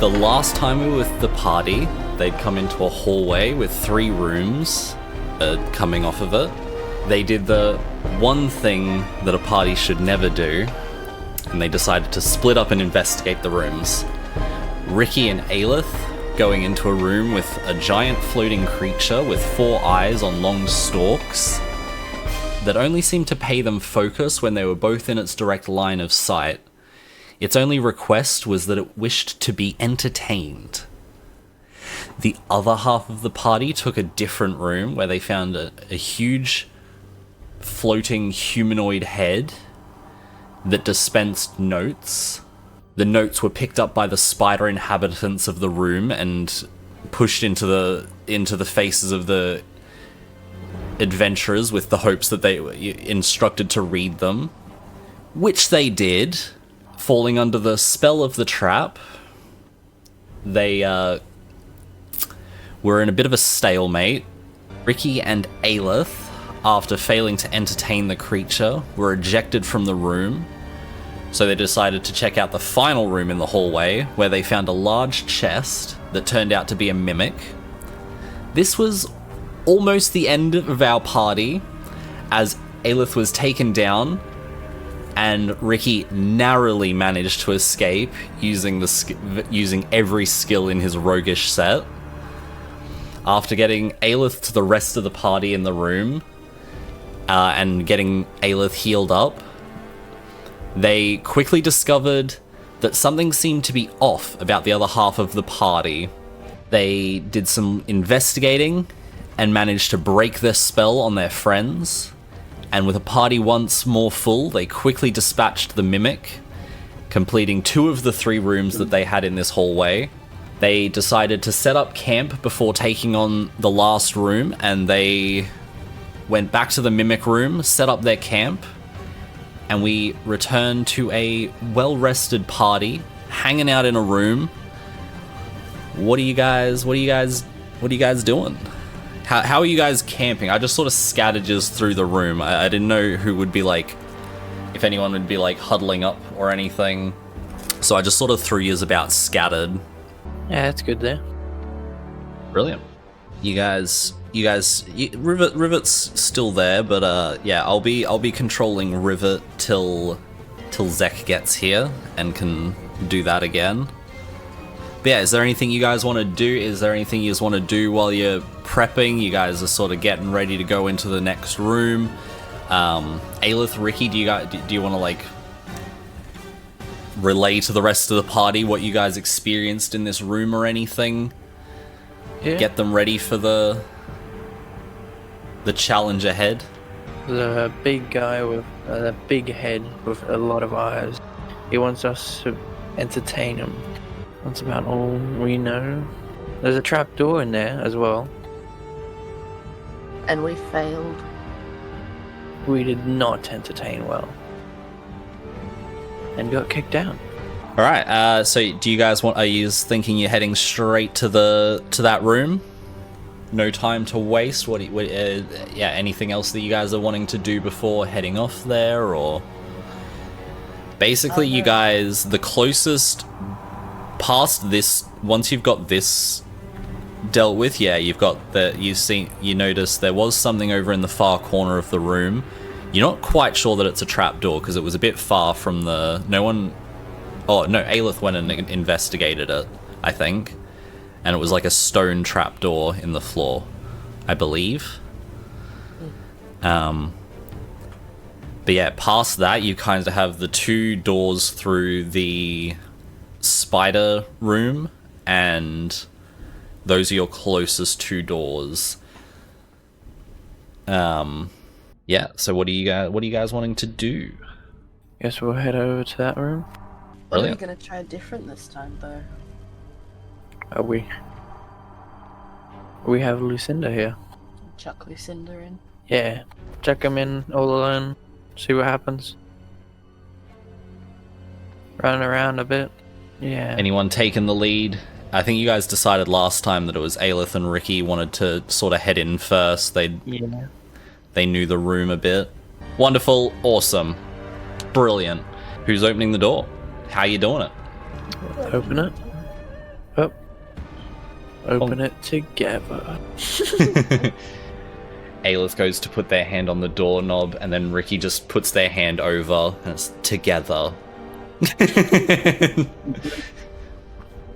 The last time we were with the party, they'd come into a hallway with 3 rooms coming off of it. They did the one thing that a party should never do, and they decided to split up and investigate the rooms. Ricky and Aelith going into a room with a giant floating creature with 4 eyes on long stalks that only seemed to pay them focus when they were both in its direct line of sight. Its only request was that it wished to be entertained. The other half of the party took a different room where they found a huge floating humanoid head that dispensed notes. The notes were picked up by the spider inhabitants of the room and pushed into the faces of the adventurers with the hopes that they were instructed to read them, which they did. Falling under the spell of the trap, they were in a bit of a stalemate. Ricky and Aelith, after failing to entertain the creature, were ejected from the room, so they decided to check out the final room in the hallway, where they found a large chest that turned out to be a mimic. This was almost the end of our party, as Aelith was taken down, and Ricky narrowly managed to escape using every skill in his roguish set. After getting Aelith to the rest of the party in the room, and getting Aelith healed up, they quickly discovered that something seemed to be off about the other half of the party. They did some investigating and managed to break their spell on their friends, and with a party once more full, they quickly dispatched the mimic, completing 2 of the 3 rooms that they had in this hallway. They decided to set up camp before taking on the last room, and they went back to the mimic room, set up their camp, and we returned to a well-rested party, hanging out in a room. What are you guys doing? How are you guys camping? I just sort of scattered just through the room. I didn't know who would be like, if anyone would be like huddling up or anything. So I just sort of threw yous about scattered. Yeah, that's good there. Brilliant. Rivet's still there, but yeah, I'll be controlling Rivet till Zek gets here and can do that again. But yeah, is there anything you guys want to do? Is there anything you guys want to do while you're prepping? You guys are sort of getting ready to go into the next room. Aelith, Ricky, do you want to like relay to the rest of the party what you guys experienced in this room or anything? Yeah. Get them ready for the challenge ahead. The big guy with a big head with a lot of eyes. He wants us to entertain him. That's about all we know. There's a trap door in there as well. And we failed. We did not entertain well. And got kicked out. Alright, so do you guys are you thinking you're heading straight to that room? No time to waste? Anything else that you guys are wanting to do before heading off there, or? Basically, you guys, the closest past this, once you've got this dealt with, yeah, you've got you notice there was something over in the far corner of the room. You're not quite sure that it's a trapdoor because it was a bit far from Aelith went and investigated it, I think. And it was like a stone trapdoor in the floor, I believe. But yeah, past that, you kind of have the 2 doors through the spider room, and those are your closest 2 doors. Yeah, so what are you guys wanting to do? Guess we'll head over to that room. Brilliant. Are we going to try different this time, though? Are we? We have Lucinda here. Chuck Lucinda in. Yeah, chuck him in all alone. See what happens. Run around a bit. Yeah. Anyone taking the lead? I think you guys decided last time that it was Aelith and Ricky wanted to sort of head in first. They knew the room a bit. Wonderful, awesome, brilliant. Who's opening the door? How you doing it? Open it. Oh. Open it together. Aelith goes to put their hand on the doorknob, and then Ricky just puts their hand over, and it's together.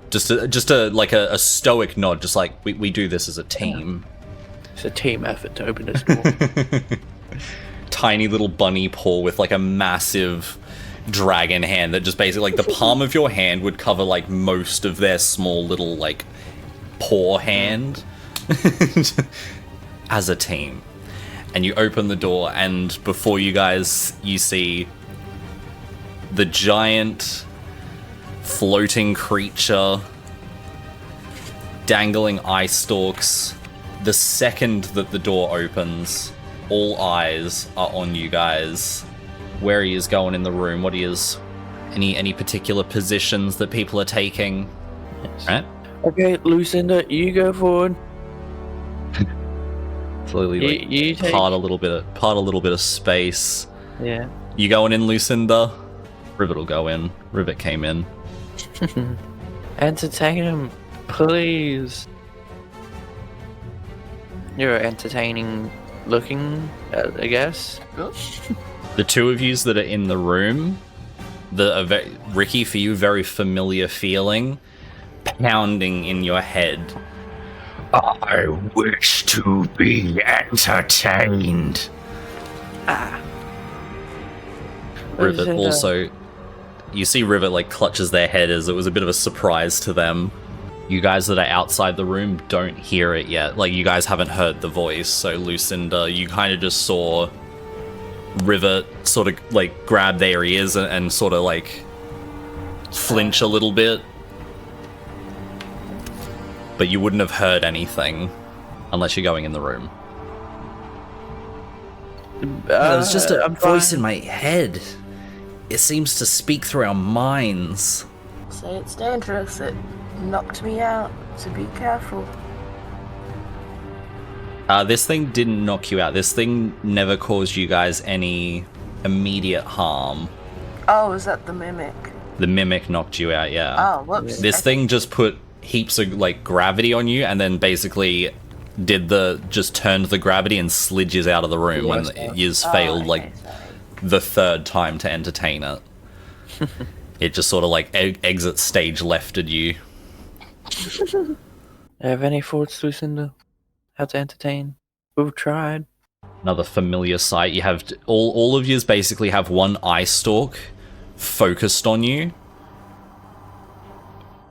just a stoic nod, just like we do this as a team. It's a team effort to open this door. Tiny little bunny paw with like a massive dragon hand that just basically like the palm of your hand would cover like most of their small little like paw hand. As a team. And you open the door, and before you guys, you see the giant floating creature dangling eye stalks. The second that the door opens, all eyes are on you guys. Where he is going in the room, what he is, any particular positions that people are taking. Yes. Right? Okay, Lucinda, you go forward. Slowly, like, you take... part a little bit of space. Yeah. You going in, Lucinda? Rivet will go in. Rivet came in. Entertain him, please. You're entertaining looking, I guess. The two of yous that are in the room, Ricky, for you, very familiar feeling, pounding in your head. I wish to be entertained. Rivet also... You see Rivet like clutches their head as it was a bit of a surprise to them. You guys that are outside the room don't hear it yet. Like, you guys haven't heard the voice, so Lucinda, you kind of just saw Rivet sort of like grab their ears and sort of like flinch a little bit. But you wouldn't have heard anything unless you're going in the room. It was just a voice in my head. It seems to speak through our minds. Say it's dangerous. It knocked me out, so be careful. This thing didn't knock you out. This thing never caused you guys any immediate harm. Oh, is that the mimic? The mimic knocked you out, yeah. Oh, whoops. This thing just put heaps of like gravity on you, and then basically just turned the gravity and slid you out of the room when yous failed like the third time to entertain it. It just sort of like exit stage lefted you. Have any thoughts, Lucinda? How to entertain? We've tried. Another familiar sight. You have all of yous basically have one eye stalk focused on you,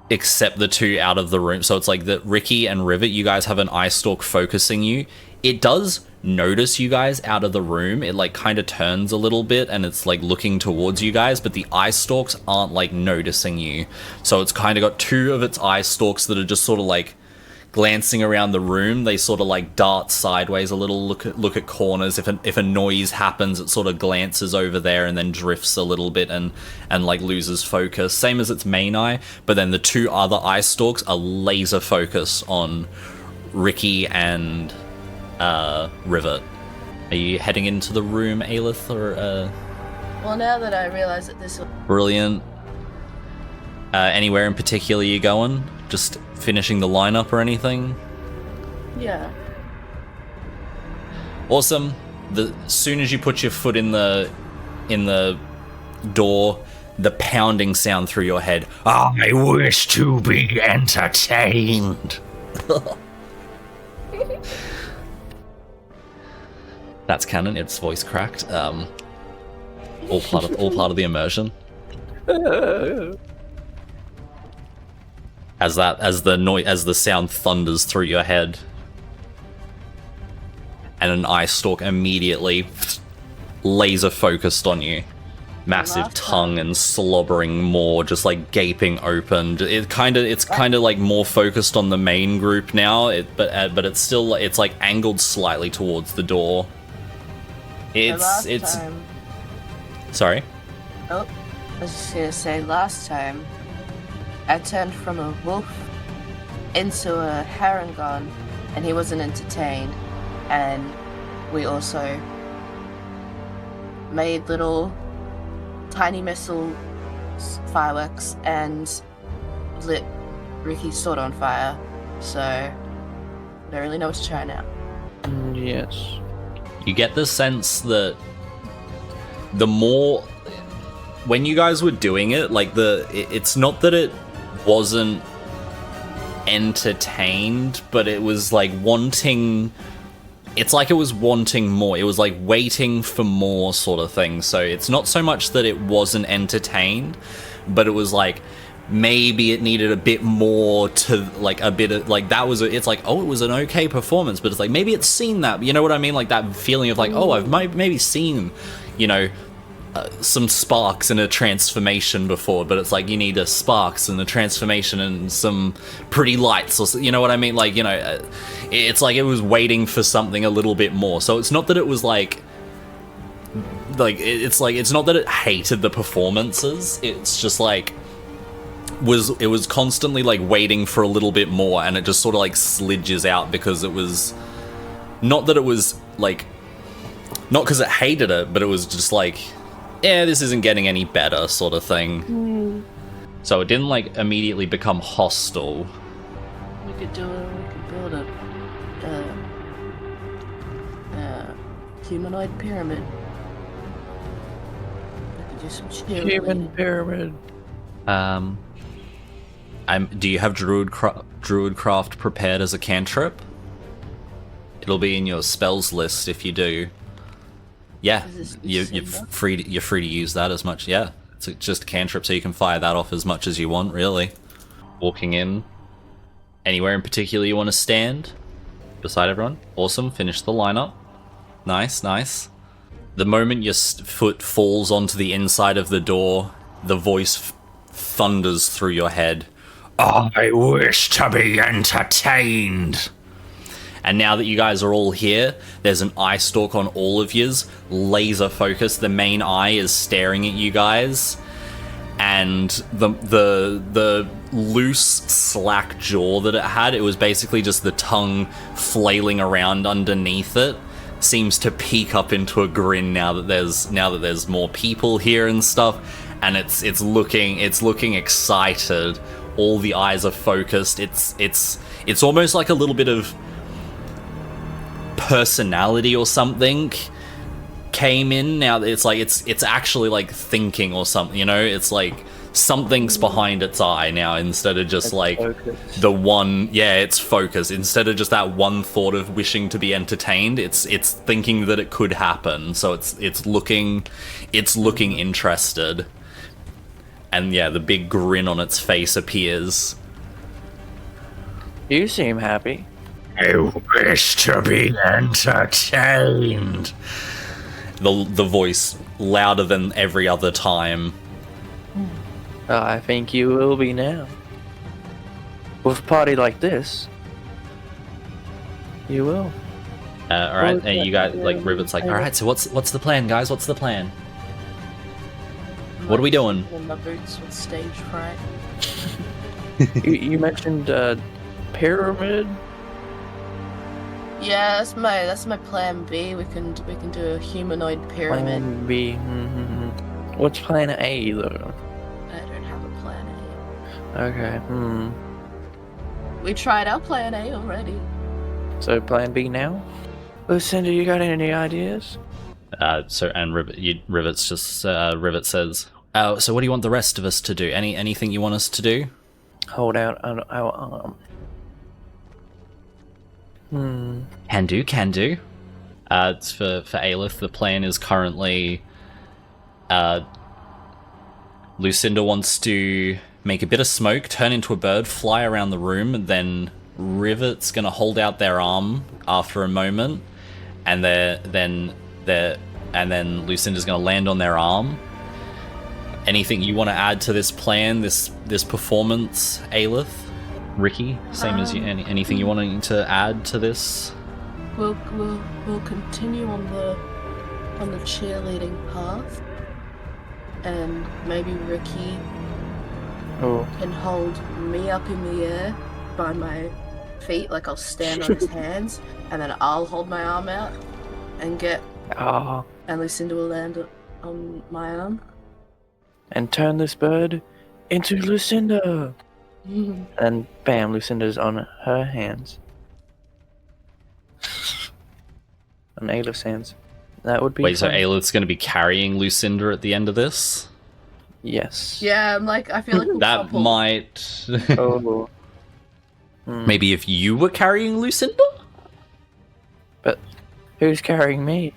except the two out of the room. So it's like that Ricky and Rivet, you guys have an eye stalk focusing you. It does notice you guys out of the room. It like kind of turns a little bit and it's like looking towards you guys, but the eye stalks aren't like noticing you. So it's kind of got two of its eye stalks that are just sort of like glancing around the room. They sort of like dart sideways a little, look at corners. If a noise happens, it sort of glances over there and then drifts a little bit and like loses focus. Same as its main eye, but then the two other eye stalks are laser focused on Ricky and Rivet. Are you heading into the room, Aelith, or Well, now that I realize that this... Brilliant. Anywhere in particular you going? Just finishing the lineup or anything? Yeah. Awesome. Soon as you put your foot in the door, the pounding sound through your head. I wish to be entertained. That's canon. Its voice cracked. All part of the immersion. As the sound thunders through your head, and an eye stalk immediately laser focused on you, massive tongue and slobbering maw, just like gaping open. It's kind of like more focused on the main group now. But it's still like angled slightly towards the door. Sorry. Oh, I was just gonna say, last time I turned from a wolf into a Harangon, and he wasn't entertained, and we also made little tiny missile fireworks and lit Ricky's sort of on fire, so I don't really know what to try now. Yes. You get the sense that the more when you guys were doing it, like it's not that it wasn't entertained, but it was like wanting. It's like it was wanting more. It was like waiting for more sort of thing. So it's not so much that it wasn't entertained, but it was like maybe it needed a bit more to like a bit of like that was. It's like, oh, it was an okay performance, but it's like maybe it's seen that. You know what I mean? Like that feeling of like, oh, I've maybe seen, you know, some sparks and a transformation before, but it's like you need a sparks and a transformation and some pretty lights, or you know what I mean? Like, you know, it's like it was waiting for something a little bit more. So it's not that it was like it's like it's not that it hated the performances. It's just like it was constantly like waiting for a little bit more, and it just sort of like slidges out because it was not that it was like not because it hated it, but it was just like, yeah, this isn't getting any better sort of thing. So it didn't like immediately become hostile. We could build a humanoid pyramid. We could do some cheerleading. Human pyramid. Do you have Druidcraft prepared as a cantrip? It'll be in your spells list if you do. Yeah, you're free to use that as much. Yeah, it's just a cantrip, so you can fire that off as much as you want, really. Walking in. Anywhere in particular you want to stand? Beside everyone? Awesome, finish the lineup. Nice, nice. The moment your foot falls onto the inside of the door, the voice thunders through your head. I wish to be entertained. And now that you guys are all here, there's an eye stalk on all of yous, laser focused. The main eye is staring at you guys, and the loose, slack jaw that it had, it was basically just the tongue flailing around underneath it, seems to peak up into a grin now that there's more people here and stuff, and it's looking excited. All the eyes are focused. It's almost like a little bit of personality or something came in. Now it's like it's actually like thinking or something, you know. It's like something's behind its eye now, instead of just like focused. The one, yeah, it's focused. Instead of just that one thought of wishing to be entertained, it's thinking that it could happen. So it's looking interested, and yeah, the big grin on its face appears. You seem happy. I wish to be entertained. The voice louder than every other time. I think you will be now. With a party like this, you will. All right, and you guys like Rivet's like, all right. So what's the plan, guys? What's the plan? What are we doing? In my boots with stage fright. you mentioned pyramid. Yeah, that's my plan B. We can do a humanoid pyramid. Plan B. What's plan A though? I don't have a plan A. Okay. We tried our plan A already. So plan B now? Lucinda, you got any ideas? Rivet says, "Oh, so what do you want the rest of us to do? Anything you want us to do?" Hold out our arm. Can do. It's for Aelith. The plan is currently, Lucinda wants to make a bit of smoke, turn into a bird, fly around the room, and then Rivet's gonna hold out their arm after a moment, and then Lucinda's gonna land on their arm. Anything you want to add to this plan, this performance, Aelith? Ricky, same as you. Anything you wanting to add to this? We'll continue on the cheerleading path, and maybe Ricky can hold me up in the air by my feet, like I'll stand on his hands, and then I'll hold my arm out and and Lucinda will land on my arm. And turn this bird into Lucinda. And bam, Lucinda's on her hands. On Alep's hands. That would be Wait, so fun. Aelith's going to be carrying Lucinda at the end of this? Yes. Yeah, I'm like, I feel like we'll That couple. might... Oh. Maybe if you were carrying Lucinda? But who's carrying me?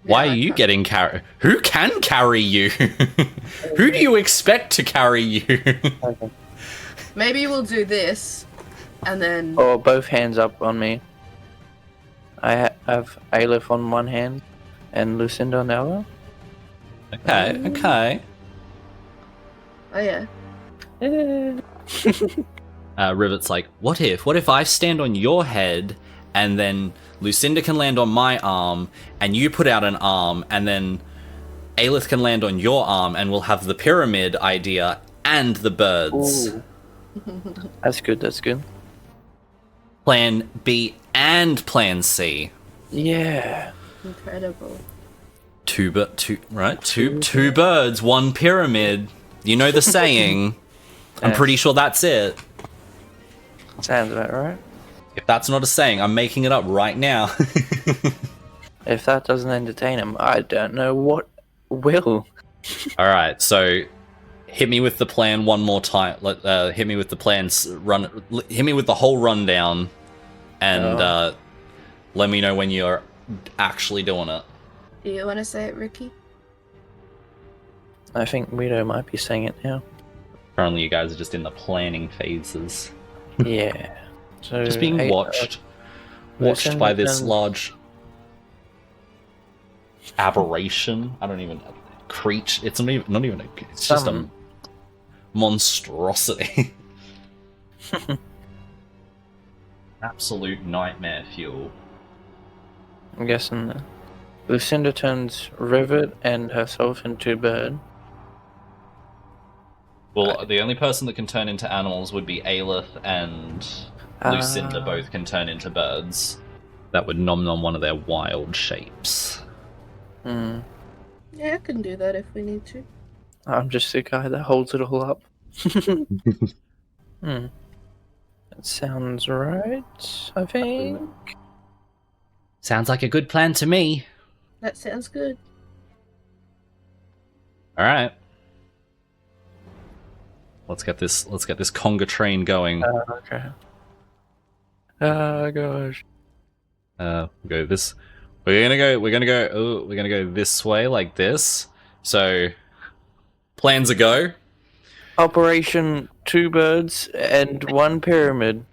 Why Yeah, are I you can't- getting carried? Who can carry you? Who do you expect to carry you? Okay. Maybe we'll do this, and then Or both hands up on me. I have Aleph on one hand and Lucinda on the other. Okay. oh yeah, Rivet's like, what if I stand on your head and then Lucinda can land on my arm and you put out an arm and then Aelith can land on your arm and we'll have the pyramid idea and the birds. Ooh. That's good, that's good. Plan B and Plan C. Yeah. incredible. Two birds, one pyramid. You know the saying. I'm Yes. pretty sure that's it. Sounds about right. If that's not a saying, I'm making it up right now. If that doesn't entertain him, I don't know what will. Alright, so hit me with the plan one more time. Hit me with the plan. Hit me with the whole rundown, and let me know when you're actually doing it. Do you want to say it, Ricky? I think Guido might be saying it now. Currently, you guys are just in the planning phases, Yeah. So just being watched by this large aberration. I don't even creature. It's not even. It's just a Some- monstrosity. Absolute nightmare fuel. I'm guessing that Lucinda turns Rivet and herself into bird. Well, the only person that can turn into animals would be Aelith and Lucinda both can turn into birds. That would nom one of their wild shapes. Hmm. Yeah, I can do that if we need to. I'm just the guy that holds it all up. Hmm. That sounds right, I think. Sounds like a good plan to me. That sounds good. All right. Let's get this conga train going. Okay. Oh gosh. Go this. We're gonna go this way like this. So plans a go. Operation Two Birds and One Pyramid.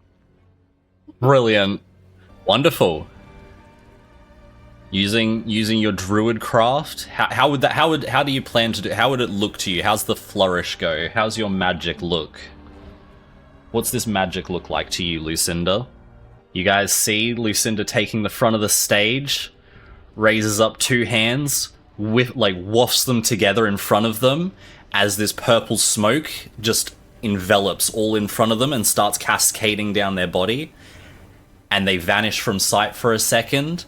Brilliant. Wonderful. Using your druid craft, how do you plan to do? How would it look to you? How's the flourish go? How's your magic look? What's this magic look like to you, Lucinda? You guys see Lucinda taking the front of the stage, raises up two hands, wafts them together in front of them as this purple smoke just envelops all in front of them and starts cascading down their body, and they vanish from sight for a second.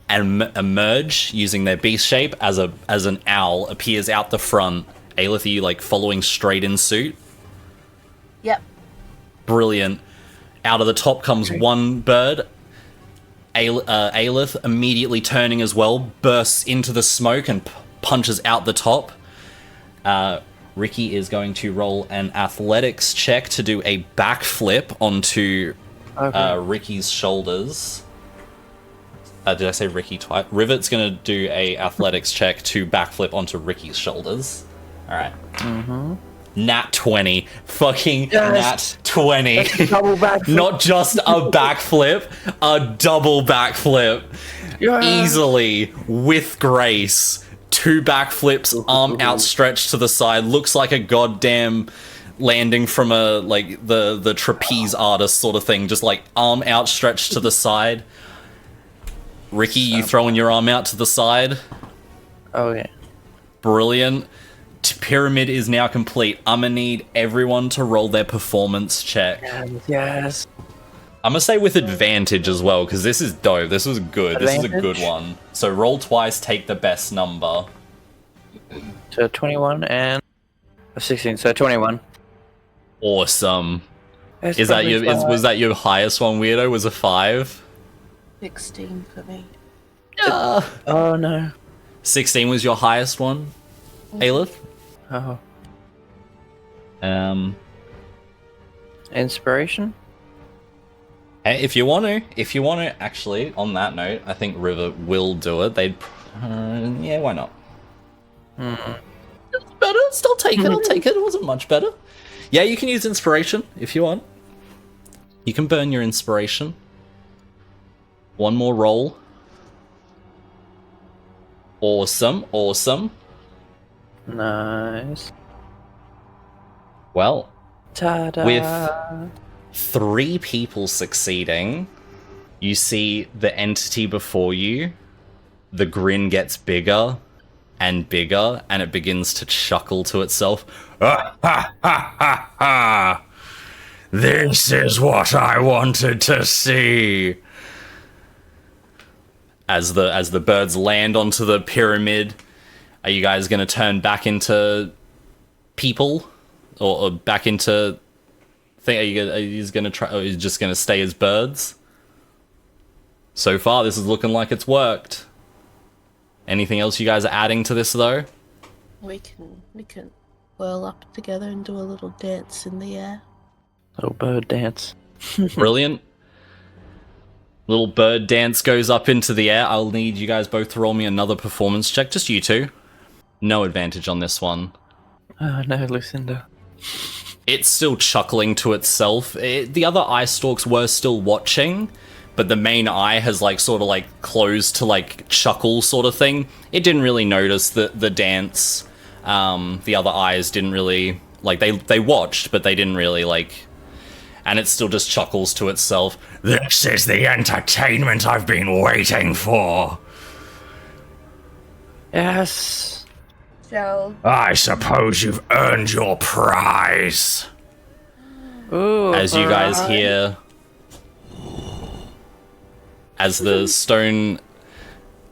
And emerge using their beast shape as an owl appears out the front. Aelith, are you following straight in suit? Yep. Brilliant. Out of the top comes one bird. Aelith immediately turning as well, bursts into the smoke and punches out the top. Ricky is going to roll an athletics check to do a backflip onto Ricky's shoulders. Did I say Ricky twice? Rivet's gonna do a athletics check to backflip onto Ricky's shoulders. Alright. Mm-hmm. Nat 20. Fucking Yes! Nat 20. Double backflip. Not just a backflip, a double backflip. Yeah. Easily, with grace. Two backflips, arm outstretched to the side. Looks like a goddamn landing from a, the trapeze artist sort of thing. Just arm outstretched to the side. Ricky, you throwing your arm out to the side? Oh yeah. Brilliant. Pyramid is now complete. I'm gonna need everyone to roll their performance check. Yes. I'm gonna say with advantage as well, because this is dope. This was good. This is a good Advantage? one. So roll twice, take the best number. So 21 and 16. So 21. Awesome. It's Was probably that your highest one, Weirdo? Was a 5? 16 for me. Oh no. 16 was your highest one, Aleph? Oh. Hey, Inspiration? if you want to, actually, on that note, I think River will do it. Yeah, why not? It's better. Still take it. I'll take it. It wasn't much better. Yeah, you can use inspiration if you want. You can burn your inspiration. One more roll. Awesome. Nice. Well, Ta-da. with 3 people succeeding, you see the entity before you. The grin gets bigger and bigger, and it begins to chuckle to itself. Ha ha ha ha! This is what I wanted to see. As the birds land onto the pyramid, are you guys going to turn back into people, or back into? Are you going to try? Or are you just going to stay as birds? So far, this is looking like it's worked. Anything else you guys are adding to this, though? We can whirl up together and do a little dance in the air. Little bird dance. Brilliant. Little bird dance goes up into the air. I'll need you guys both to roll me another performance check. Just you two. No advantage on this one. Oh no, Lucinda. It's still chuckling to itself. The other eye stalks were still watching, but the main eye has sort of closed to chuckle sort of thing. It didn't really notice the dance. The other eyes didn't really they watched, but they didn't really and it still just chuckles to itself. This is the entertainment I've been waiting for. Yes. So, I suppose you've earned your prize. Ooh, As you guys hear, as the stone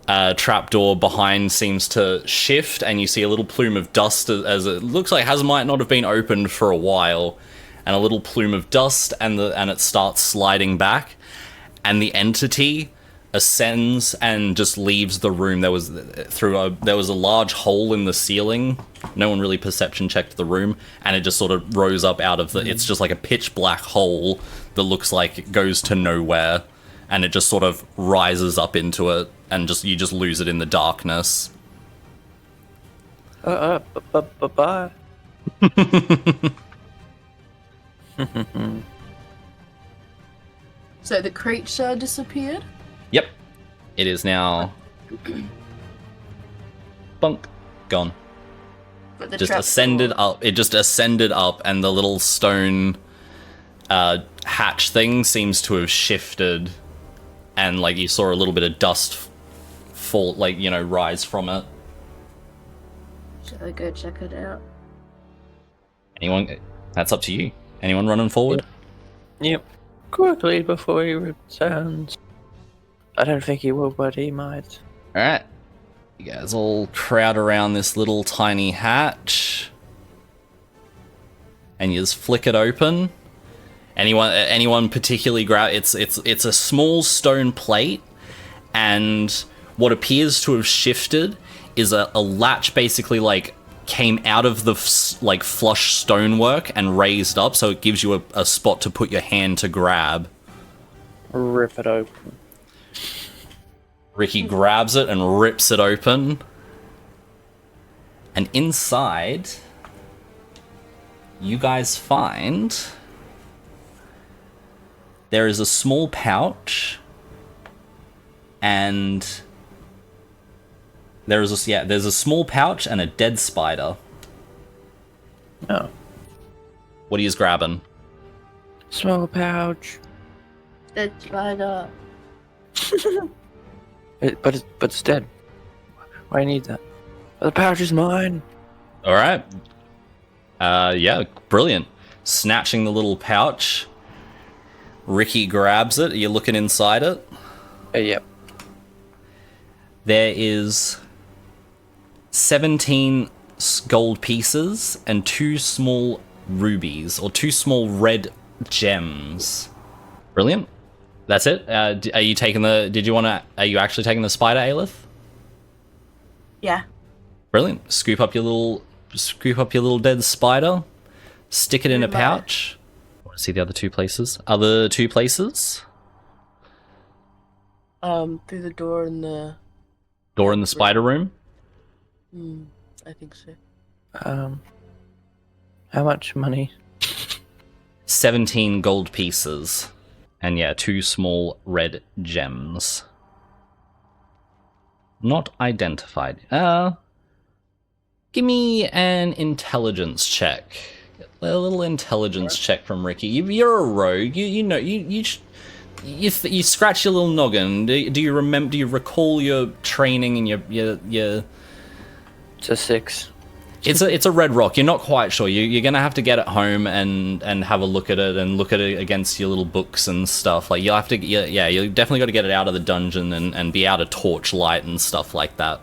trapdoor behind seems to shift, and you see a little plume of dust as it looks like might not have been opened for a while, and a little plume of dust, and it starts sliding back, and the entity ascends and just leaves the room. There was a large hole in the ceiling. No one really perception checked the room, and it just sort of rose up out of the. It's just like a pitch black hole that looks like it goes to nowhere, and it just sort of rises up into it, and you just lose it in the darkness. Bye. so the creature disappeared? Yep, it is now bunk gone. But the Just trap ascended door- up. It just ascended up, and the little stone hatch thing seems to have shifted, and you saw a little bit of dust fall, rise from it. Shall I go check it out? Anyone? That's up to you. Anyone running forward? Yep. Quickly before he returns. I don't think he will, but he might. All right. You guys all crowd around this little tiny hatch, and you just flick it open. Anyone particularly grab? It's a small stone plate, and what appears to have shifted is a latch, basically came out of the flush stonework and raised up, so it gives you a spot to put your hand to grab. Rip it open. Ricky grabs it and rips it open, and inside you guys find there is a small pouch, and there's a small pouch and a dead spider. Oh. What are you grabbing? Small pouch. Dead spider. But it's dead. Why do you need that? The pouch is mine. All right. Yeah, brilliant. Snatching the little pouch, Ricky grabs it. Are you looking inside it? Yep. There is 17 gold pieces and 2 small rubies, or 2 small red gems. Brilliant. That's it. Are you taking the? Are you actually taking the spider, Aelith? Yeah. Brilliant. Scoop up your little dead spider. Stick it in a pouch. I want to see the other 2 places. Other 2 places. Through the door in the... Door in the spider room. I think so. How much money? 17 gold pieces. And yeah, 2 small red gems. Not identified. Give me an intelligence check. A little intelligence check from Ricky. You're a rogue. You scratch your little noggin. Do you remember? Do you recall your training and your? It's a 6. It's a red rock. You're not quite sure. You're gonna have to get it home and have a look at it and look at it against your little books and stuff. Like you'll have to you definitely got to get it out of the dungeon and be out of torchlight and stuff like that.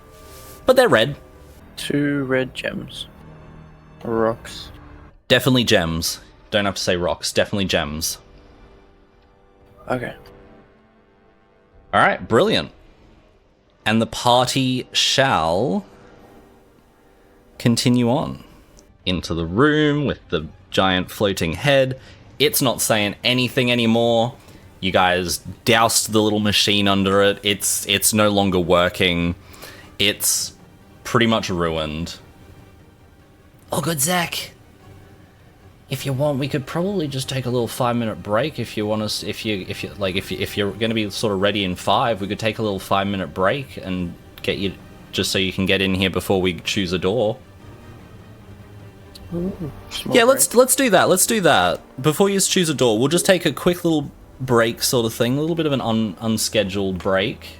But they're red. 2 red gems. Rocks. Definitely gems. Don't have to say rocks. Definitely gems. Okay. All right. Brilliant. And the party shall continue on into the room with the giant floating head. It's not saying anything anymore. You guys doused the little machine under it. It's no longer working. It's pretty much ruined. Oh, good, Zach. If you want, we could probably just take a little 5-minute break. If you want us, if you're going to be sort of ready in 5, we could take a little 5-minute break and get you, just so you can get in here before we choose a door. Ooh, yeah, let's do that. Let's do that before you choose a door. We'll just take a quick little break, sort of thing, a little bit of an unscheduled break.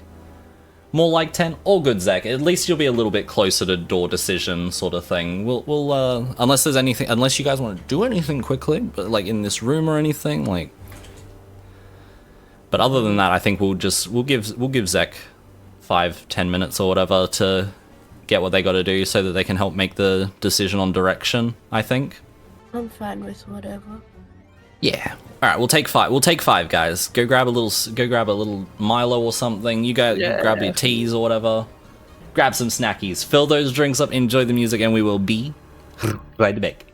More like 10. All good, Zach. At least you'll be a little bit closer to door decision, sort of thing. We'll unless there's anything, unless you guys want to do anything quickly, but like in this room or anything, like. But other than that, I think we'll give Zach 5-10 minutes or whatever to get what they got to do, so that they can help make the decision on direction. I think. I'm fine with whatever. Yeah. All right, we'll take 5. We'll take 5, guys. Go grab a little Milo or something. You go grab your teas or whatever. Grab some snackies. Fill those drinks up. Enjoy the music, and we will be right back.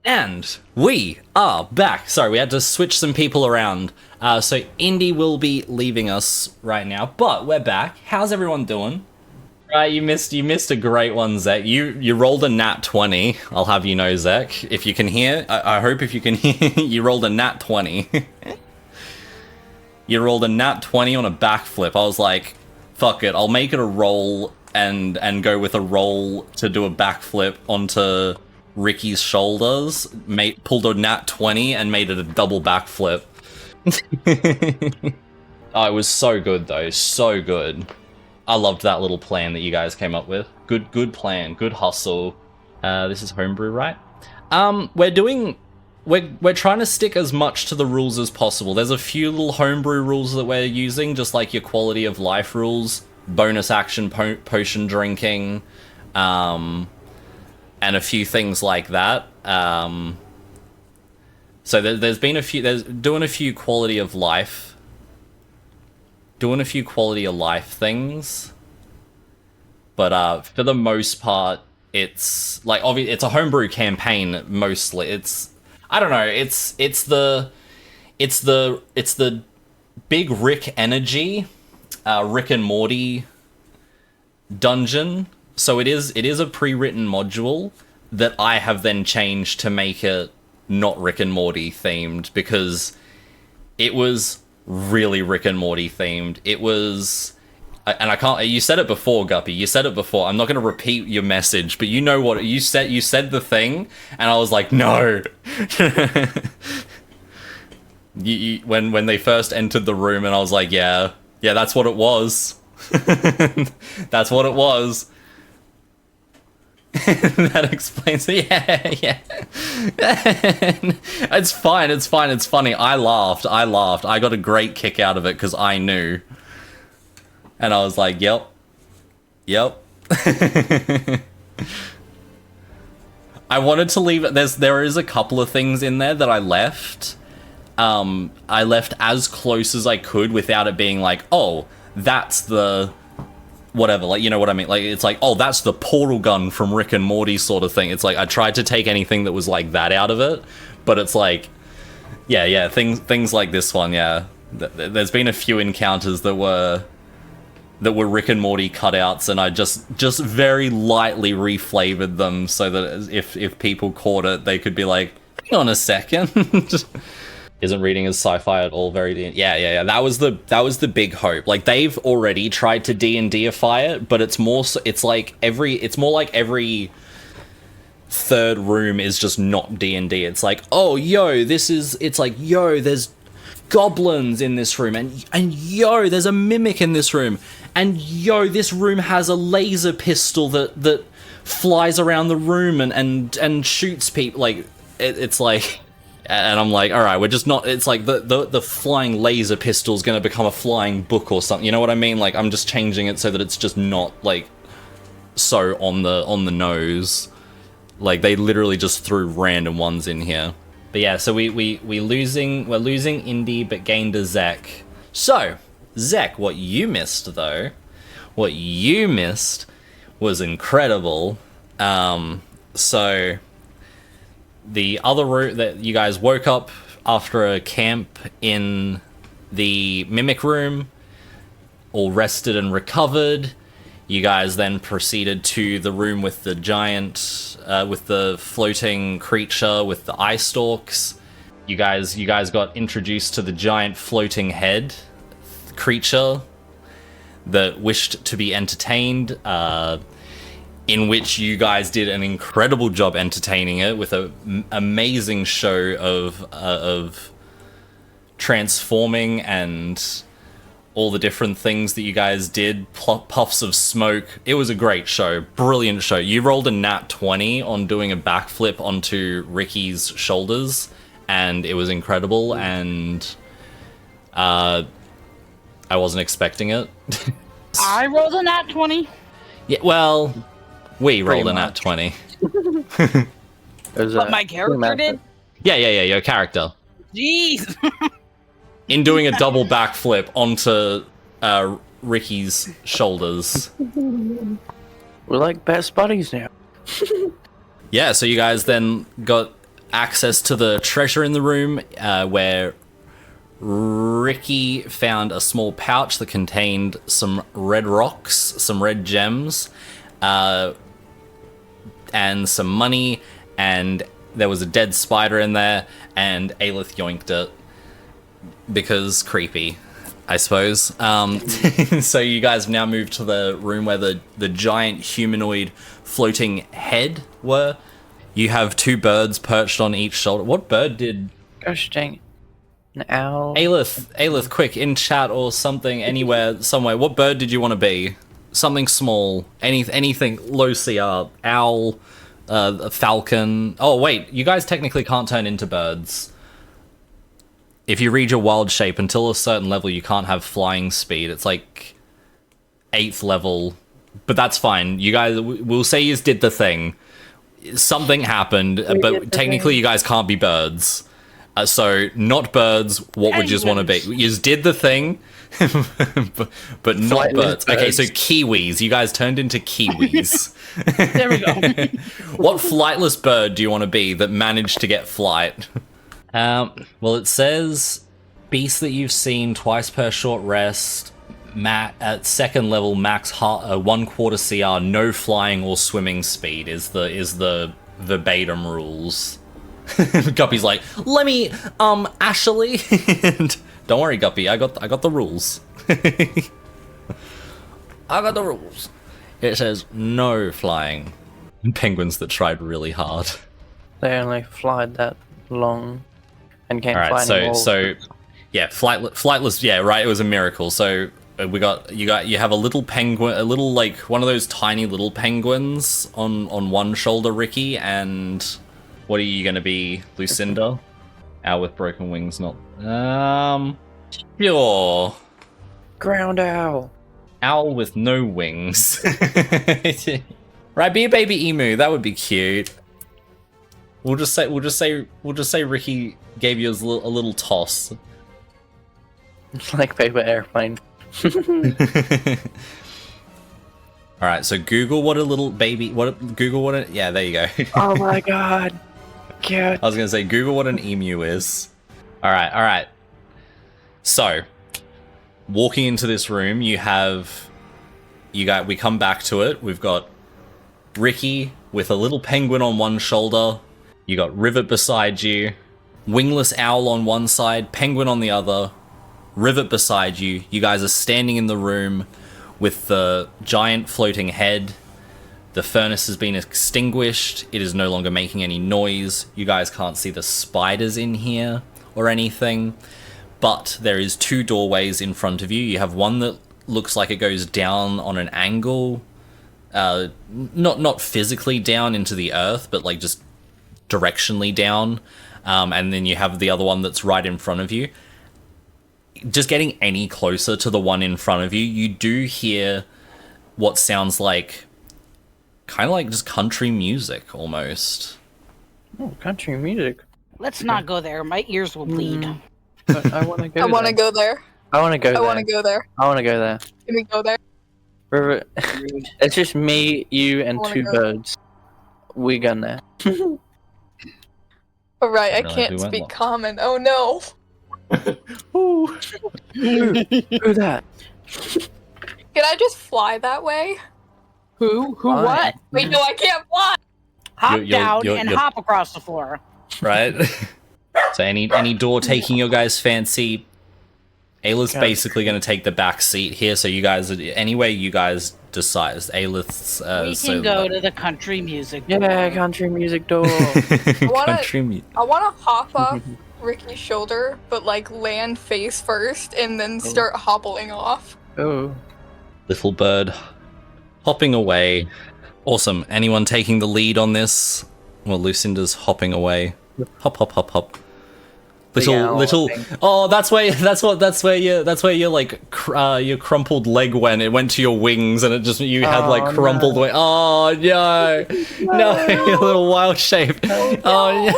And we are back. Sorry, we had to switch some people around. So Indy will be leaving us right now, but we're back. How's everyone doing? Right, you missed a great one, Zach. You rolled a nat 20. I'll have you know, Zach. If you can hear, I hope if you can hear, you rolled a nat 20. You rolled a nat 20 on a backflip. I was like, fuck it, I'll make it a roll and go with a roll to do a backflip onto Ricky's shoulders. Pulled a nat 20 and made it a double backflip. Oh, it was so good though, so good. I loved that little plan that you guys came up with. Good plan, good hustle. This is homebrew, right? We're trying to stick as much to the rules as possible. There's a few little homebrew rules that we're using, just like your quality of life rules, bonus action potion drinking, and a few things like that. So there's doing a few quality of life doing a few quality of life things. But for the most part, it's like it's a homebrew campaign mostly. I don't know. It's the big Rick energy, Rick and Morty dungeon. So it is a pre-written module that I have then changed to make it not Rick and Morty themed, because it was really Rick and Morty themed. It was, and I can't. You said it before, Guppy. You said it before. I'm not going to repeat your message, but you know what you said. You said the thing, and I was like, no. When they first entered the room, and I was like, yeah, that's what it was. That's what it was. That explains it. Yeah. It's fine. It's funny. I laughed. I got a great kick out of it because I knew. And I was like, yep. I wanted to leave it. There is a couple of things in there that I left. I left as close as I could without it being like, oh, that's the whatever, like, you know what I mean? Like, it's like, oh, that's the portal gun from Rick and Morty sort of thing. It's like, I tried to take anything that was like that out of it, but it's like, yeah, things like this one, yeah. There's been a few encounters that were Rick and Morty cutouts, and I just very lightly reflavored them so that if people caught it, they could be like, hang on a second. Isn't reading as sci-fi at all. Very yeah. That was the big hope. Like, they've already tried to D&Dify it, but it's more like every third room is just not D&D. It's like, oh, there's goblins in this room, and yo, there's a mimic in this room, and yo, this room has a laser pistol that flies around the room and shoots people. Like, it's like. And I'm like, all right, we're just not. It's like the flying laser pistol is going to become a flying book or something. You know what I mean? Like, I'm just changing it so that it's just not like so on the nose. Like, they literally just threw random ones in here. But yeah, so we're losing Indy but gained a Zek. So Zek, what you missed was incredible. So. The other room that you guys woke up after a camp in the mimic room, all rested and recovered. You guys then proceeded to the room with the giant, with the floating creature with the eye stalks. You guys got introduced to the giant floating head creature that wished to be entertained. In which you guys did an incredible job entertaining it with an amazing show of transforming and all the different things that you guys did, puffs of smoke. It was a great show, brilliant show. You rolled a nat 20 on doing a backflip onto Ricky's shoulders, and it was incredible, and I wasn't expecting it. I rolled a nat 20. Yeah, well... We rolled a nat 20. What my character did? Yeah, your character. Jeez. In doing a double backflip onto Ricky's shoulders. We're like best buddies now. Yeah, so you guys then got access to the treasure in the room, where Ricky found a small pouch that contained some red rocks, some red gems, and some money, and there was a dead spider in there, and Aelith yoinked it because creepy, I suppose. So you guys now moved to the room where the giant humanoid floating head were. You have two birds perched on each shoulder. What bird did... Gosh dang. An owl. Aelith, quick, in chat or something, anywhere, somewhere. What bird did you want to be? Something small, anything low CR, owl, a falcon. Oh wait, you guys technically can't turn into birds. If you read your wild shape, until a certain level, you can't have flying speed. It's like 8th level, but that's fine. You guys, we'll say you did the thing. Something happened, but technically you guys can't be birds. So not birds. What would you want to be? You just did the thing, but not birds. Okay, so kiwis. You guys turned into kiwis. There we go. What flightless bird do you want to be that managed to get flight? Well, it says beast that you've seen twice per short rest. At second level, max 1/4 CR, no flying or swimming speed is the verbatim rules. Guppy's like, let me, Ashley. Don't worry, Guppy, I got the rules. I got the rules. It says no flying. Penguins that tried really hard. They only fly that long and can't fly Alright, anymore. so yeah, flightless, yeah, right, it was a miracle. So you have a little penguin, a little like one of those tiny little penguins on one shoulder, Ricky, and what are you gonna be, Lucinda? Owl with broken wings, not sure. Ground owl. Owl with no wings. Right, be a baby emu, that would be cute. We'll just say Ricky gave you a little toss. It's like paper airplane. All right, so Google what a little baby. Yeah, there you go. Oh my god. Cute. I was gonna say Google what an emu is. All right. So, walking into this room, we come back to it. We've got Ricky with a little penguin on one shoulder. You got Rivet beside you, wingless owl on one side, penguin on the other. Rivet beside you. You guys are standing in the room with the giant floating head. The furnace has been extinguished. It is no longer making any noise. You guys can't see the spiders in here or anything. But there is 2 doorways in front of you. You have one that looks like it goes down on an angle. Not physically down into the earth, but like just directionally down. And then you have the other one that's right in front of you. Just getting any closer to the one in front of you, you do hear what sounds like kind of like just country music almost. Oh, country music. Let's not go there. My ears will bleed. But I want to go. I want to go there. I want to go. I want to go there. I want to go there. Can we go there? Rivet. It's just me, you, and I wanna 2 go. birds. We gone there. All right, I No, can't we went speak lost. common. Oh no. Who that? Can I just fly that way? Who what? Wait, no, I can't fly. Hop You're- down you're- and you're- hop across the floor. Right? So any door taking your guys' fancy. Ayla's basically going to take the back seat here, so you guys, anyway you guys decide. Ayla's, We can go to the country music. Yeah, country music door. wanna- country music. I want to hop off Ricky's shoulder, but like land face first and then start hobbling off. Oh. Little bird hopping away. Awesome. Anyone taking the lead on this? Well, Lucinda's hopping away. Hop, hop, hop, hop. Little. Oh, that's where your like your crumpled leg went. It went to your wings, and it just you had like crumpled no. wing. Oh no, no, your little wild shape. Oh yeah.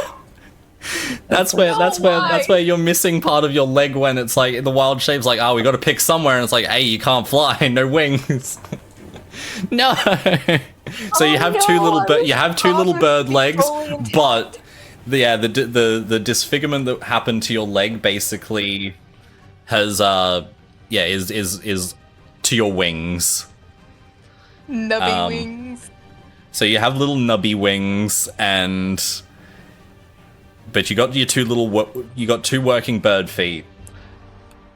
That's where you're missing part of your leg when it's like the wild shape's like, oh, we got to pick somewhere, and it's like, hey, you can't fly, no wings. No. So you have two little bird legs, but the disfigurement that happened to your leg basically has is to your wings. Nubby wings. So you have little nubby wings, but you got your two working bird feet.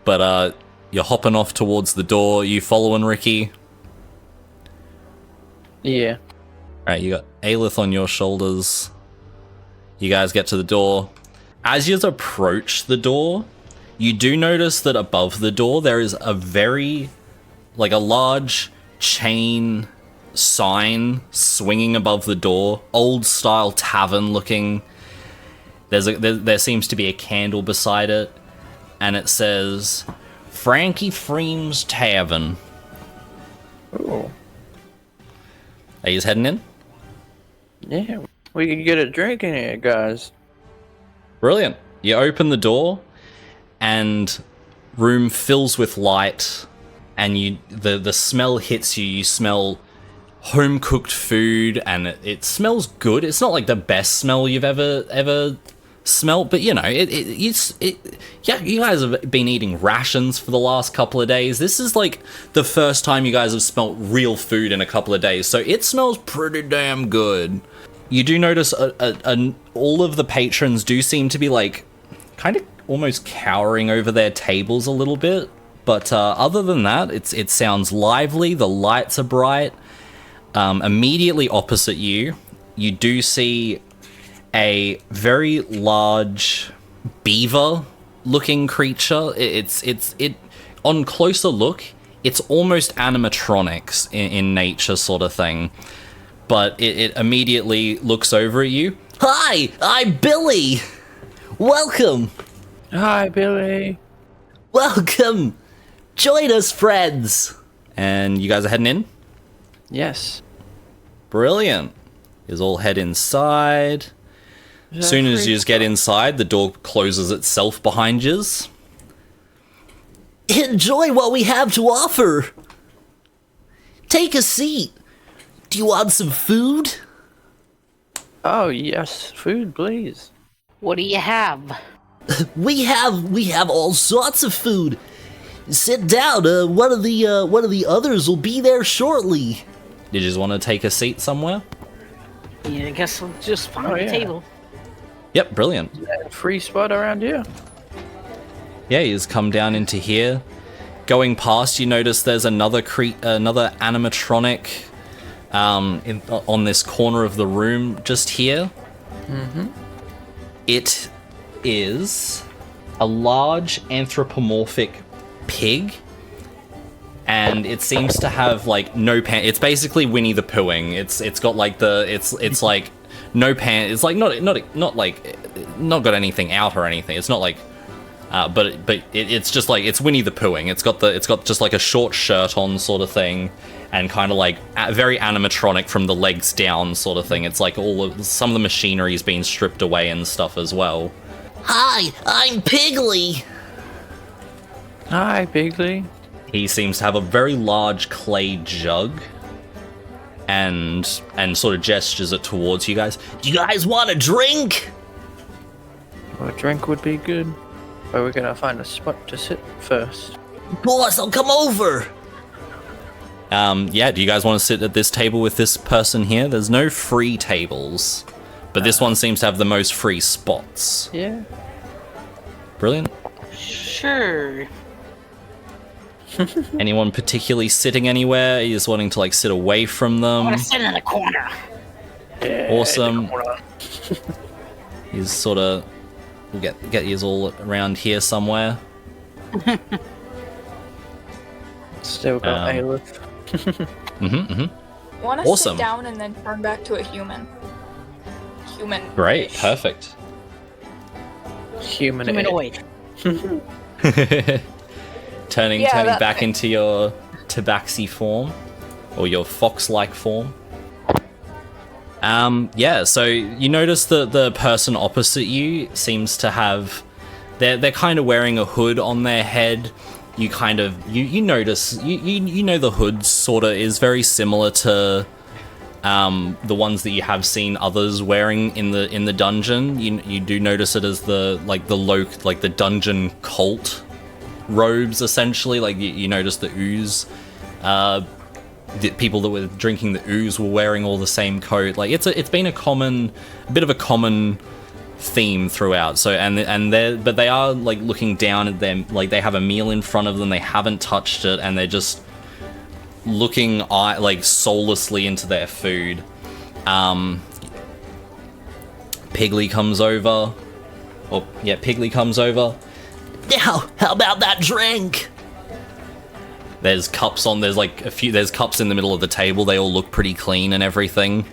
But you're hopping off towards the door. You following Ricky? Yeah. Right, you got Aelith on your shoulders. You guys get to the door. As you approach the door, you do notice that above the door there is a large chain sign swinging above the door. Old style tavern looking. There seems to be a candle beside it, and it says Frankie Freem's Tavern. Oh. Are you heading in? Yeah. We could get a drink in here, guys. Brilliant. You open the door, and room fills with light, and the smell hits you. You smell home cooked food, and it smells good. It's not like the best smell you've ever smelled, but you know, yeah, you guys have been eating rations for the last couple of days. This is like the first time you guys have smelt real food in a couple of days, so it smells pretty damn good. You do notice all of the patrons do seem to be like kind of almost cowering over their tables a little bit, but other than that, it sounds lively. The lights are bright. Immediately opposite you, you do see a very large beaver-looking creature. It on closer look, it's almost animatronics in nature, sort of thing. But it immediately looks over at you. Hi, I'm Billy. Welcome. Hi, Billy. Welcome. Join us, friends. And you guys are heading in? Yes. Brilliant. You all head inside. As soon as you get inside, the door closes itself behind you. Enjoy what we have to offer. Take a seat. Do you want some food? Oh, yes. Food, please. What do you have? We have all sorts of food. Sit down. One of the others will be there shortly. Did you just want to take a seat somewhere? Yeah, I guess I'll just find Oh, a yeah. table. Yep, brilliant. Free spot around here. Yeah, you just come down into here. Going past, you notice there's another animatronic on this corner of the room just here. Mm-hmm. It is a large anthropomorphic pig, and it seems to have like no pants. It's basically Winnie the Poohing. It's got like it's like no pants. It's like not like not got anything out or anything. It's not like but it's just like it's Winnie the Poohing. It's got just like a short shirt on sort of thing, and kind of like very animatronic from the legs down sort of thing. It's like some of the machinery's been stripped away and stuff as well. Hi, I'm Piggly. Hi, Piggly. He seems to have a very large clay jug, and sort of gestures it towards you guys. Do you guys want a drink? Well, a drink would be good. But we're gonna find a spot to sit first. Of course, I'll come over. Yeah, do you guys want to sit at this table with this person here? There's no free tables, but this one seems to have the most free spots. Yeah. Brilliant. Sure. Anyone particularly sitting anywhere? Are you just wanting to like sit away from I them? want to sit in the corner. Yeah. Awesome. He's sort of... We'll get you all around here somewhere. Still got Aleph. Want to Awesome. sit down and then turn back to a human. Human. Great, perfect. Humanoid. Turning that back thing. into your tabaxi form, or your fox-like form. Yeah, so you notice that the person opposite you seems to have... They're kind of wearing a hood on their head. You kind of... You notice... You know the hood sort of is very similar to the ones that you have seen others wearing in the dungeon. You do notice it as the dungeon cult robes, essentially. Like you notice the ooze. The people that were drinking the ooze were wearing all the same coat. Like it's been a bit of a common theme throughout. So but they are like looking down at them, like they have a meal in front of them, they haven't touched it, and they're just looking like soullessly into their food. Piggly comes over. Piggly comes over. Now, how about that drink? There's cups there's cups in the middle of the table. They all look pretty clean and everything.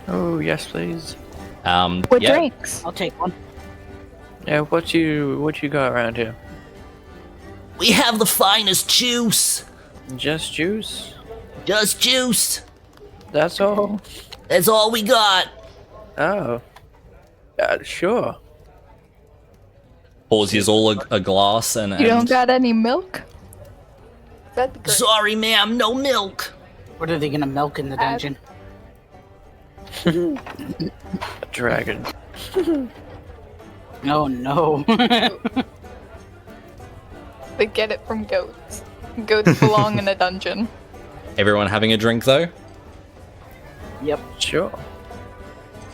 Oh, yes, please. What drinks? I'll take one. Yeah, what you got around here? We have the finest juice. Just juice? Just juice. That's all? That's all we got. Oh. Sure. Pours you all a glass and. You don't got any milk? That'd be great. Sorry, ma'am, no milk. What are they gonna milk in the dungeon? A dragon. Oh no. They get it from goats. Goats belong in a dungeon. Everyone having a drink though? Yep. Sure.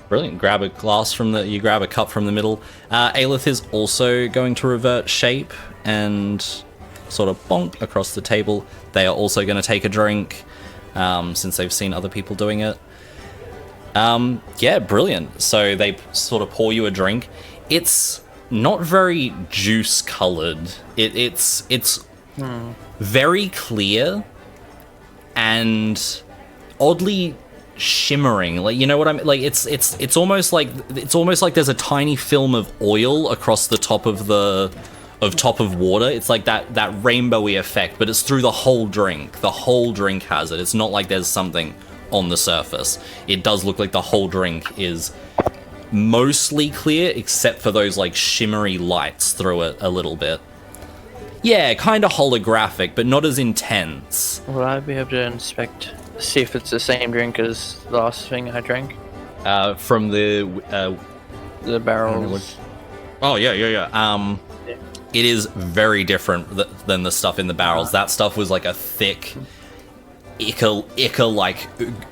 Brilliant. Grab a glass you grab a cup from the middle. Aelith is also going to revert shape and sort of bonk across the table. They are also going to take a drink, since they've seen other people doing it. Yeah, brilliant. So they sort of pour you a drink. It's not very juice colored. It's very clear and oddly shimmering. Like, you know what I mean? Like it's almost like there's a tiny film of oil across the top of water. It's like that rainbowy effect, but it's through the whole drink. The whole drink has it. It's not like there's something on the surface. It does look like the whole drink is mostly clear, except for those like shimmery lights through it a little bit. Yeah, kind of holographic, but not as intense. Will I be able to see if it's the same drink as the last thing I drank? From the barrels. Oh yeah. It is very different than the stuff in the barrels. That stuff was like a thick, ichor like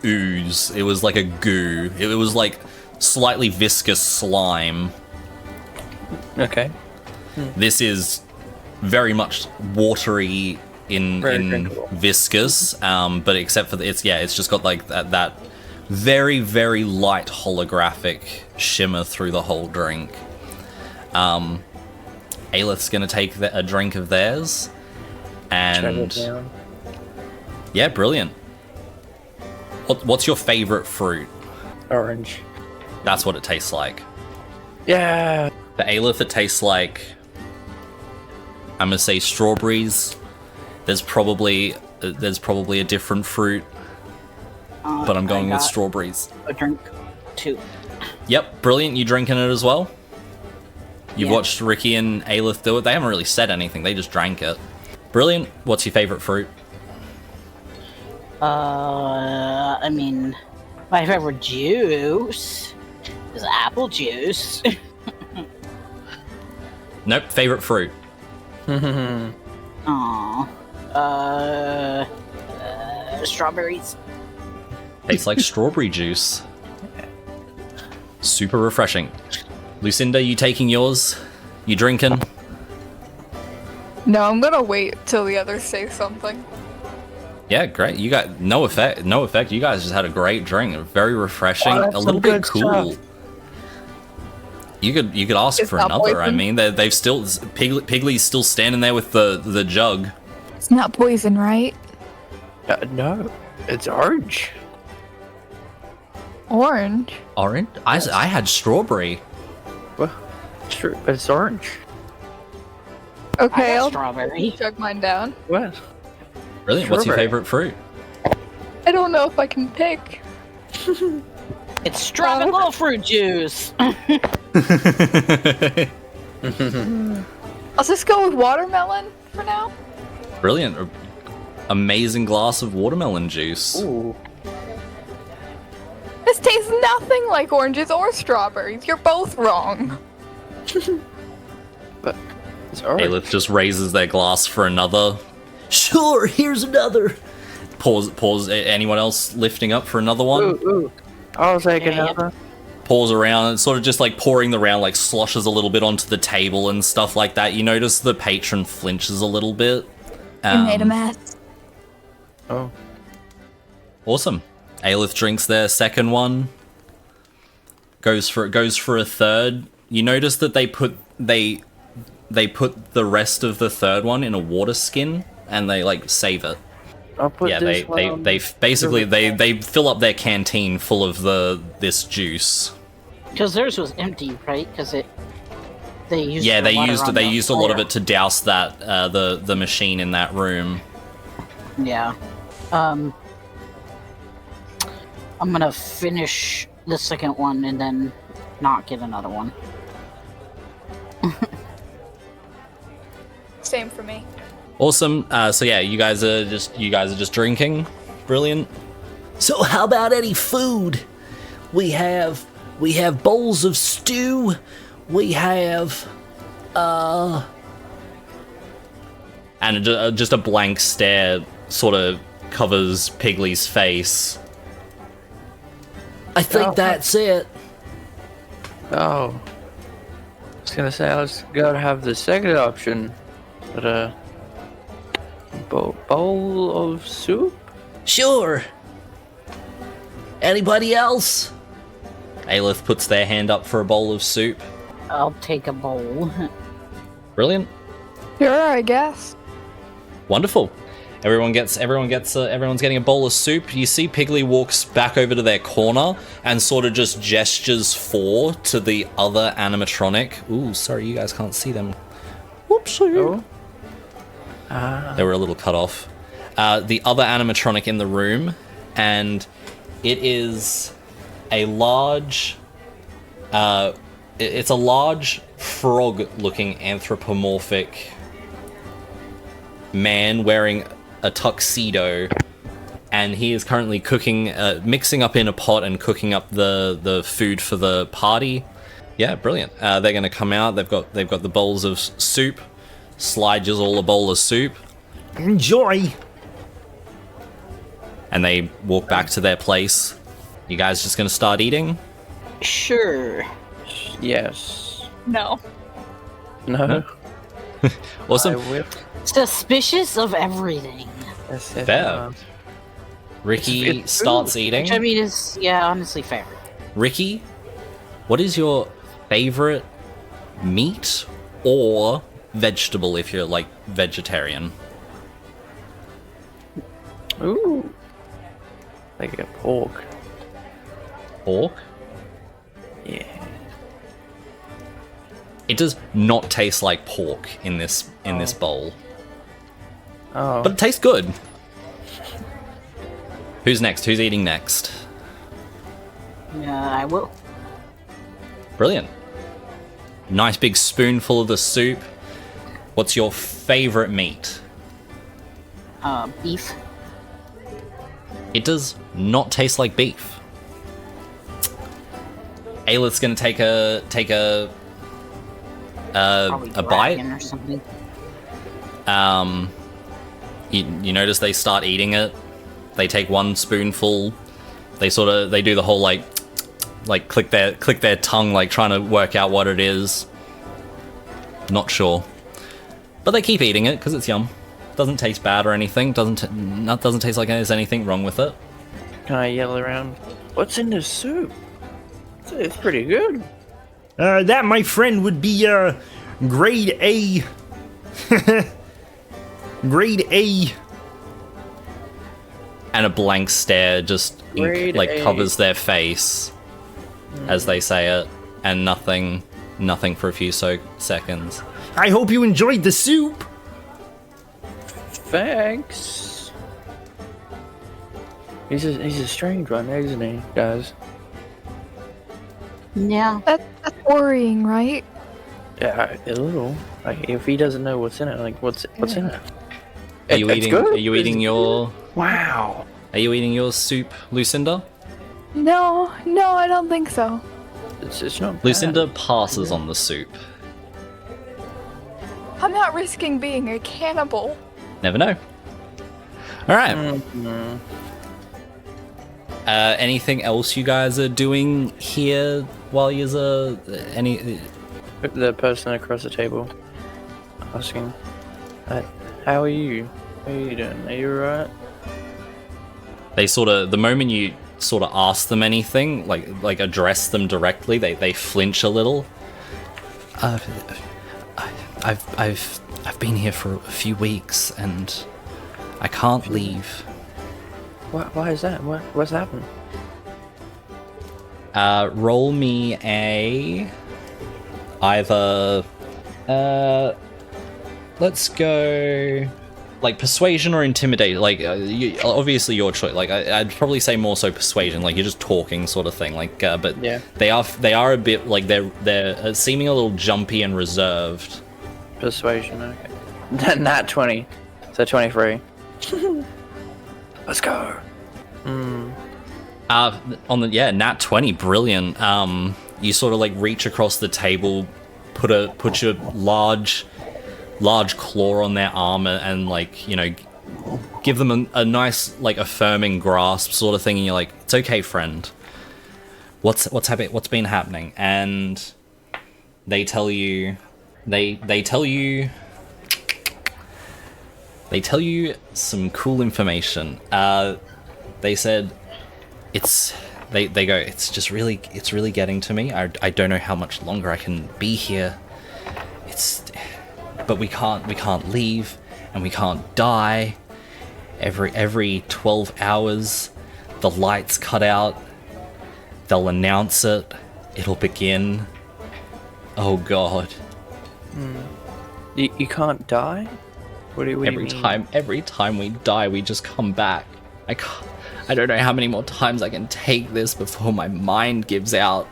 ooze. It was like a goo. It was like slightly viscous slime. Okay. This is very much watery in drinkable. Viscous, but except for it's just got like that very, very light holographic shimmer through the whole drink. Aelith's gonna take a drink of theirs, and yeah, brilliant. What's your favorite fruit? Orange. That's what it tastes like. Yeah. For Aelith, it tastes like, I'm gonna say strawberries. There's probably a different fruit, but I'm going with strawberries. A drink, too. Yep, brilliant. You drinking it as well? You've watched Ricky and Aelith do it. They haven't really said anything. They just drank it. Brilliant. What's your favorite fruit? I mean, my favorite juice is apple juice. Nope. Favorite fruit. Aww. Strawberries. Tastes like strawberry juice. Super refreshing. Lucinda, you taking yours? You drinking? No, I'm gonna wait till the others say something. Yeah, great. You got no effect. No effect. You guys just had a great drink. Very refreshing. Oh, that's a little some bit good cool. stuff. You could ask It's for not another. I poison. mean, they've still Piggly's still standing there with the jug. It's not poison, right? No, it's orange. Orange. Orange? I had strawberry. Well, it's true, but it's orange. Okay, I got I'll strawberry. chug mine down. What? Brilliant. What's your Strawberry. favorite fruit? I don't know if I can pick. It's strawberry fruit juice. I'll just go with watermelon for now. Brilliant. Amazing glass of watermelon juice. Ooh. This tastes nothing like oranges or strawberries. You're both wrong. But it's orange. Aelith just raises their glass for another. Sure, here's another. Pause. Anyone else lifting up for another one? Ooh. I'll take Yeah, yeah. another. Pours around and sort of just like pouring the round, like sloshes a little bit onto the table and stuff like that. You notice the patron flinches a little bit. You made a mess. Oh. Awesome. Aelith drinks their second one. Goes for a third. You notice that they put the rest of the third one in a water skin and they like save it. I'll put Yeah, this one on they basically they fill up their canteen full of this juice. Because theirs was empty, right? Because they used Yeah, the they water used on they the used a lot of fire. it to douse that the machine in that room. Yeah. I'm gonna finish the second one and then not get another one. Same for me. Awesome. So yeah, you guys are just drinking. Brilliant. So how about any food? We have bowls of stew. We have and just a blank stare sort of covers Piggly's face. I think that's it. Oh. I was gonna say I was gonna have the second option, but bowl of soup? Sure. Anybody else? Aelith puts their hand up for a bowl of soup. I'll take a bowl. Brilliant. Sure, I guess. Wonderful. Everyone's getting a bowl of soup. You see Piggly walks back over to their corner and sort of just gestures to the other animatronic. Ooh, sorry, you guys can't see them. Whoopsie. Oh. They were a little cut off. The other animatronic in the room, and it is a large, it's a large frog-looking anthropomorphic man wearing a tuxedo, and he is currently cooking, mixing up in a pot and cooking up the food for the party. Yeah, brilliant. They're gonna come out. They've got the bowls of soup. Slides all a bowl of soup. Enjoy. And they walk back to their place. You guys just gonna start eating? Sure. Yes. No. No. Awesome. I will. Suspicious of everything. Yes, Fair. Ricky It's starts food. eating. Which I mean is, yeah, honestly fair. Ricky, what is your favorite meat or vegetable if you're like vegetarian? Ooh. Like a pork. Pork? Yeah. It does not taste like pork in this bowl, Oh. but it tastes good. Who's next? Who's eating next? I will. Brilliant. Nice big spoonful of the soup. What's your favorite meat? Beef. It does not taste like beef. Aelith's gonna take a Probably bite. dragon or something. You notice they start eating it. They take one spoonful. They do the whole like click their tongue, like trying to work out what it is. Not sure, but they keep eating it because it's yum. Doesn't taste bad or anything. Doesn't taste like there's anything wrong with it. Can I yell around? What's in this soup? It's pretty good. That, my friend, would be grade A. Grade A. And a blank stare just Grade A. covers their face as they say it, and nothing for a few seconds. I hope you enjoyed the soup. Thanks. He's a strange one, isn't he, guys? Yeah. That's worrying, right? Yeah, a little. Like, if he doesn't know what's in it, like, what's in it? Are you It's eating? good. Are you eating your? Wow. Are you eating your soup, Lucinda? No, I don't think so. It's not bad. Lucinda passes on the soup. I'm not risking being a cannibal. Never know. All right. Mhm. Anything else you guys are doing here while you're any? The person across the table asking, how are you? How are you doing? Are you alright? They the moment you sort of ask them anything, like address them directly, they flinch a little. I've been here for a few weeks and I can't leave. Why is that? What's happened? Roll me either let's go like persuasion or intimidate. Like obviously your choice. Like I'd probably say more so persuasion. Like you're just talking sort of thing. Like but Yeah. they are a bit like they're seeming a little jumpy and reserved. Persuasion, okay. Nat 20. So 23. Let's go. On the nat 20, brilliant. You sort of like reach across the table, put your large claw on their arm and like, you know, give them a nice like affirming grasp sort of thing, and you're like, it's okay, friend. What's been happening? And they tell you some cool information. They said they go, it's really getting to me. I don't know how much longer I can be here. But we can't leave, and we can't die. Every 12 hours, the lights cut out. They'll announce it. It'll begin. Oh God. You can't die? What do you mean? Every time we die, we just come back. I don't know how many more times I can take this before my mind gives out.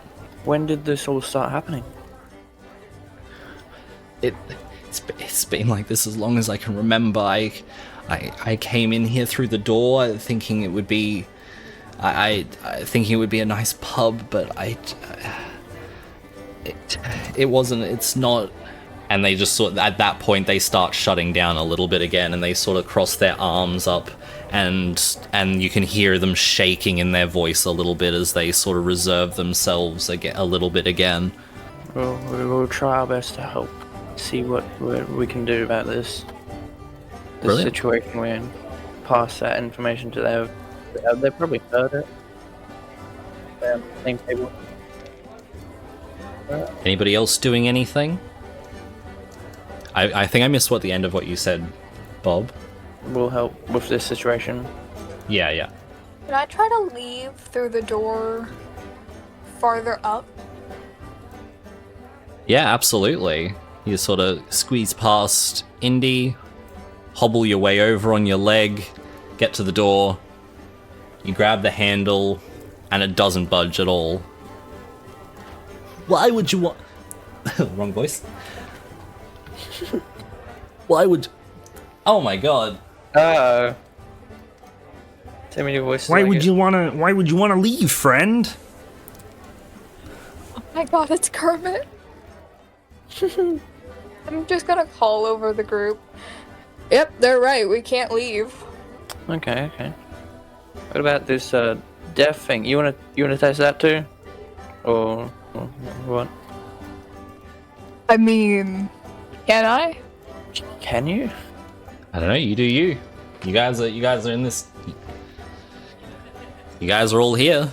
When did this all start happening? It's been like this as long as I can remember. I came in here through the door thinking it would be thinking it would be a nice pub, but it wasn't. It's not. And they just sort of, at that point they start shutting down a little bit again, and they sort of cross their arms up, and you can hear them shaking in their voice a little bit as they sort of reserve themselves a little bit again. Well, we'll try our best to help. See what we can do about this situation we're in. Pass that information to them. They probably heard it. I think they will. Anybody else doing anything? I think I missed the end of what you said, Bob. We'll help with this situation. Yeah. Can I try to leave through the door farther up? Yeah, absolutely. You sort of squeeze past Indy, hobble your way over on your leg, get to the door, you grab the handle, and it doesn't budge at all. Why would you want... Wrong voice. Why would... Oh my god. Tell me your voice. Why would you wanna leave, friend? Oh my god, it's Kermit. I'm just gonna call over the group. Yep, they're right, we can't leave. Okay. What about this death thing? You wanna test that too? Or what? I mean, can I? Can you? I don't know, you do you. You guys are in this... You guys are all here.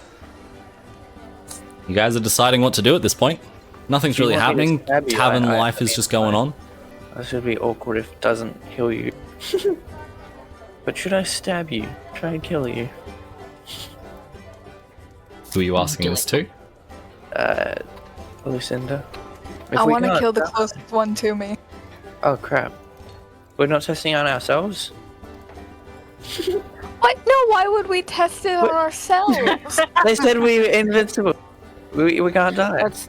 You guys are deciding what to do at this point. Nothing's really happening. Tavern life is just going on. This would be awkward if it doesn't kill you. But should I stab you? Try and kill you? Who are you asking this to? Lucinda. I want to kill the closest one to me. Oh crap. We're not testing on ourselves? What? No, why would we test it on ourselves? They said we were invincible. We can't die. That's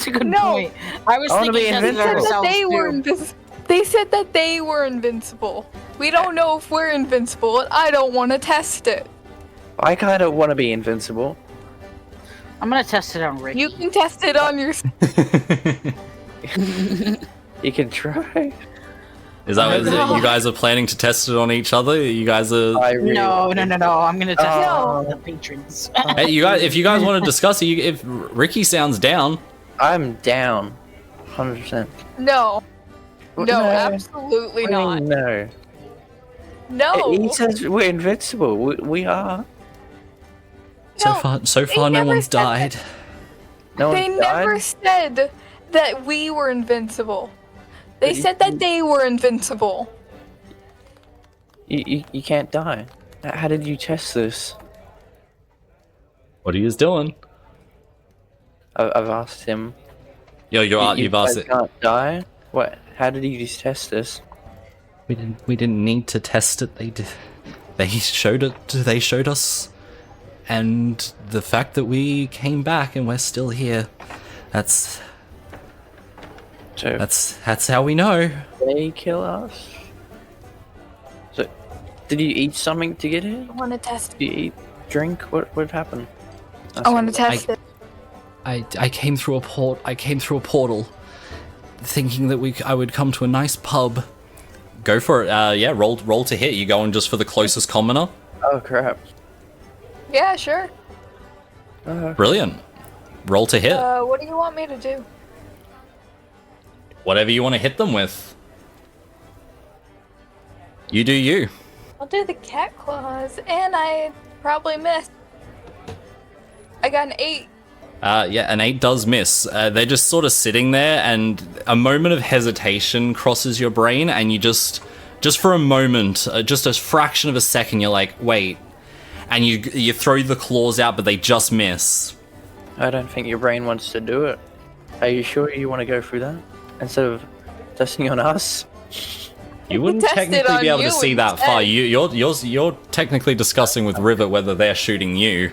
a good point. I was wanna thinking be testing invincible. ourselves They said that they were invincible. We don't know if we're invincible, and I don't want to test it. I kind of want to be invincible. I'm gonna test it on Ricky. You can test it on your... You can try. Is that what you guys are planning to test it on each other? You guys are... No. I'm gonna test it No. on the patrons. Hey, you guys, if you guys want to discuss it, if Ricky sounds down... I'm down. 100%. No. No. No, absolutely not. No. No. He says we're invincible. We are. So No, far, no never one's said died. that. No They one's never died? said that we were invincible. They said that they were invincible. You can't die. How did you test this? What are you doing? I've asked him. You've asked it. Can't die. What? How did you just test this? We didn't need to test it. They did. They showed it. They showed us, and the fact that we came back and we're still here. That's how we know. they kill us? So, did you eat something to get here? I want to test it. Did you eat, drink? What happened? I want to test it. I came through a portal, thinking that I would come to a nice pub. Go for it. Yeah, roll to hit. You going just for the closest commoner? Oh crap! Yeah, sure. Brilliant. Roll to hit. What do you want me to do? Whatever you want to hit them with. You do you. I'll do the cat claws, and I probably missed. I got an 8. Yeah, an 8 does miss. They're just sort of sitting there, and a moment of hesitation crosses your brain, and you just for a moment, just a fraction of a second, you're like, wait. And you throw the claws out, but they just miss. I don't think your brain wants to do it. Are you sure you want to go through that instead of testing on us? You wouldn't Test it technically on be able to you see that instead. far. You're technically discussing with Rivet whether they're shooting you.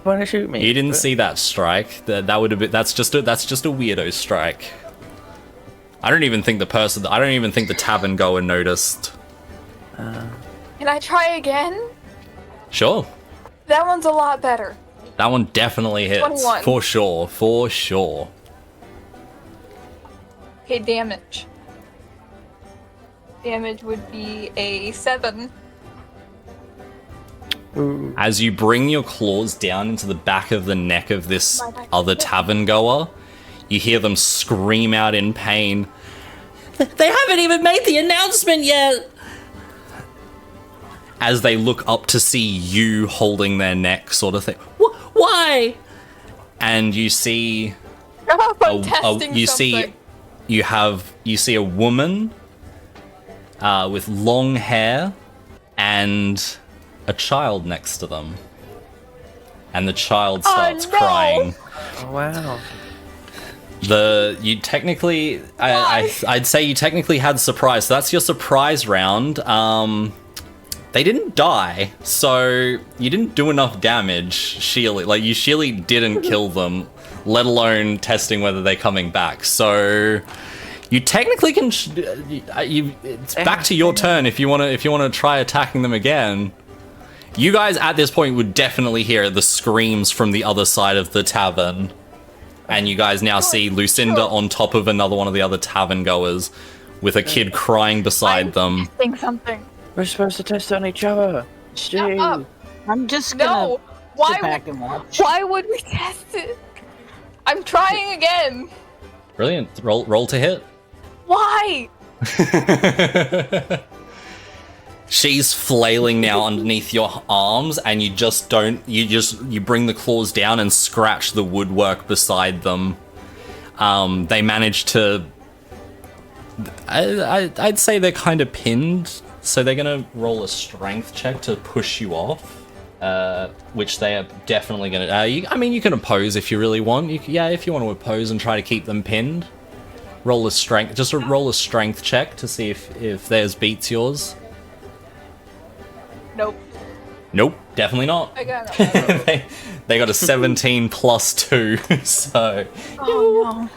Want to shoot me? You didn't see that strike. That would have been. That's just a weirdo strike. I don't even think the tavern goer noticed. Can I try again? Sure. That one's a lot better. That one definitely hits. 21. For sure. Okay, damage. Damage would be a 7. Ooh. As you bring your claws down into the back of the neck of this other tavern goer, you hear them scream out in pain. They haven't even made the announcement yet! As they look up to see you holding their neck, sort of thing. Why? And you see I'm testing you something. see a woman with long hair and a child next to them, and the child starts no. crying. Oh, wow. I'd say you technically had surprise. So that's your surprise round. They didn't die, so you didn't do enough damage, Sheely. Like, you Sheely didn't kill them, let alone testing whether they're coming back. So you technically can. It's back to your turn if you want to try attacking them again. You guys at this point would definitely hear the screams from the other side of the tavern, and you guys now see Lucinda on top of another one of the other tavern goers, with a kid crying beside them. Testing something. We're supposed to test on each other. Shut up. I'm just gonna No. Why? sit back and watch. Why would we test it? I'm trying again. Brilliant. Roll to hit. Why? She's flailing now underneath your arms, and you bring the claws down and scratch the woodwork beside them. They manage to. I'd say they're kind of pinned, so they're gonna roll a strength check to push you off, which they are definitely gonna. You can oppose if you really want. If you want to oppose and try to keep them pinned, roll a strength. Roll a strength check to see if theirs beats yours. Nope, definitely not. I got it. they got a 17 plus 2, so. Oh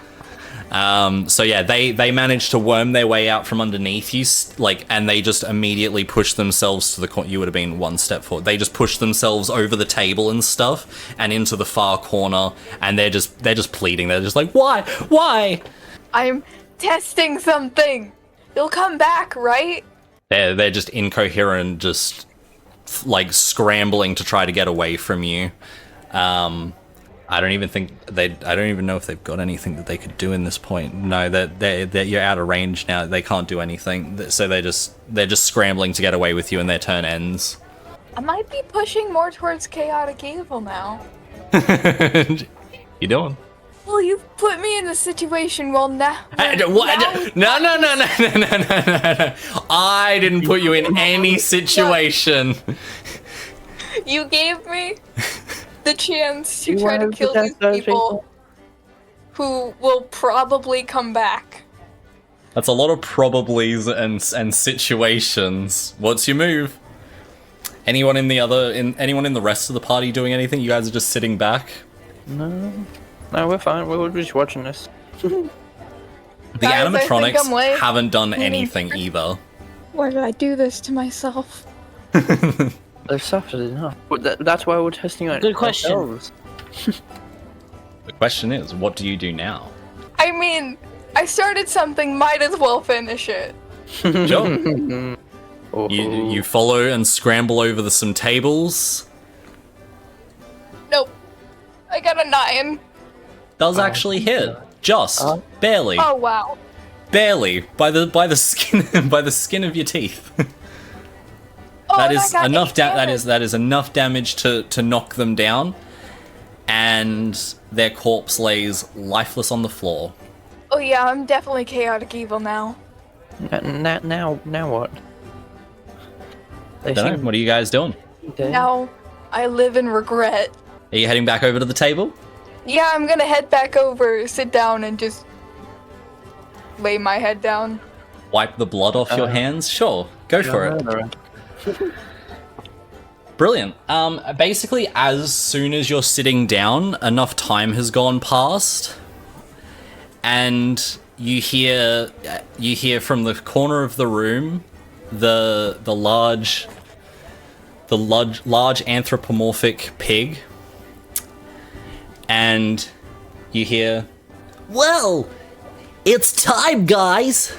no. So yeah, they managed to worm their way out from underneath you, and they just immediately push themselves to the corner. You would have been one step forward. They just push themselves over the table and stuff, and into the far corner, and they're just pleading. They're just like, why? I'm testing something. They'll come back, right? They're just incoherent, just like scrambling to try to get away from you. I don't even know if they've got anything that they could do in this point. No, you're out of range now. They can't do anything. So they're just scrambling to get away with you, and their turn ends. I might be pushing more towards chaotic evil now. You doing? Well, you've put me in a situation. Well, now. No. I didn't put you in any situation. You gave me the chance to You try to wanted to kill these test those people who will probably come back. That's a lot of probablys and situations. What's your move? Anyone in the rest of the party doing anything? You guys are just sitting back. No, we're fine. We're just watching this. The Guys, I think animatronics I'm late. haven't done anything either. Why did I do this to myself? They're softer enough. But that's why we're testing on Good question. ourselves. The question is, what do you do now? I mean, I started something, might as well finish it. Sure. Oh. You follow and scramble over some tables. Nope. I got a 9. Does actually hit. Just. Barely. Oh wow. Barely. By the skin by the skin of your teeth. Oh, That and I is got enough 8 that is enough damage to knock them down. And their corpse lays lifeless on the floor. Oh yeah, I'm definitely chaotic evil now. Now what? They Don't know. seem What are you guys doing? dead. Now I live in regret. Are you heading back over to the table? Yeah, I'm gonna head back over, sit down, and just lay my head down. Wipe the blood off your hands? Sure. Go for it. it. Brilliant. Basically, as soon as you're sitting down, enough time has gone past, and you hear from the corner of the room the large anthropomorphic pig, and you hear, Well, it's time, guys.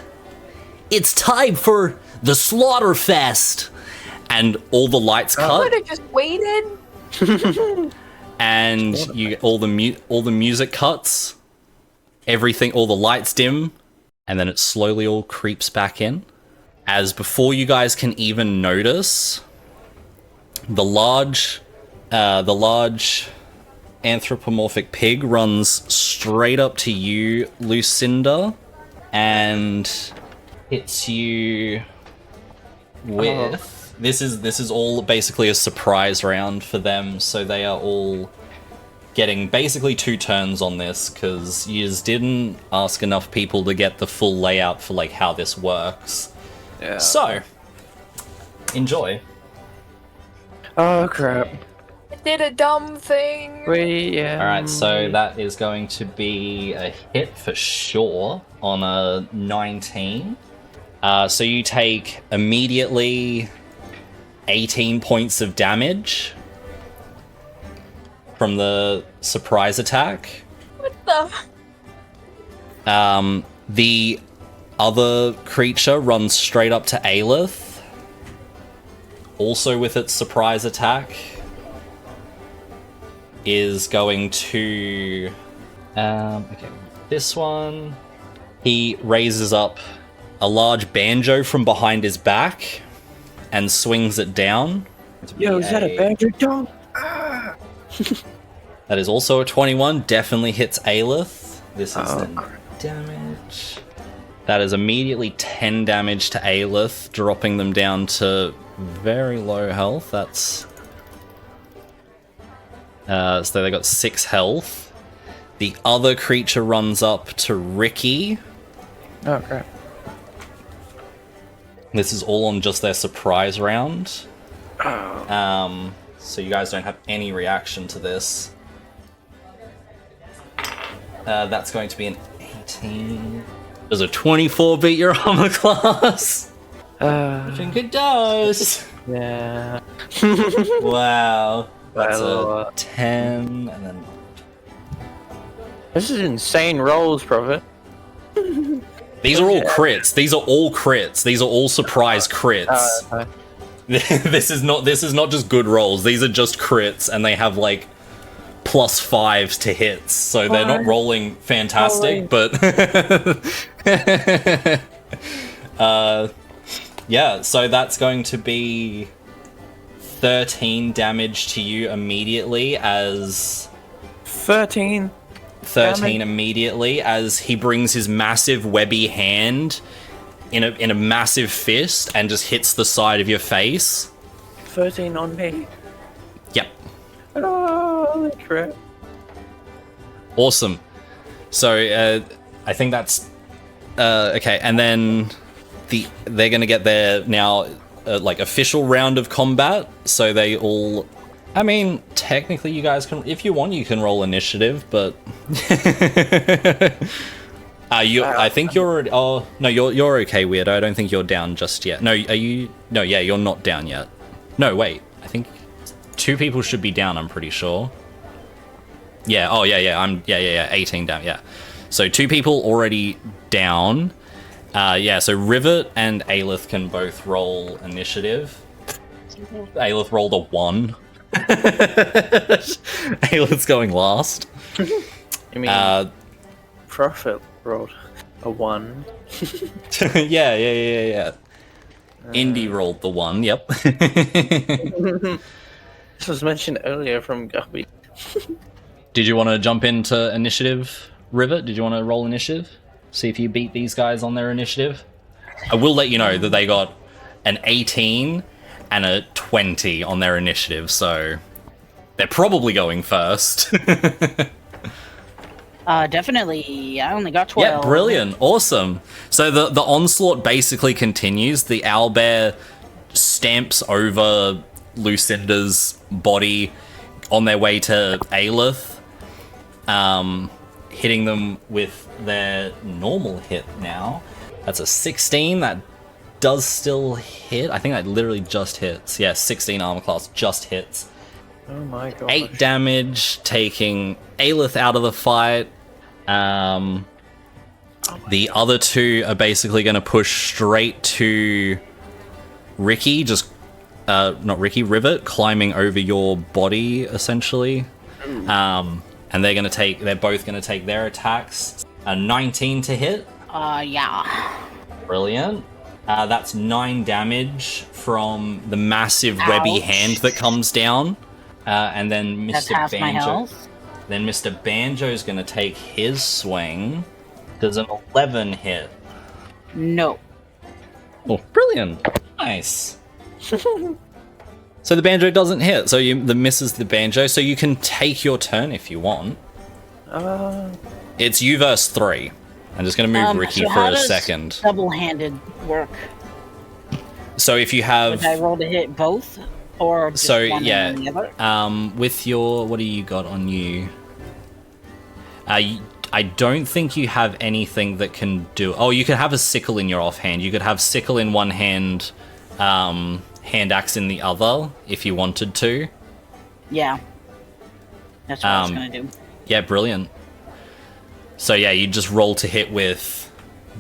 It's time for the Slaughterfest. and all the lights I cut, could have just waited. and all the music cuts, everything, all the lights dim, and then it slowly all creeps back in. As before you guys can even notice, the large anthropomorphic pig runs straight up to you, Lucinda, and hits you with. This is all basically a surprise round for them, so they are all getting basically 2 turns on this because you just didn't ask enough people to get the full layout for like how this works. Yeah. So, enjoy. Oh crap. I did a dumb thing. Yeah. Alright, so that is going to be a hit for sure on a 19. So you take immediately 18 points of damage from the surprise attack. What the? The other creature runs straight up to Aelith, also with its surprise attack. Is going to okay, this one. He raises up a large banjo from behind his back and swings it down. Yo, is that a banjo dog? That is also a 21. Definitely hits Aelith. This is Oh, 10 damage. That is immediately 10 damage to Aelith, dropping them down to very low health. That's so they got 6 health. The other creature runs up to Ricky. Oh crap. This is all on just their surprise round. Oh. So you guys don't have any reaction to this. That's going to be an 18. Does a 24 beat your armor class? I think it does. Yeah. Wow. That's Well, a 10, and then... This is insane rolls, Prophet. These are all crits. These are all crits. These are all surprise crits. This is not just good rolls. These are just crits, and they have like +5s to hits, so they're not rolling fantastic, but yeah. So that's going to be 13 damage to you immediately as 13 damage. Immediately as he brings his massive webby hand in a massive fist and just hits the side of your face. 13 on me. Yep. Oh, holy crap. Awesome. So I think that's okay, and then they're gonna get their now like official round of combat. So they all, I mean, technically you guys can, if you want, you can roll initiative, but I think you're. Oh no, you're okay, weirdo. I don't think you're down just yet. No, are you? No, yeah, you're not down yet. No, wait. I think 2 people should be down. I'm pretty sure. Yeah. Oh yeah. I'm 18 down. Yeah. So 2 people already down. Yeah. So Rivet and Aelith can both roll initiative. Aelith rolled a 1. Aelith's going last. I mean, Prophet rolled a 1. yeah. Indy rolled the 1, yep. This was mentioned earlier from Gubby. Did you want to jump into initiative, Rivet? Did you want to roll initiative? See if you beat these guys on their initiative? I will let you know that they got an 18 and a 20 on their initiative, so they're probably going first. Definitely. I only got 12. Yeah, brilliant. Awesome. So the onslaught basically continues. The owlbear stamps over Lucinda's body on their way to Aelith, hitting them with their normal hit now. That's a 16. That does still hit. I think that literally just hits. Yeah, 16 armor class just hits. Oh my god. 8 damage, taking Aelith out of the fight. The other 2 are basically going to push straight to Ricky, not Ricky, Rivet, climbing over your body, essentially. And they're both going to take their attacks. A 19 to hit. Yeah. Brilliant. That's 9 damage from the massive webby hand that comes down. And then That's Mr. half my Banjo. health. Then Mr. Banjo's going to take his swing. Does an 11 hit? No. Oh, brilliant. Nice. So the Banjo doesn't hit, so the misses the Banjo, so you can take your turn if you want. It's you versus 3. I'm just going to move Ricky so for how a does second. Double-handed work. So if you have... Would I roll to hit both? Or just So, one yeah, and then the other? with your... What do you got on you? I don't think you have anything that can do... Oh, you could have a sickle in your offhand. You could have sickle in one hand, hand axe in the other, if you wanted to. Yeah. That's what I was going to do. Yeah, brilliant. So yeah, you just roll to hit with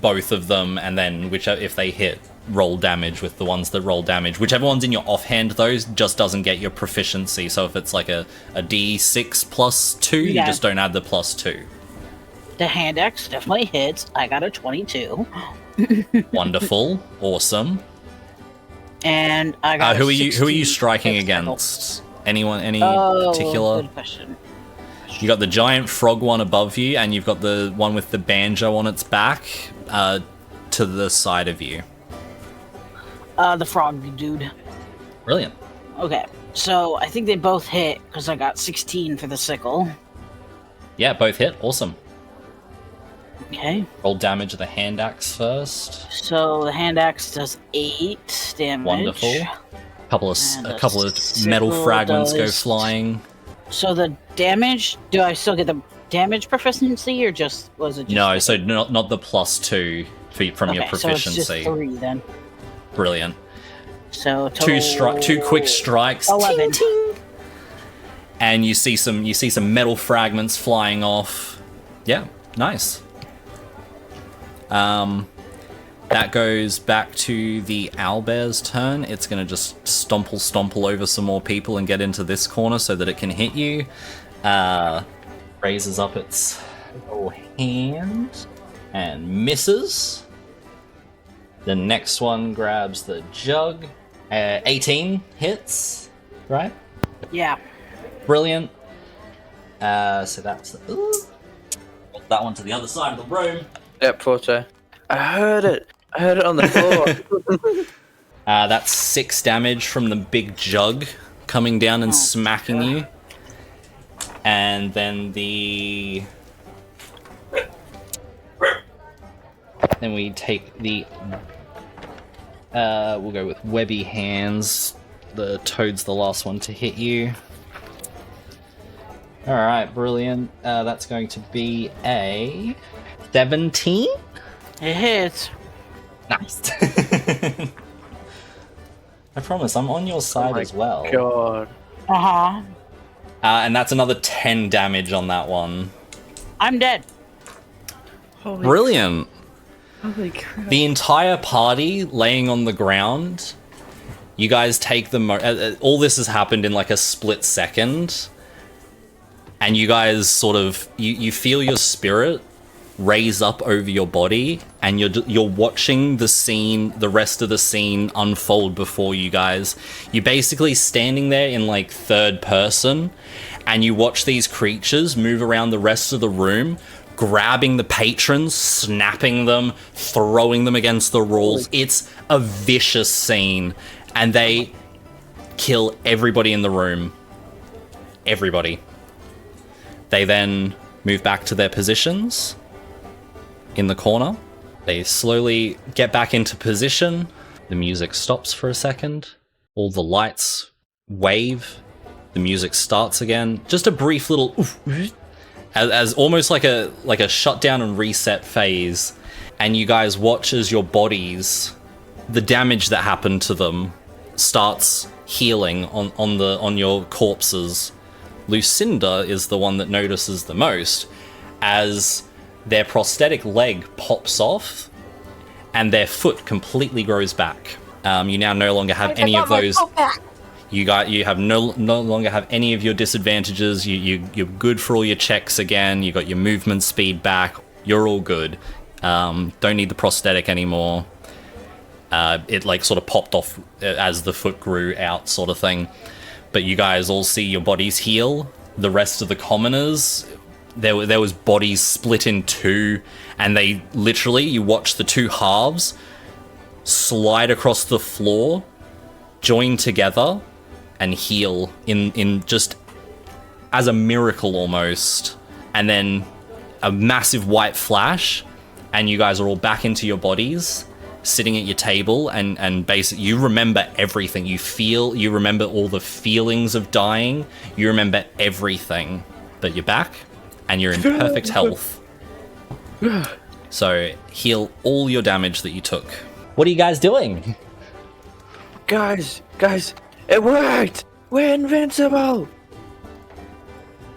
both of them, and then if they hit, roll damage with the ones that roll damage. Whichever one's in your offhand, though, just doesn't get your proficiency. So if it's like a D6 plus 2, you Yeah. just don't add the plus 2. The hand axe definitely hits. I got a 22. Wonderful, awesome. And I got Who a are you 16 striking hit cycle. against? Anyone? Any Oh, particular? good question. You got the giant frog one above you, and you've got the one with the banjo on its back to the side of you. The frog dude. Brilliant. Okay, so I think they both hit because I got 16 for the sickle. Yeah, both hit. Awesome. Okay, Roll damage of the hand axe first. so the hand axe does 8 damage. Wonderful. A couple of And metal sickle fragments go does- flying. So the damage, do I still get the damage proficiency or just was it just No, so not the plus 2 from your okay, so it's proficiency. just 3 then. Brilliant. So total... Two quick strikes. 11. Ting, ting. And you see some metal fragments flying off. Yeah, nice. That goes back to the owlbear's turn. It's gonna just stomple over some more people and get into this corner so that it can hit you. Raises up its little hand and misses. The next one grabs the jug. 18 hits, right? Yeah. Brilliant. So that's that one to the other side of the room. Yep, Porto. I heard it on the floor. That's 6 damage from the big jug coming down and smacking you. And then then we take the we'll go with webby hands. The toad's the last one to hit you. Alright, brilliant. That's going to be a 17? It hits. Nice. I promise, I'm on your side as well. God. Uh-huh. And that's another 10 damage on that one. I'm dead. Brilliant. Holy crap. The entire party laying on the ground. You guys take the all this has happened in like a split second, and you guys sort of you feel your spirit raise up over your body, and you're watching the rest of the scene unfold before you guys. You're basically standing there in like third person, and you watch these creatures move around the rest of the room, grabbing the patrons, snapping them, throwing them against the walls. It's a vicious scene, and they kill everybody in the room. Everybody. They then move back to their positions in the corner. They slowly get back into position. The music stops for a second. All the lights wave. The music starts again. Just a brief little oof, as almost like a shutdown and reset phase. And you guys watch as your bodies, the damage that happened to them, starts healing on your corpses. Lucinda is the one that notices the most as their prosthetic leg pops off and their foot completely grows back. You now no longer have any of those. You have no longer have any of your disadvantages. You're good for all your checks again. You got your movement speed back. You're all good. Don't need the prosthetic anymore. It like sort of popped off as the foot grew out, sort of thing. But you guys all see your bodies heal. The rest of the commoners, there was bodies split in two, and they literally, you watch the two halves slide across the floor, join together, and heal in just as a miracle almost. And then a massive white flash, and you guys are all back into your bodies, sitting at your table, and basically you remember everything. You remember all the feelings of dying. You remember everything. But you're back, and you're in perfect health. So heal all your damage that you took. What are you guys doing? Guys, it worked! We're invincible!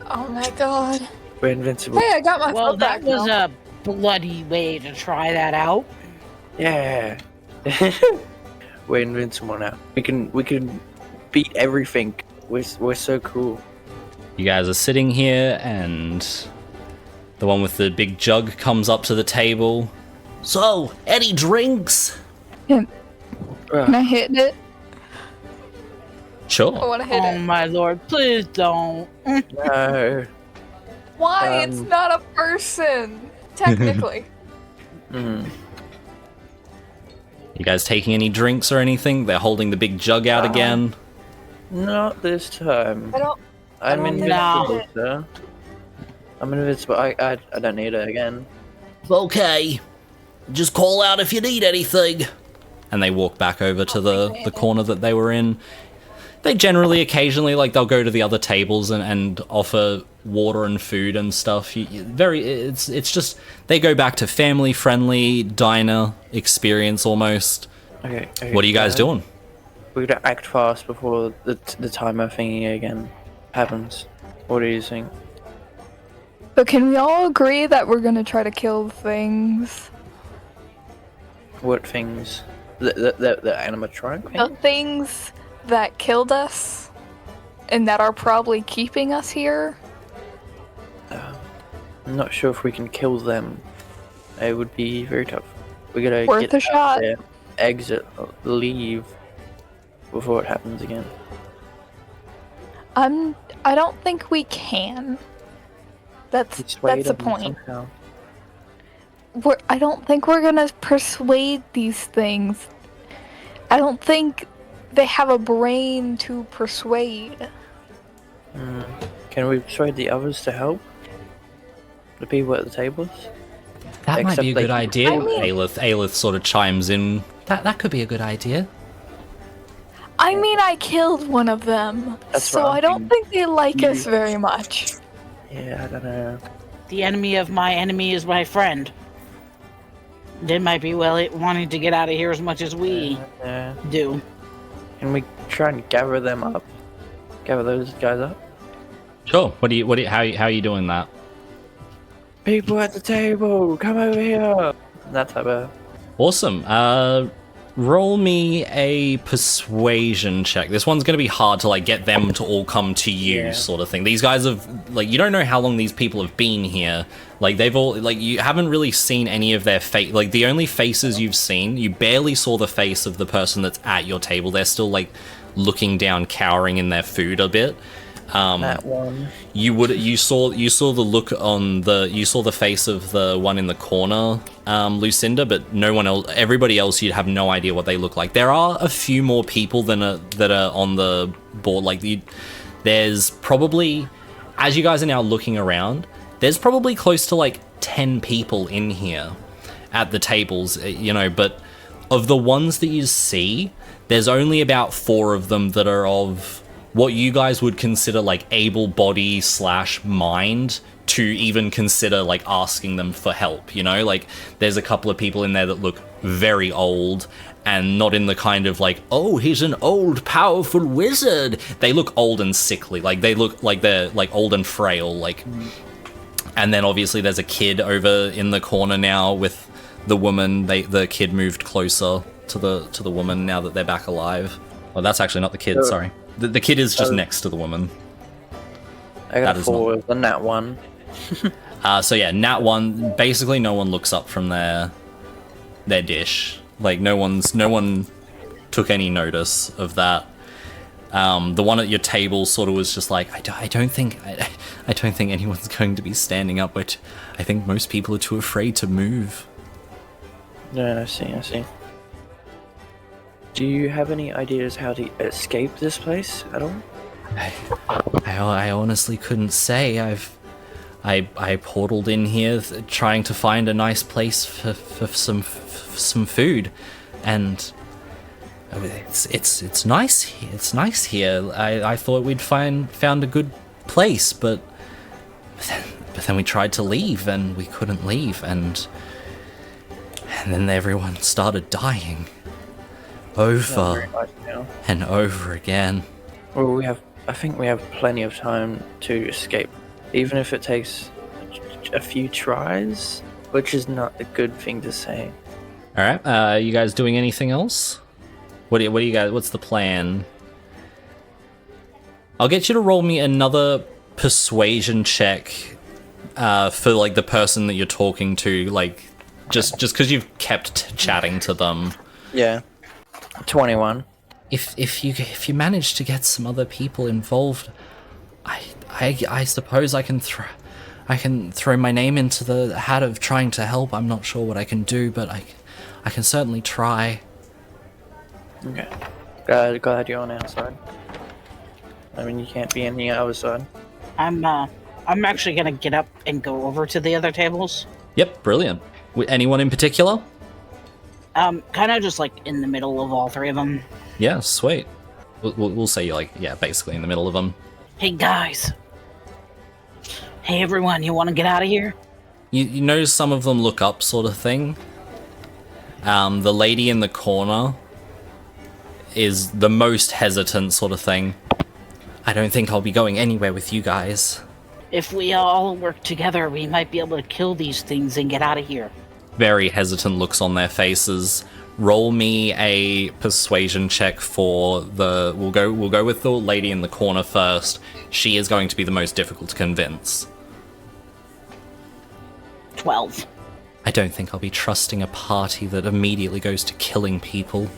Oh my god. We're invincible. Hey, I got my Well, foot back that was now. a bloody way to try that out. Yeah. We're invincible now. We can beat everything. We're so cool. You guys are sitting here, and the one with the big jug comes up to the table. So, any drinks? Can I hit it? I Sure. want to hit Oh it. my lord, please don't. No. Why? It's not a person. Technically. You guys taking any drinks or anything? They're holding the big jug out again. Not this time. I don't. I'm don't invincible, know. sir. I'm invincible. I don't need it again. Okay. Just call out if you need anything. And they walk back over to the corner that they were in. They generally, occasionally, like, they'll go to the other tables and offer water and food and stuff. It's just, they go back to family-friendly diner experience almost. Okay. What are you guys doing? We gotta act fast before the timer thingy again happens. What do you think? But can we all agree that we're gonna try to kill things? What things? The animatronic thing? The things that killed us and that are probably keeping us here? I'm not sure if we can kill them. It would be very tough. We gotta Worth get a out shot. there, exit, leave before it happens again. I don't think we can. That's Persuade the them point. somehow. I don't think we're gonna persuade these things. I don't think they have a brain to persuade. Can we persuade the others to help? The people at the tables? That might be a Except good they- idea. I mean- Aelith sort of chimes in. That could be a good idea. I mean, I killed one of them, That's so what I'm I don't thinking. think they like us very much. Yeah, I don't know. The enemy of my enemy is my friend. They might be wanting to get out of here as much as we Yeah. do. Can we try and gather them up? Gather those guys up? Sure. How are you doing that? People at the table, come over here! That type of... Awesome. Roll me a persuasion check. This one's going to be hard to like get them to all come to you, sort of thing. These guys have like, you don't know how long these people have been here. Like they've all like, you haven't really seen any of their face. Like the only faces you've seen, you barely saw the face of the person that's at your table. They're still like looking down, cowering in their food a bit. that one. You saw the look on you saw the face of the one in the corner, Lucinda, but no one else. Everybody else, you'd have no idea what they look like. There are a few more people that are on the board. Like there's probably, as you guys are now looking around, there's probably close to like 10 people in here at the tables. But of the ones that you see, there's only about 4 of them that are of what you guys would consider like able body / mind to even consider like asking them for help, like there's a couple of people in there that look very old and not in the kind of like, oh, he's an old powerful wizard. They look old and sickly, like they look like they're like old and frail, like. And then obviously there's a kid over in the corner now with the woman. The kid moved closer to the woman now that they're back alive. Oh, that's actually not the kid, sorry. The kid is just next to the woman. I got 4 with the nat 1. So yeah, nat 1. Basically, no one looks up from their dish. Like no one took any notice of that. The one at your table sort of was just like, I don't think anyone's going to be standing up. But I think most people are too afraid to move. Yeah, I see. Do you have any ideas how to escape this place at all? I honestly couldn't say. I portaled in here trying to find a nice place for some food, and it's nice here. It's nice here. I thought we'd found a good place, but then we tried to leave and we couldn't leave, and then everyone started dying. Over and over again. Well, I think we have plenty of time to escape, even if it takes a few tries, which is not a good thing to say. All right, you guys doing anything else? What do you guys? What's the plan? I'll get you to roll me another persuasion check for like the person that you're talking to, like just because you've kept chatting to them. Yeah. 21. If you manage to get some other people involved, I suppose I can throw my name into the hat of trying to help. I'm not sure what I can do, but I can certainly try. Okay. Glad you're on our side. I mean, you can't be on the other side. I'm actually gonna get up and go over to the other tables. Yep, brilliant. Anyone in particular? Kind of just like in the middle of all 3 of them. Yeah, sweet. We'll say you're like, yeah, basically in the middle of them. Hey guys. Hey everyone, you want to get out of here? You notice some of them look up, sort of thing. The lady in the corner is the most hesitant, sort of thing. I don't think I'll be going anywhere with you guys. If we all work together, we might be able to kill these things and get out of here. Very hesitant looks on their faces. Roll me a persuasion check for the... We'll go with the lady in the corner first. She is going to be the most difficult to convince. 12. I don't think I'll be trusting a party that immediately goes to killing people.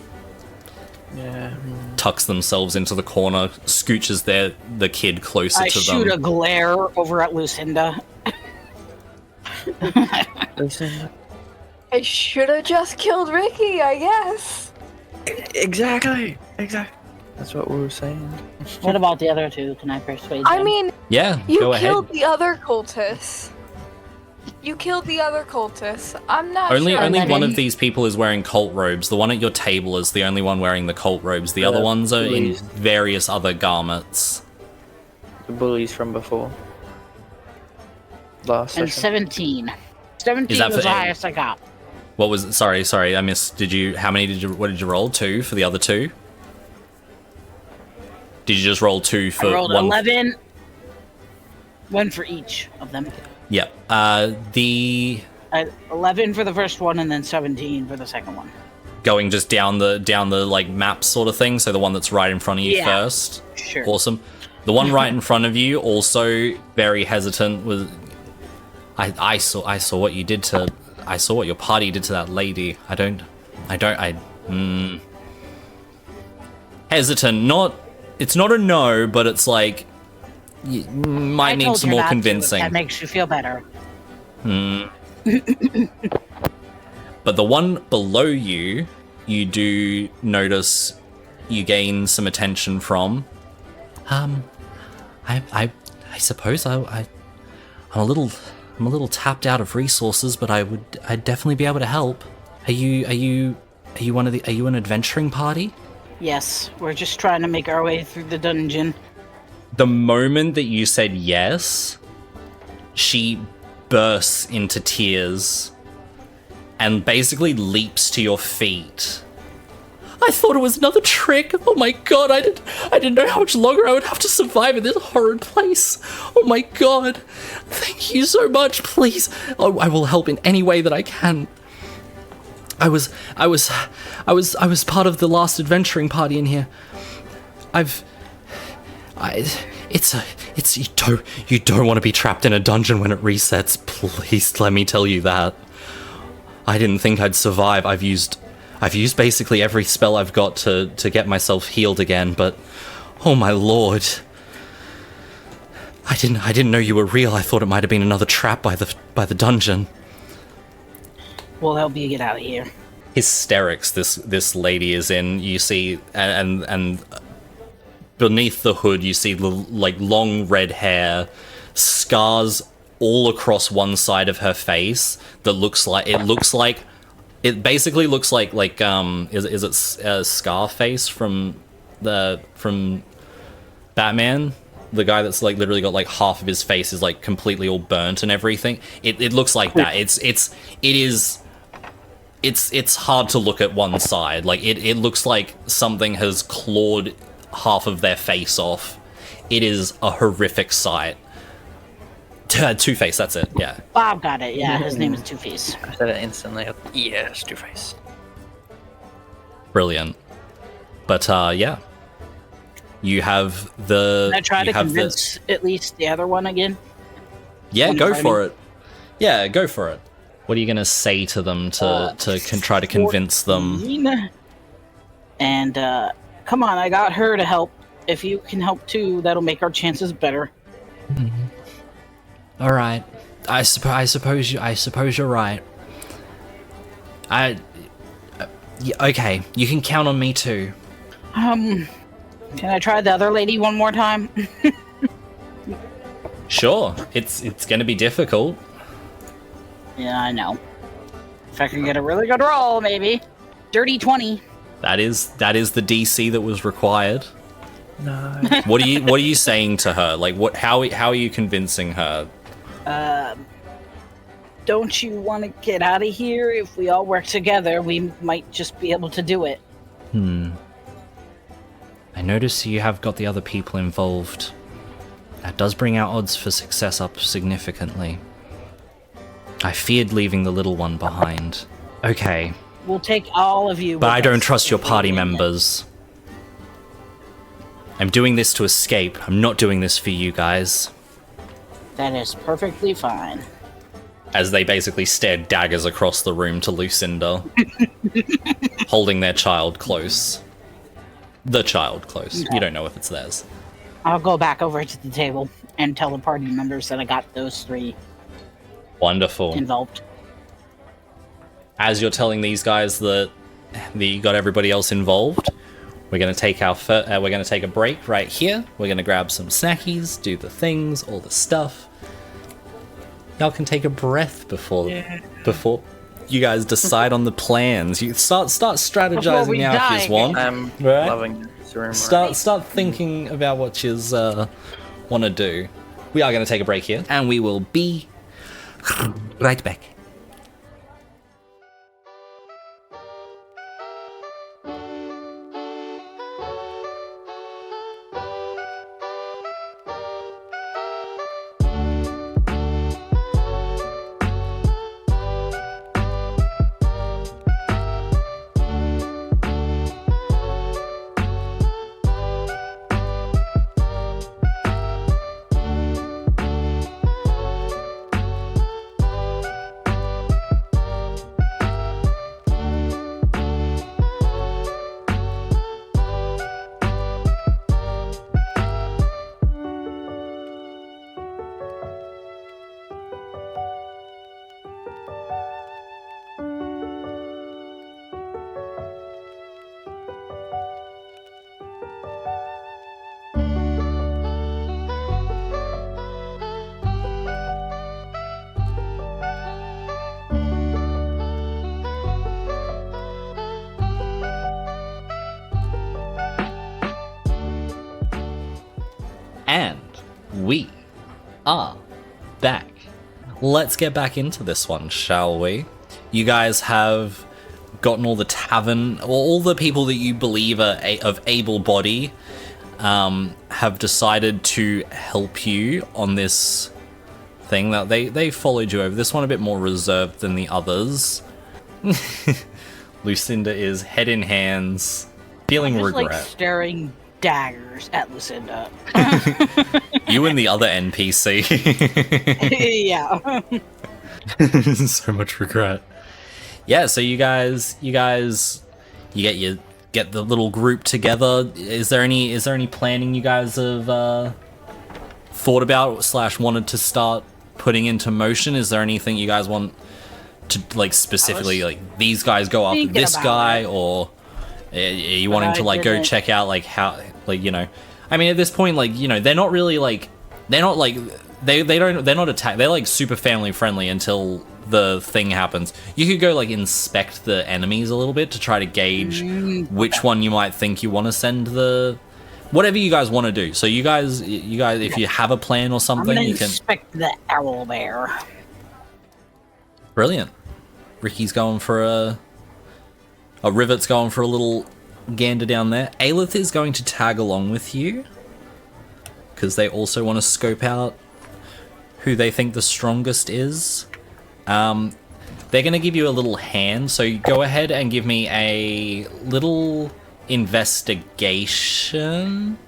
Yeah. Tucks themselves into the corner, scooches the kid closer I to them. shoot a glare over at Lucinda. Lucinda? I should have just killed Ricky, I guess. Exactly. That's what we were saying. What about the other 2? Can I persuade them? I mean, Yeah, you go ahead. killed the other cultists. I'm not Only sure. one of these people is wearing cult robes. The one at your table is the only one wearing the cult robes. The other ones are in various other garments. The bullies from before. Last And session. 17. 17 Is that was the for- highest I got. What was it? Sorry, I missed. What did you roll? 2 for the other 2? Did you just roll 2 for I rolled one? 11. 1 for each of them. Yep. 11 for the first one, and then 17 for the second one. Going just down the like map sort of thing, so the one that's right in front of you first. Sure. Awesome. The one right in front of you, also very hesitant. Was I saw what you did to. I saw what your party did to that lady. Hesitant. It's not a no, but it's like you might need some more convincing. That makes you feel better. But the one below you, you do notice you gain some attention from. I suppose I'm a little tapped out of resources, but I'd definitely be able to help. Are you an adventuring party? Yes, we're just trying to make our way through the dungeon. The moment that you said yes, she bursts into tears and basically leaps to your feet. I thought it was another trick. Oh my god, I didn't know how much longer I would have to survive in this horrid place. Oh my god. Thank you so much, please. Oh, I will help in any way that I can. I was part of the last adventuring party in here. You don't want to be trapped in a dungeon when it resets. Please let me tell you that. I didn't think I'd survive. I've used basically every spell I've got to get myself healed again, but oh my lord. I didn't know you were real. I thought it might have been another trap by the dungeon. We'll help you get out of here. Hysterics this lady is in. You see, and beneath the hood you see like long red hair, scars all across one side of her face that it basically looks like is it Scarface from Batman? The guy that's like literally got like half of his face is like completely all burnt and everything. It looks like that. It's hard to look at one side. Like it looks like something has clawed half of their face off. It is a horrific sight. Two-Face, that's it, yeah. Bob got it, yeah, his name is Two-Face. I said it instantly. Yes, Two-Face. Brilliant. But, yeah. You have the... Can I try to convince at least the other one again? Yeah, go for it. Yeah, go for it. What are you going to say to them to try to convince them? And, come on, I got her to help. If you can help too, that'll make our chances better. Mm-hmm. All right, I suppose you're right. Okay, you can count on me too. Can I try the other lady one more time? Sure, it's gonna be difficult. Yeah, I know. If I can get a really good roll, maybe. Dirty 20. That is the DC that was required. No. What are you saying to her? Like how are you convincing her? Don't you want to get out of here? If we all work together, we might just be able to do it. I notice you have got the other people involved. That does bring our odds for success up significantly. I feared leaving the little one behind. Okay. We'll take all of you. But I don't trust your party members. I'm doing this to escape. I'm not doing this for you guys. That is perfectly fine. As they basically stare daggers across the room to Lucinda, holding their child close. The child close. You don't know if it's theirs. I'll go back over to the table and tell the party members that I got those 3 Wonderful. involved. As you're telling these guys that you got everybody else involved, we're gonna take a break right here. We're gonna grab some snackies, do the things, all the stuff. Y'all can take a breath before you guys decide on the plans. You start strategizing now if you want. I'm Right? loving this room. Start thinking about what you want to do. We are going to take a break here, and we will be right back. And we are back. Let's get back into this one, shall we? You guys have gotten all the tavern, all the people that you believe are of able body, have decided to help you on this thing that they followed you over. This one a bit more reserved than the others. Lucinda is head in hands, feeling just regret. like staring daggers at Lucinda. You and the other NPC. Yeah. So much regret. Yeah, so you get the little group together. Is there any planning you guys have thought about / wanted to start putting into motion? Is there anything you guys want to like specifically like these guys go after this guy, or are you wanting to like go check out like how, like, you know, I mean at this point, like, you know, they're not attack, they're like super family friendly until the thing happens. You could go like inspect the enemies a little bit to try to gauge which one you might think you want to send the whatever you guys want to do. So you guys if you have a plan or something, you can inspect the owl bear. Brilliant. Ricky's going for a Rivet's going for a little gander down there. Aelith is going to tag along with you because they also want to scope out who they think the strongest is. They're going to give you a little hand, so you go ahead and give me a little investigation.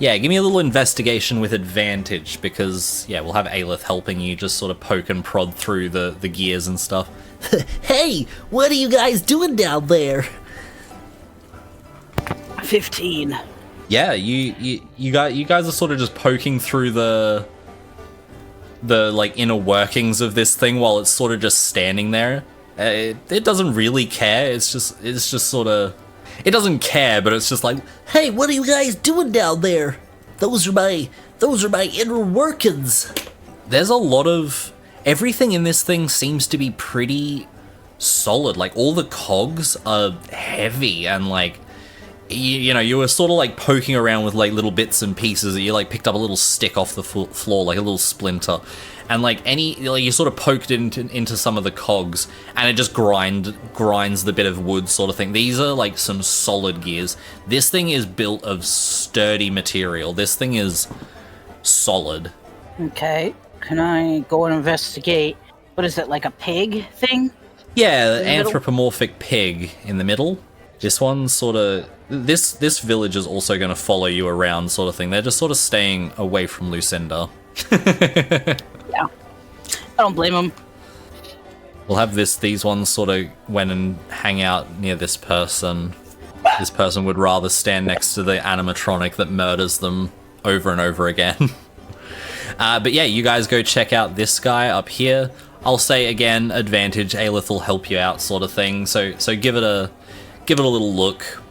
Yeah, give me a little investigation with advantage, because, yeah, we'll have Aelith helping you just sort of poke and prod through the gears and stuff. Hey, what are you guys doing down there? 15. Yeah, you guys are sort of just poking through the like inner workings of this thing while it's sort of just standing there. It doesn't really care. It's just sort of, it doesn't care, but it's just like, Hey, what are you guys doing down there? Those are my inner workings. there's a lot of everything in this thing seems to be pretty solid. Like all the cogs are heavy, and like you know, you were sort of like poking around with like little bits and pieces that you like picked up a little stick off the floor, like a little splinter, and like you sort of poked it into some of the cogs, and it just grinds the bit of wood sort of thing. These are like some solid gears. This thing is built of sturdy material. This thing is solid. Okay. Can I go and investigate? What is it, like a pig thing? Yeah, In the middle? anthropomorphic pig in the middle. This one's sort of... This village is also going to follow you around sort of thing. They're just sort of staying away from Lucinda. Yeah. I don't blame them. We'll have these ones sort of went and hang out near this person. This person would rather stand next to the animatronic that murders them over and over again. But yeah, you guys go check out this guy up here. I'll say again, advantage, Aelith will help you out sort of thing. So give it a little look.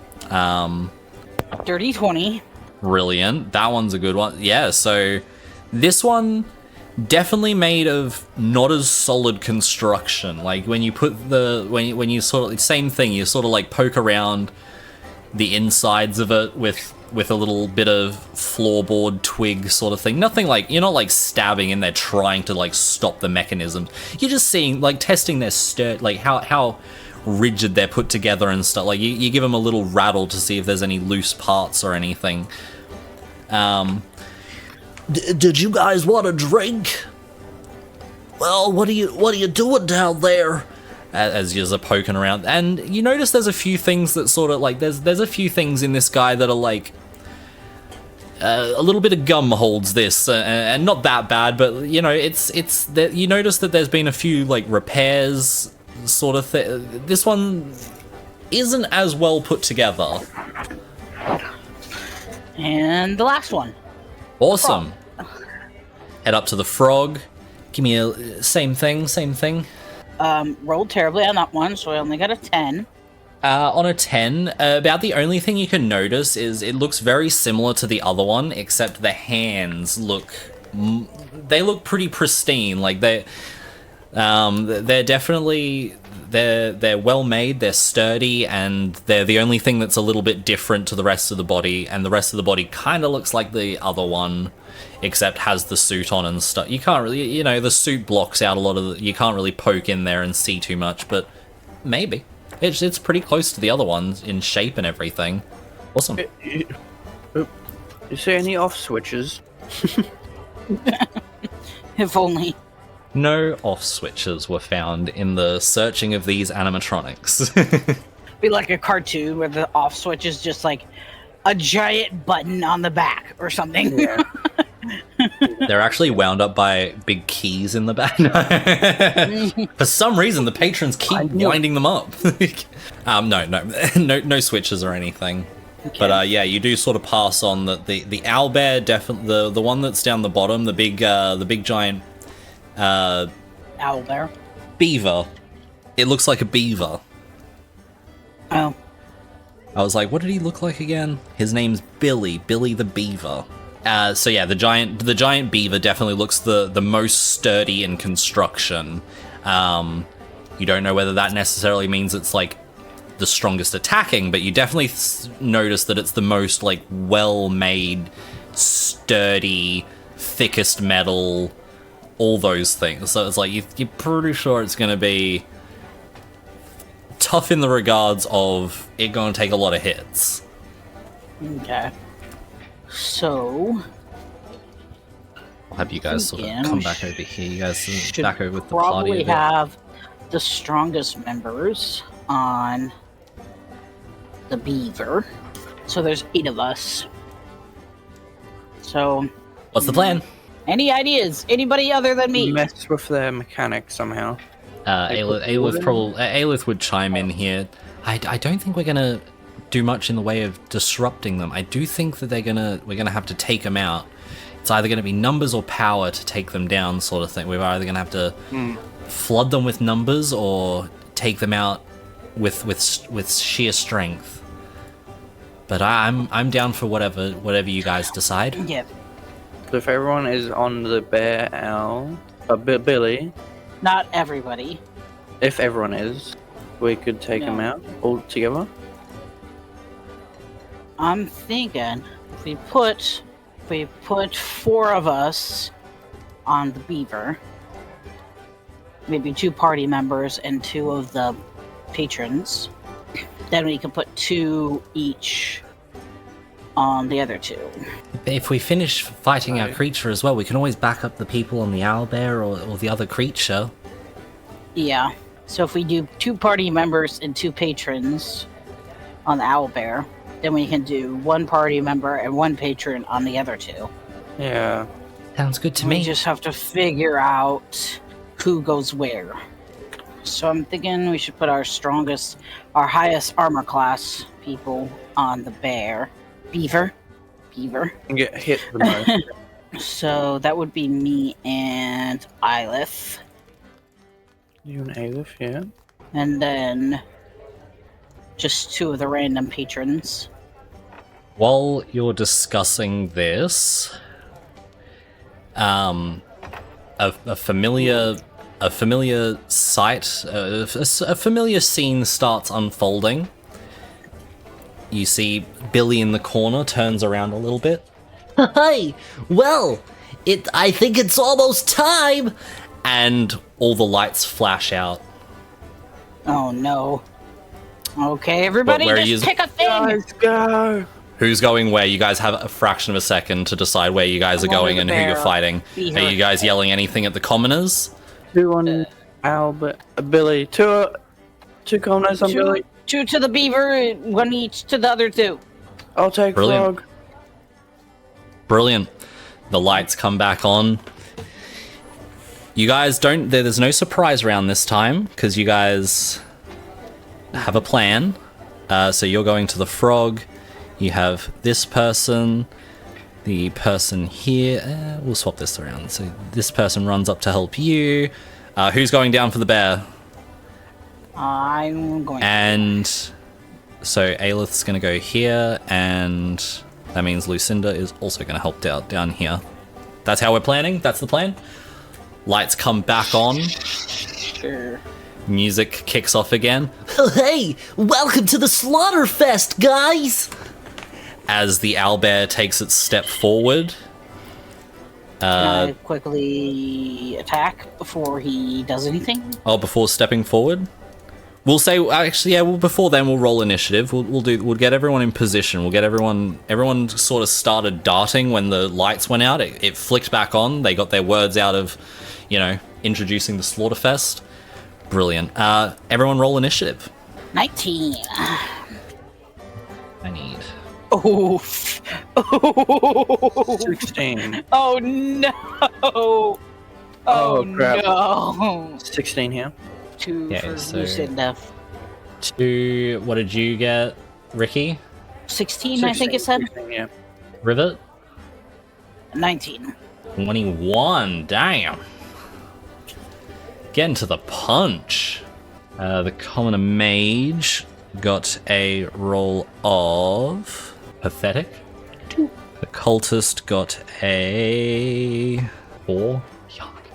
Dirty 20. Brilliant. That one's a good one. Yeah, so this one definitely made of not as solid construction. Like when you put when you sort of, same thing, you sort of like poke around the insides of it with a little bit of floorboard twig sort of thing. Nothing like, you're not like stabbing in there trying to like stop the mechanism. You're just seeing, like testing their like how rigid they're put together and stuff. Like you give them a little rattle to see if there's any loose parts or anything. Did you guys want a drink? Well, what are you doing down there? As you're poking around, and you notice there's a few things that sort of like there's a few things in this guy that are like a little bit of gum holds this, and not that bad, but you know it's that you notice that there's been a few like repairs sort of thing. This one isn't as well put together. And the last one. Awesome. Head up to the frog. Give me a same thing. Rolled terribly on that one, so I only got a 10. On a 10, about the only thing you can notice is it looks very similar to the other one, except the hands look pretty pristine. Like They're definitely they're well made, they're sturdy, and they're the only thing that's a little bit different to the rest of the body, and the rest of the body kind of looks like the other one, except has the suit on and stuff. You can't really, you know, the suit blocks out a lot of you can't really poke in there and see too much, but maybe. It's pretty close to the other ones in shape and everything. Awesome. You see any off switches? If only. No off switches were found in the searching of these animatronics. Be like a cartoon where the off switch is just like a giant button on the back or something. Yeah. They're actually wound up by big keys in the back. For some reason, the patrons keep winding them up. No switches or anything. Okay. But yeah, you do sort of pass on that the owlbear, definitely the one that's down the bottom, the big giant Aldor. beaver. It looks like a beaver. Oh. I was like, what did he look like again? His name's Billy the Beaver. So yeah, the giant beaver definitely looks the most sturdy in construction. You don't know whether that necessarily means it's like the strongest attacking, but you definitely notice that it's the most like well-made, sturdy, thickest metal, all those things. So it's like you're pretty sure it's going to be tough in the regards of it going to take a lot of hits. Okay. So I'll have you guys sort again, of come back over here. You guys should back over with the party. probably a bit. have the strongest members on the beaver. So there's 8 of us. So What's the plan? any ideas? Anybody other than me? Mess with their mechanics somehow. Aelith would chime in here. I don't think we're gonna do much in the way of disrupting them. I do think that we're gonna have to take them out. It's either gonna be numbers or power to take them down, sort of thing. We're either gonna have to flood them with numbers or take them out with sheer strength. But I'm down for whatever you guys decide. Yeah. So if everyone is on the bear owl, Billy, Not everybody. if everyone is, we could take No. them out all together. I'm thinking if we put 4 of us on the beaver, maybe 2 party members and 2 of the patrons, then we can put 2 each on the other 2. If we finish fighting our creature as well, we can always back up the people on the owlbear or the other creature. Yeah. So if we do 2 party members and 2 patrons on the owlbear, then we can do 1 party member and 1 patron on the other 2. Yeah. Sounds good to We me. just have to figure out who goes where. So I'm thinking we should put our highest armor class people on the beaver. And get hit the most. So that would be me and Eilith. You and Aleph, yeah. And then just 2 of the random patrons. While you're discussing this, a familiar sight, a familiar scene starts unfolding. You see Billy in the corner turns around a little bit. Hey, well, I think it's almost time. And all the lights flash out. Oh no. Okay, everybody, where are just you- pick a thing! Let's go! Who's going where? You guys have a fraction of a second to decide where you guys are I'm over going the and who you're bear. fighting. Beaver. Are you guys yelling anything at the commoners? 2 on Albert, Billy. 2 commoners on Billy. 2 to the beaver, 1 each to the other 2. I'll take Brilliant. Frog. Brilliant. The lights come back on. You guys don't... There's no surprise round this time, because you guys have a plan. So you're going to the frog. You have this person. The person here... we'll swap this around. So this person runs up to help you. Who's going down for the bear? I'm going And so Aelith's going to go here, and that means Lucinda is also going to help out down here. That's how we're planning? That's the plan? Lights come back on. Sure. Music kicks off again. Hey, welcome to the Slaughterfest, guys! As the owlbear takes its step forward. Can I quickly attack before he does anything? Oh, before stepping forward? We'll say, actually, yeah, before then we'll roll initiative. We'll get everyone in position. We'll get everyone sort of started darting when the lights went out. It flicked back on. They got their words out of, introducing the Slaughterfest. Brilliant. Everyone roll initiative. 19. I need... Oh. 16. Oh no. Oh, crap. No. 16 here. 2 Yeah, for so- Lucinda. 2, what did you get, Ricky? 16, I think it said. 16, yeah. Rivet? 19. 21, damn. Getting to the punch. The commoner mage got a roll of pathetic. 2. The cultist got a 4. Yuck.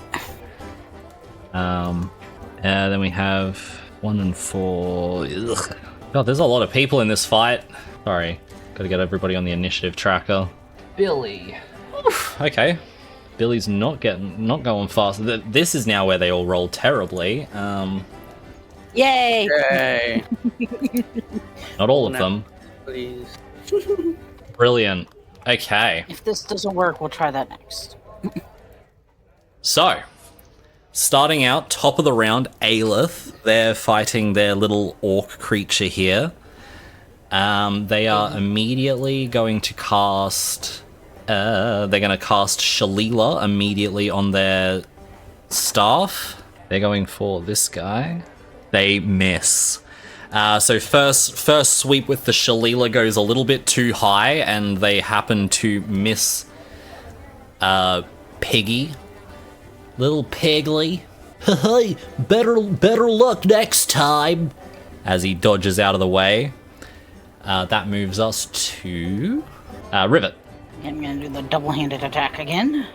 Then we have 1 and 4. Ugh. God, there's a lot of people in this fight. Sorry, gotta get everybody on the initiative tracker. Billy. Oof, okay. Billy's not going fast. This is now where they all roll terribly. Yay! Yay. Not all of them. Please. Brilliant. Okay. If this doesn't work, we'll try that next. So, starting out, top of the round, Aelith. They're fighting their little orc creature here. They are immediately going to cast... they're going to cast Shalila immediately on their staff. They're going for this guy. They miss. So first sweep with the Shalila goes a little bit too high, and they happen to miss Piggy. Little Pigly. Hey, better luck next time. As he dodges out of the way. That moves us to Rivet. I'm gonna do the double-handed attack again.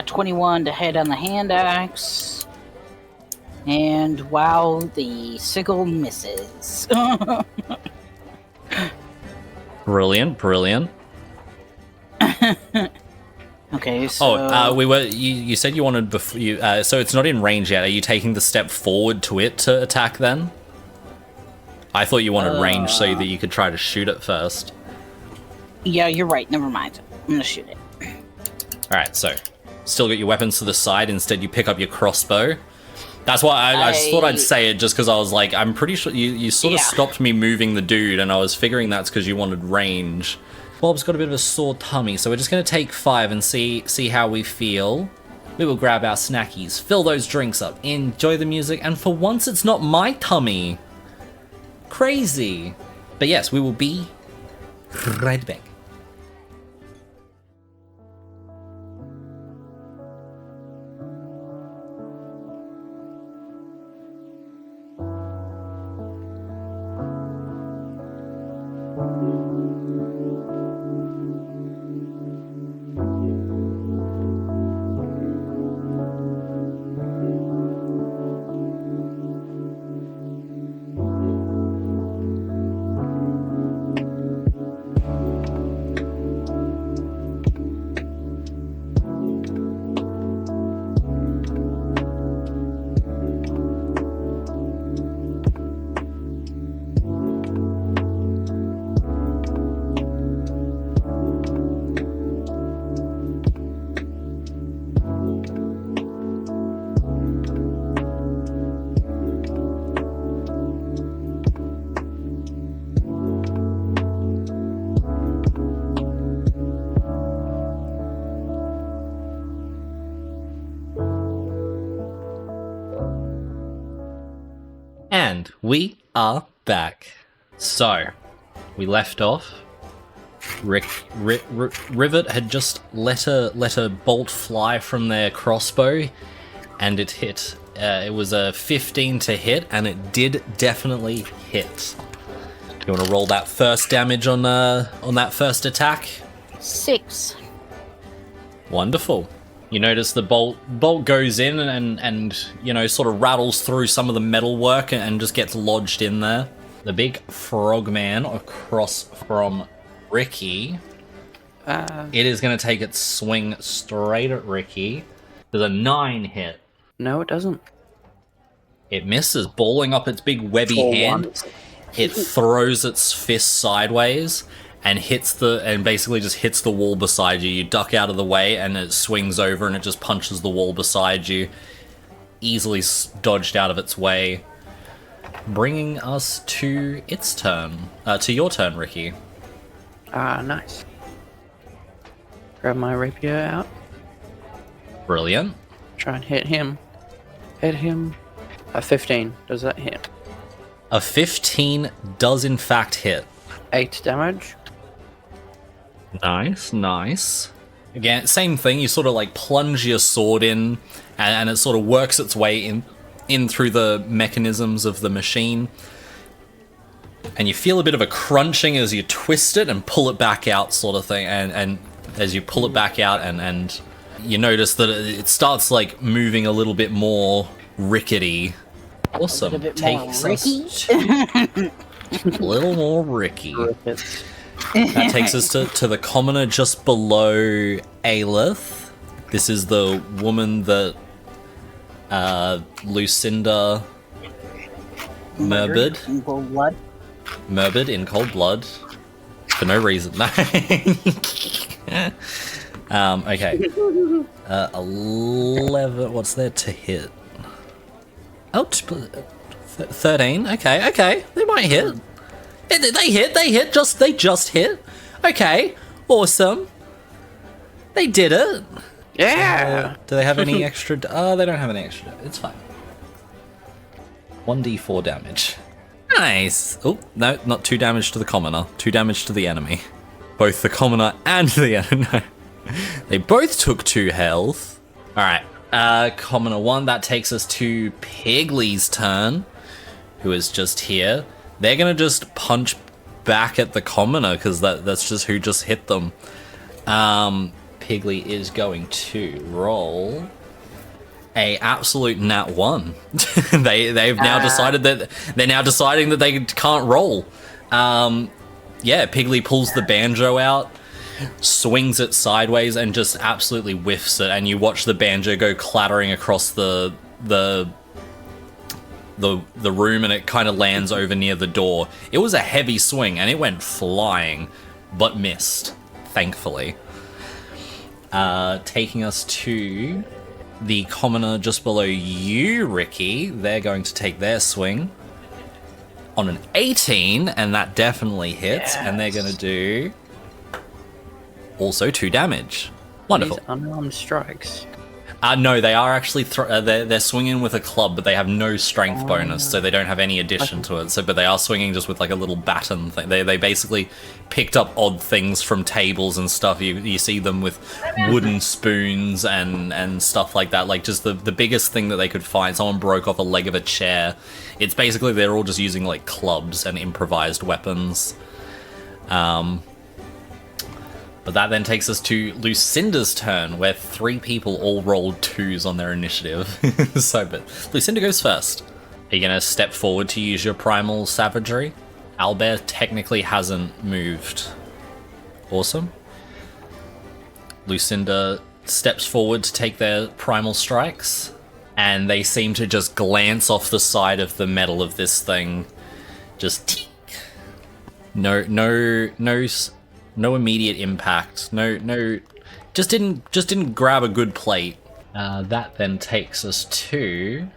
21 to hit on the hand axe. And wow, the sickle misses. Brilliant. Okay, so... You said you wanted before you... so it's not in range yet. Are you taking the step forward to it to attack then? I thought you wanted range so that you could try to shoot it first. Yeah, you're right. Never mind. I'm gonna shoot it. Alright, so... Still got your weapons to the side. Instead, you pick up your crossbow. That's why I just thought I'd say it, just because I was like, I'm pretty sure you sort of stopped me moving the dude, and I was figuring that's because you wanted range. Bob's got a bit of a sore tummy, so we're just going to take 5 and see how we feel. We will grab our snackies, fill those drinks up, enjoy the music, and for once it's not my tummy. Crazy. But yes, we will be right back. And we are back. So, we left off. Rivet had just let a bolt fly from their crossbow, and it hit. It was a 15 to hit, and it did definitely hit. Do you want to roll that first damage on that first attack? 6. Wonderful. You notice the bolt goes in and you know, sort of rattles through some of the metalwork and just gets lodged in there. The big frogman across from Ricky. It is going to take its swing straight at Ricky. There's a 9 hit. No, it doesn't. It misses, balling up its big webby hand. It throws its fist sideways and basically just hits the wall beside you. You duck out of the way and it swings over and it just punches the wall beside you. Easily dodged out of its way. Bringing us to its turn. To your turn, Ricky. Nice. Grab my rapier out. Brilliant. Try and hit him. Hit him. A 15. Does that hit? A 15 does in fact hit. 8 damage. Nice, nice. Again, same thing. You sort of like plunge your sword in, and it sort of works its way in through the mechanisms of the machine. And you feel a bit of a crunching as you twist it and pull it back out, sort of thing. And as you pull it back out, and you notice that it starts like moving a little bit more rickety. Awesome. Takes us to a little more Ricky. That takes us to the commoner just below Aelith. This is the woman that Lucinda murdered in cold blood. Murdered in cold blood for no reason. Okay. 11. What's there to hit? Oh, 13. Okay. They might hit. They hit. They just hit. Okay. Awesome. They did it. Yeah. Do they have any extra? They don't have any extra. It's fine. 1d4 damage. Nice. Oh, no, not 2 damage to the commoner. 2 damage to the enemy. Both the commoner and the enemy. They both took 2 health. Alright. Commoner 1, that takes us to Pigley's turn, who is just here. They're gonna just punch back at the commoner, because that's just who just hit them. Pigley is going to roll a absolute nat 1. They've now decided that they're now deciding that they can't roll. Yeah, Pigley pulls the banjo out, swings it sideways, and just absolutely whiffs it. And you watch the banjo go clattering across the room, and it kind of lands over near the door. It was a heavy swing, and it went flying, but missed, thankfully. Taking us to the commoner just below you, Ricky. They're going to take their swing on an 18, and that definitely hits. Yes. And they're going to do also 2 damage. Wonderful. These unarmed strikes. No, they are actually they're swinging with a club, but they have no strength bonus, so they don't have any addition to it. But they are swinging just with like a little baton thing. They basically picked up odd things from tables and stuff. You see them with wooden spoons and stuff like that. Like just the biggest thing that they could find. Someone broke off a leg of a chair. It's basically they're all just using like clubs and improvised weapons. But that then takes us to Lucinda's turn, where 3 people all rolled 2s on their initiative. But Lucinda goes first. Are you going to step forward to use your primal savagery? Aldor technically hasn't moved. Awesome. Lucinda steps forward to take their primal strikes, and they seem to just glance off the side of the metal of this thing. Just no immediate impact. No, just didn't grab a good plate. That then takes us to...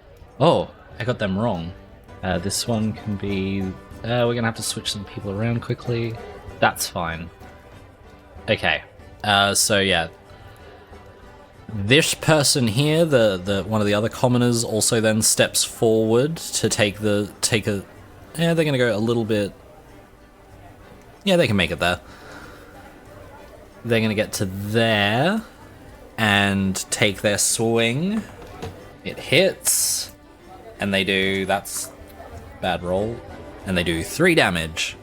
Oh, I got them wrong. This one can be... we're gonna have to switch some people around quickly. That's fine. Okay. So yeah. This person here, the one of the other commoners, also then steps forward to take a... Yeah, they're gonna go a little bit... Yeah, they can make it there. They're going to get to there and take their swing. It hits, and they do... That's bad roll. And they do 3 damage.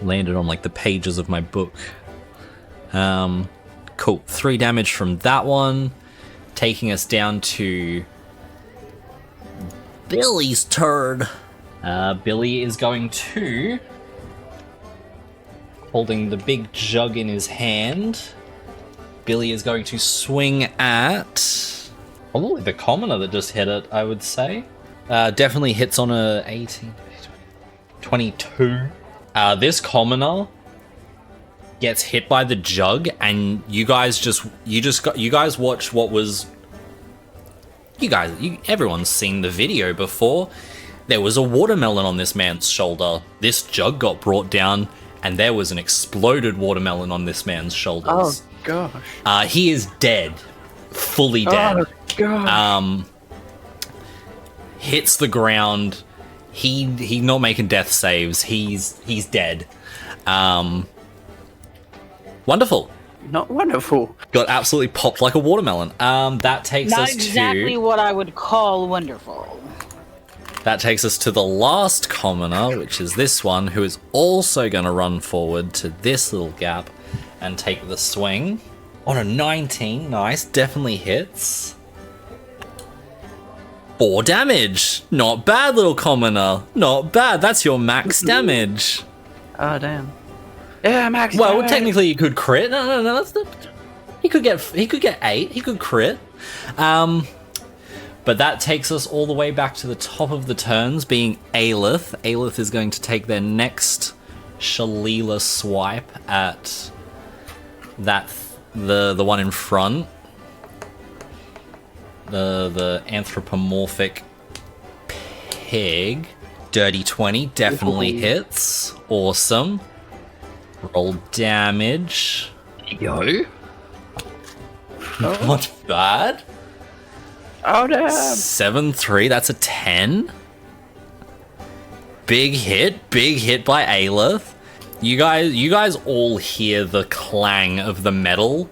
Landed on like the pages of my book. Cool. 3 damage from that one. taking us down to Billy's turn. Billy is going to, holding the big jug in his hand, Billy is going to swing at probably the commoner that just hit it, I would say. Definitely hits on a 18, 22. This commoner gets hit by the jug, and you guys watch what was. Everyone's seen the video before. There was a watermelon on this man's shoulder. This jug got brought down, and there was an exploded watermelon on this man's shoulders. Oh gosh. He is dead, fully dead. Oh gosh. Hits the ground. He's not making death saves. He's dead. Wonderful. Not wonderful. Got absolutely popped like a watermelon. That takes Not us exactly to. what I would call wonderful. That takes us to the last commoner, which is this one, who is also going to run forward to this little gap and take the swing. On a 19, nice, definitely hits. 4 damage. Not bad, little commoner. Not bad. That's your max damage. Oh damn. Yeah, Max. Well, damage. technically you could crit. No. That's the. He could get 8. He could crit. But that takes us all the way back to the top of the turns, being Aelith. Aelith is going to take their next Shalila swipe at the one in front. The anthropomorphic pig. Dirty 20 definitely hits. Awesome. Roll damage. Yo. Not bad. Oh damn. 7-3, that's a 10. Big hit by Aelith. You guys all hear the clang of the metal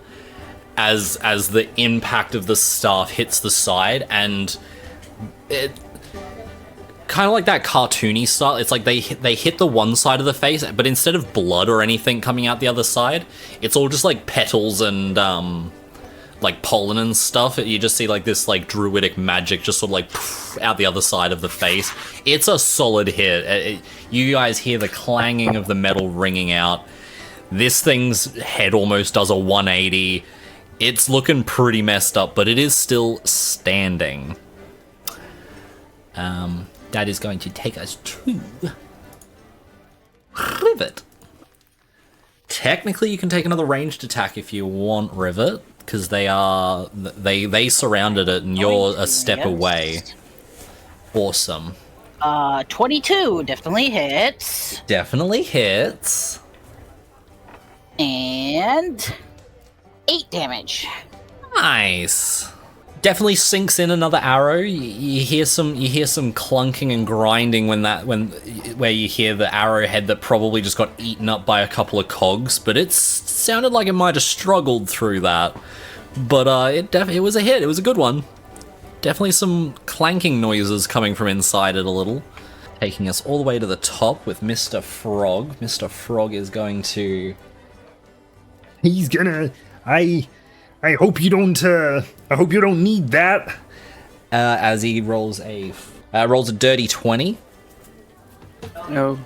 as the impact of the staff hits the side, and it kind of like that cartoony style. It's like they hit the one side of the face, but instead of blood or anything coming out the other side, it's all just like petals and like pollen and stuff. You just see like this like druidic magic just sort of like poof, out the other side of the face. It's a solid hit. You guys hear the clanging of the metal ringing out. This thing's head almost does a 180. It's looking pretty messed up, but it is still standing. That is going to take us to Rivet. Technically, you can take another ranged attack if you want, Rivet, because they surrounded it and you're a step away. Awesome. 22 definitely hits. Definitely hits. And 8 damage. Nice. Definitely sinks in another arrow. You hear some clunking and grinding where you hear the arrowhead that probably just got eaten up by a couple of cogs, but it sounded like it might have struggled through that. But it was a hit. It was a good one. Definitely some clanking noises coming from inside it a little. Taking us all the way to the top with Mr. Frog. Mr. Frog is going to. He's gonna. I hope you don't. I hope you don't need that. As he rolls a dirty 20. No.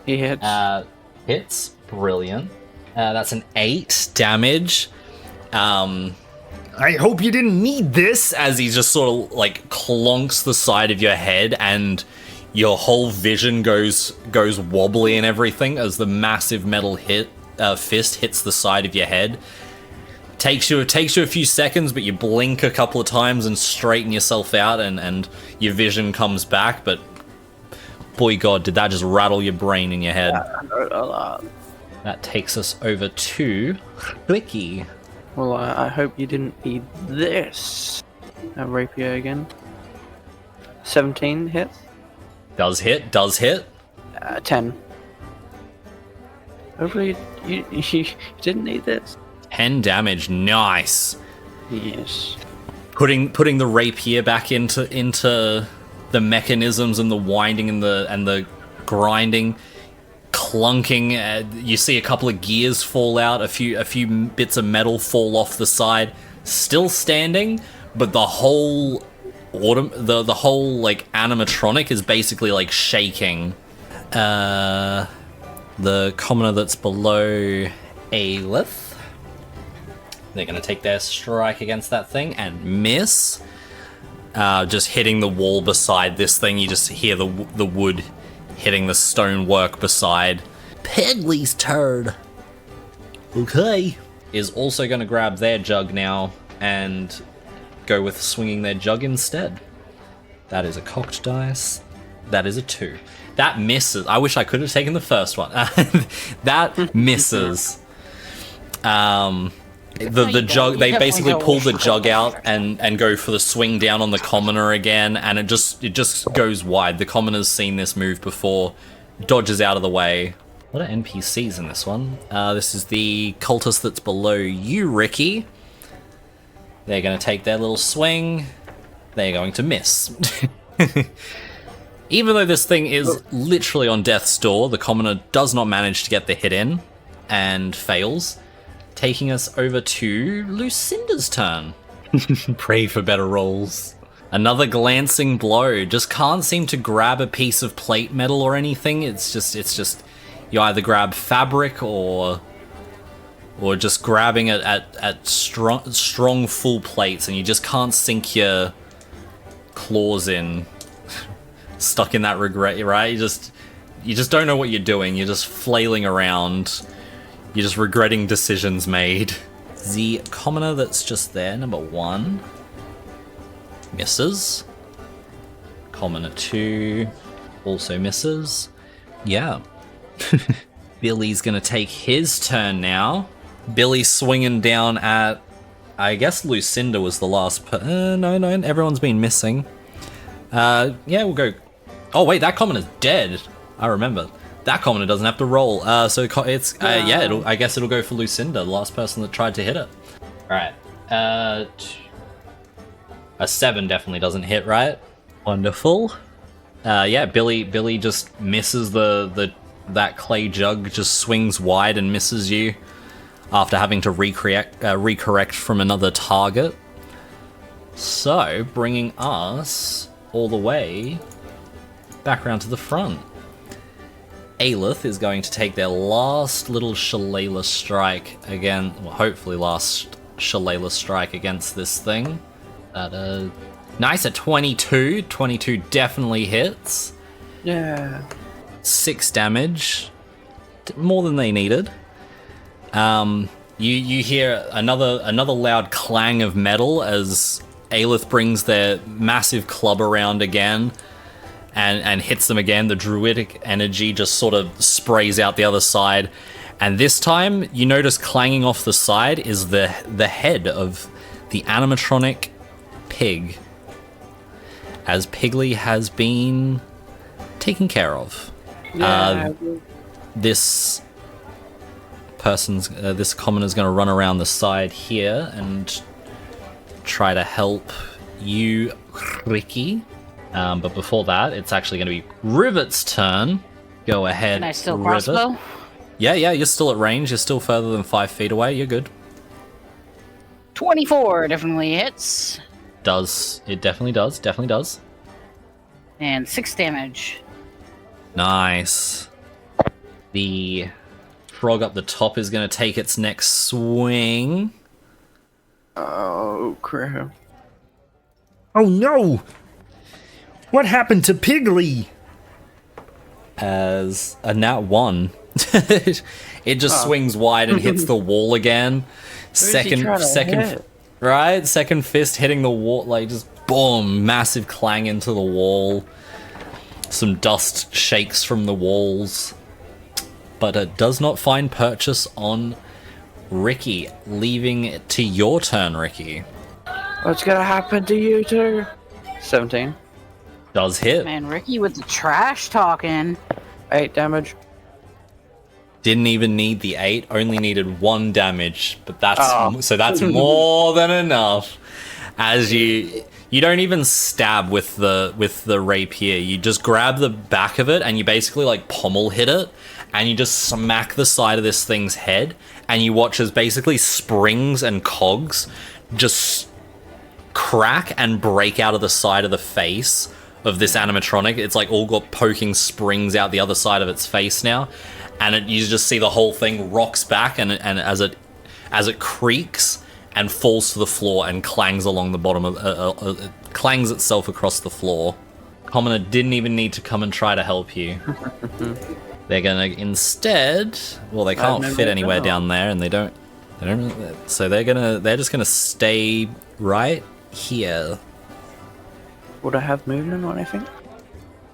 He hits. Hits. Brilliant. That's an 8 damage. I hope you didn't need this. As he just sort of like clonks the side of your head, and your whole vision goes wobbly and everything as the massive metal fist hits the side of your head. Takes you a few seconds, but you blink a couple of times and straighten yourself out, and your vision comes back. But boy, God, did that just rattle your brain in your head? That takes us over to Blicky. Well, I hope you didn't need this. A rapier again. 17 hits. Does hit. 10. Hopefully you didn't need this. 10 damage, nice. Yes. Putting the rapier back into the mechanisms and the winding and the grinding, clunking. You see a couple of gears fall out, a few bits of metal fall off the side. still standing, but the whole the whole like animatronic is basically like shaking. The commoner that's below Aelith, they're gonna take their strike against that thing and miss. Just hitting the wall beside this thing. You just hear the wood hitting the stonework beside. Peggley's turn. Okay. Is also going to grab their jug now and go with swinging their jug instead. That is a cocked dice. That is a 2. That misses. I wish I could have taken the first one. That misses. The jug, they basically pull the jug out and go for the swing down on the commoner again, and it just goes wide. The commoner's seen this move before, dodges out of the way. What are NPCs in this one? This is the cultist that's below you, Ricky. They're going to take their little swing. They're going to miss. Even though this thing is literally on death's door, the commoner does not manage to get the hit in and fails, taking us over to Lucinda's turn. Pray for better rolls. Another glancing blow. Just can't seem to grab a piece of plate metal or anything. It's just you either grab fabric or just grabbing it at strong full plates, and you just can't sink your claws in. Stuck in that regret, right? You just don't know what you're doing. You're just flailing around. You're just regretting decisions made. The commoner that's just there, number 1, misses. Commoner 2 also misses. Yeah. Billy's gonna take his turn now. Billy's swinging down at, I guess Lucinda was the last no, everyone's been missing. Yeah, we'll go. Oh wait, that commoner's dead. I remember. That commoner doesn't have to roll. So it's yeah. I guess it'll go for Lucinda, the last person that tried to hit it. All right. A 7 definitely doesn't hit, right? Wonderful. Yeah, Billy just misses that clay jug, just swings wide and misses you after having to recorrect from another target. So, bringing us all the way back around to the front. Aelith is going to take their last little shillelagh strike again, well, hopefully last shillelagh strike against this thing. Nice, at 22. 22 definitely hits. Yeah. 6 damage. More than they needed. You hear another loud clang of metal as Aelith brings their massive club around again and hits them again. The druidic energy just sort of sprays out the other side. And this time, you notice clanging off the side is the head of the animatronic pig, as Piggly has been taken care of. Yeah. This commoner's going to run around the side here and try to help you, Ricky. But before that, it's actually going to be Rivet's turn. Go ahead, Can I still Rivet. crossbow? Yeah, you're still at range. You're still further than 5 feet away. You're good. 24 definitely hits. It definitely does. And 6 damage. Nice. The frog up the top is going to take its next swing. Oh, crap. Oh no! What happened to Piggly? As a nat 1. It just swings wide and hits the wall again. Second fist hitting the wall, like just boom, massive clang into the wall. Some dust shakes from the walls, but it does not find purchase on Ricky, leaving it to your turn, Ricky. What's gonna happen to you two? 17. Does hit. Man, Ricky with the trash talking. 8 damage. Didn't even need the 8, only needed 1 damage, but that's more than enough. As you don't even stab with the rapier, you just grab the back of it and you basically like pommel hit it, and you just smack the side of this thing's head, and you watch as basically springs and cogs just crack and break out of the side of the face of this animatronic. It's like all got poking springs out the other side of its face now, and you just see the whole thing rocks back, and as it creaks and falls to the floor and clangs along the bottom of clangs itself across the floor. Commoner didn't even need to come and try to help you. They're gonna instead, well, they can't fit anywhere down there, and they don't, so they're just gonna stay right here. Would I have movement or anything?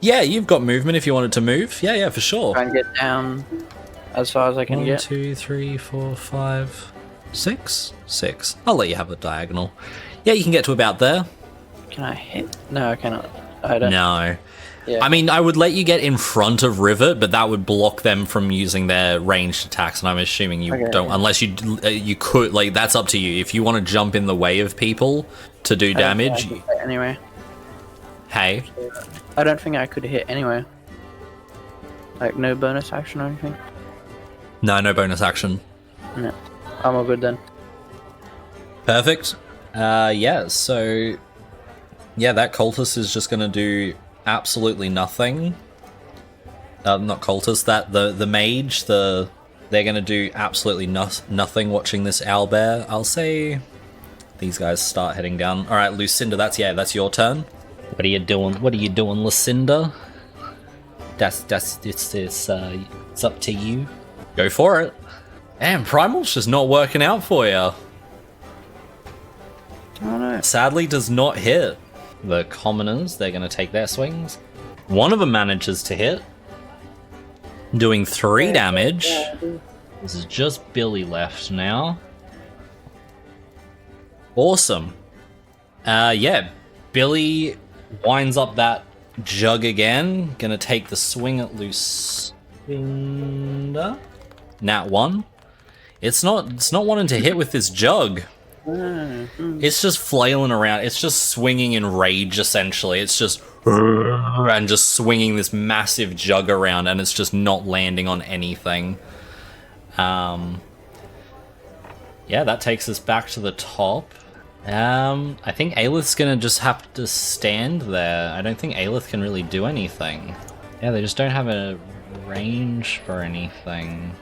Yeah, you've got movement if you wanted to move. Yeah, for sure. Try and get down as far as I can 1, get. 2, 3, 4, 5, 6. I'll let you have the diagonal. Yeah, you can get to about there. Can I hit? No, I cannot. I don't. No. Yeah. I mean, I would let you get in front of Rivet, but that would block them from using their ranged attacks, and I'm assuming you don't, unless you could, like, that's up to you. If you want to jump in the way of people to do damage. Anyway. Hey. I don't think I could hit anyway. Like, no bonus action or anything? No bonus action. No. I'm all good then. Perfect. Yeah, so... Yeah, that cultist is just gonna do absolutely nothing. Not cultist, that the mage, they're gonna do absolutely nothing watching this owlbear. I'll say these guys start heading down. All right, Lucinda, that's your turn. What are you doing? Lucinda? It's up to you. Go for it. Damn, Primal's just not working out for you. Oh no. Sadly, does not hit. The commoners, they're going to take their swings. One of them manages to hit, doing 3 damage. This is just Billy left now. Awesome. Yeah, Billy winds up that jug again. Gonna take the swing at Lucinda. Nat 1. It's not wanting to hit with this jug. It's just flailing around. It's just swinging in rage, essentially. It's just and just swinging this massive jug around, and it's just not landing on anything. Yeah, that takes us back to the top. I think Aelith's gonna just have to stand there. I don't think Aelith can really do anything. Yeah, they just don't have a range for anything.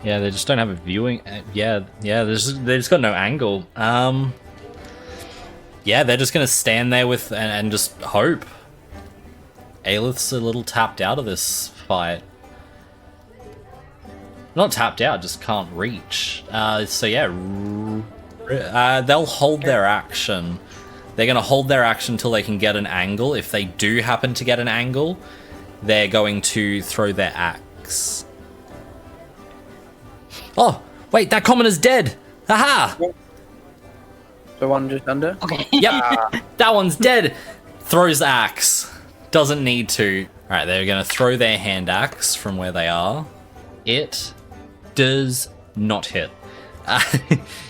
Yeah, they just don't have a viewing. Yeah, they just got no angle. Yeah, they're just gonna stand there with and just hope. Aelith's a little tapped out of this fight. Not tapped out, just can't reach. So yeah, they'll hold their action. They're gonna hold their action till they can get an angle. If they do happen to get an angle, they're going to throw their axe. Oh, wait, that commoner's dead! Haha! The one just under? Okay. Yep, that one's dead! Throws the axe. Doesn't need to. Alright, they're gonna throw their hand axe from where they are. It does not hit.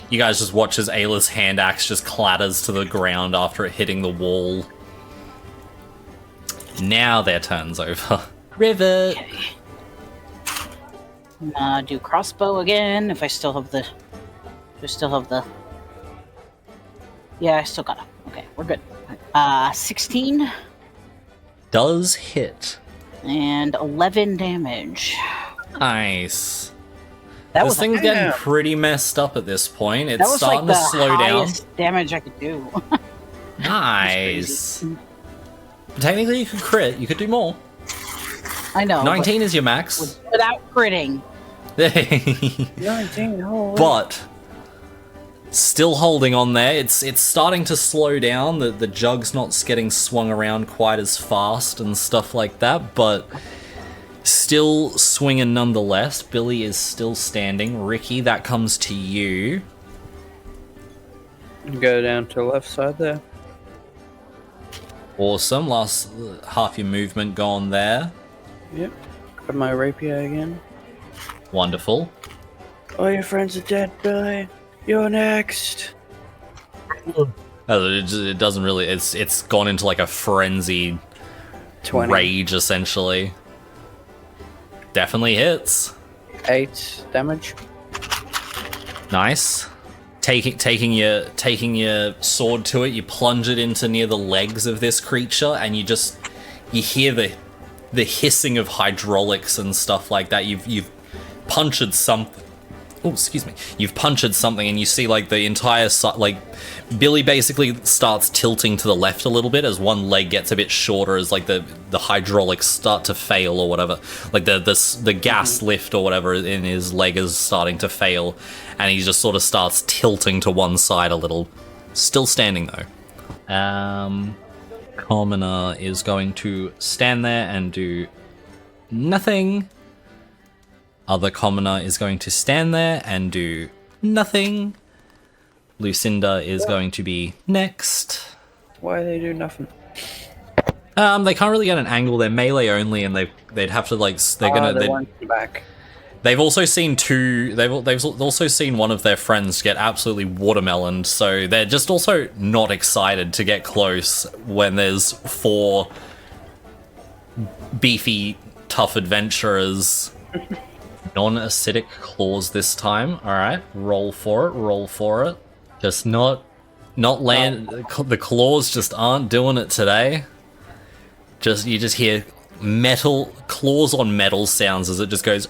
You guys just watch as Ayla's hand axe just clatters to the ground after it hitting the wall. Now their turn's over. Rivet! Okay. Do crossbow again if I still have the... Yeah, I still got it. Okay, we're good. 16. Does hit. And 11 damage. Nice. This thing's getting pretty messed up at this point. It's that was starting like the to slow down. highest damage I could do. Nice. Technically, you could crit. You could do more. I know. 19 is your max. Without critting. 19, holy. But still holding on there. It's starting to slow down. The jug's not getting swung around quite as fast and stuff like that, but still swinging nonetheless. Billy is still standing. Ricky, that comes to you. Go down to the left side there. Awesome. Last half your movement gone there. Yep. Grab my rapier again. Wonderful. All your friends are dead, Billy. You're next. It doesn't really. It's gone into like a frenzied 20. rage, essentially. Definitely hits. 8 damage. Nice. taking your sword to it, you plunge it into near the legs of this creature, and you hear the hissing of hydraulics and stuff like that. You've punctured something. Oh, excuse me. You've punctured something, and you see like the entire Billy basically starts tilting to the left a little bit as one leg gets a bit shorter as like the hydraulics start to fail or whatever. Like the gas lift or whatever in his leg is starting to fail, and he just sort of starts tilting to one side a little. Still standing though. Commoner is going to stand there and do nothing. Other commoner is going to stand there and do nothing. Lucinda is going to be next. Why they do nothing? They can't really get an angle. They're melee only, and they'd have to The one back. They've also seen They've also seen one of their friends get absolutely watermeloned, so they're just also not excited to get close when there's 4 beefy, tough adventurers. Non-acidic claws this time. All right, roll for it. Just not land. The claws just aren't doing it today. You just hear metal claws on metal sounds as it just goes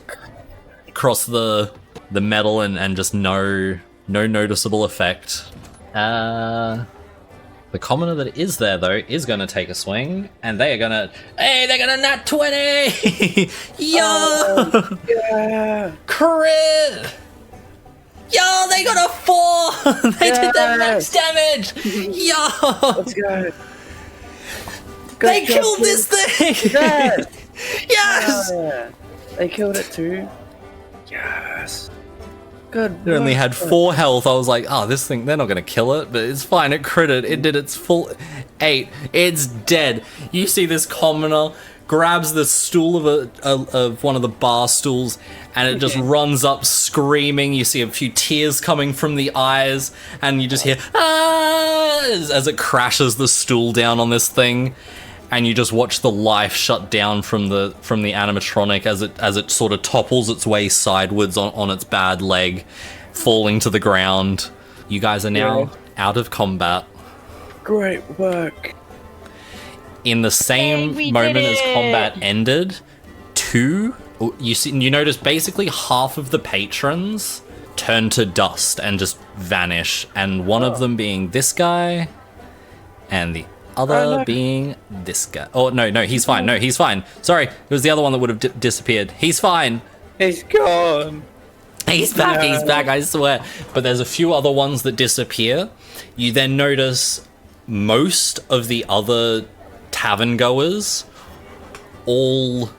across the metal and just no noticeable effect. The commoner that is there though is gonna take a swing, and they're gonna nat 20. Yo, oh, yeah. Crit. Yo, they got a 4. They did their max damage. Yo, Let's go. They killed this thing. Yes. Yes. Yeah. They killed it too. Yes. Good. It only had 4 health. I was like, oh, this thing, they're not gonna kill it, but it's fine. It critted. It did its full 8. It's dead. You see this commoner grabs the stool of one of the bar stools, and it just runs up screaming. You see a few tears coming from the eyes, and you just hear ah as it crashes the stool down on this thing. And you just watch the life shut down from the animatronic as it sort of topples its way sideways on its bad leg, falling to the ground. You guys are now out of combat. Great work. In the same moment as combat ended, you notice basically half of the patrons turn to dust and just vanish, and one of them being this guy, and the other being this guy. Oh, no, he's fine. No, he's fine. Sorry, it was the other one that would have disappeared. He's fine. He's gone. He's back, he's back, I swear. But there's a few other ones that disappear. You then notice most of the other tavern goers all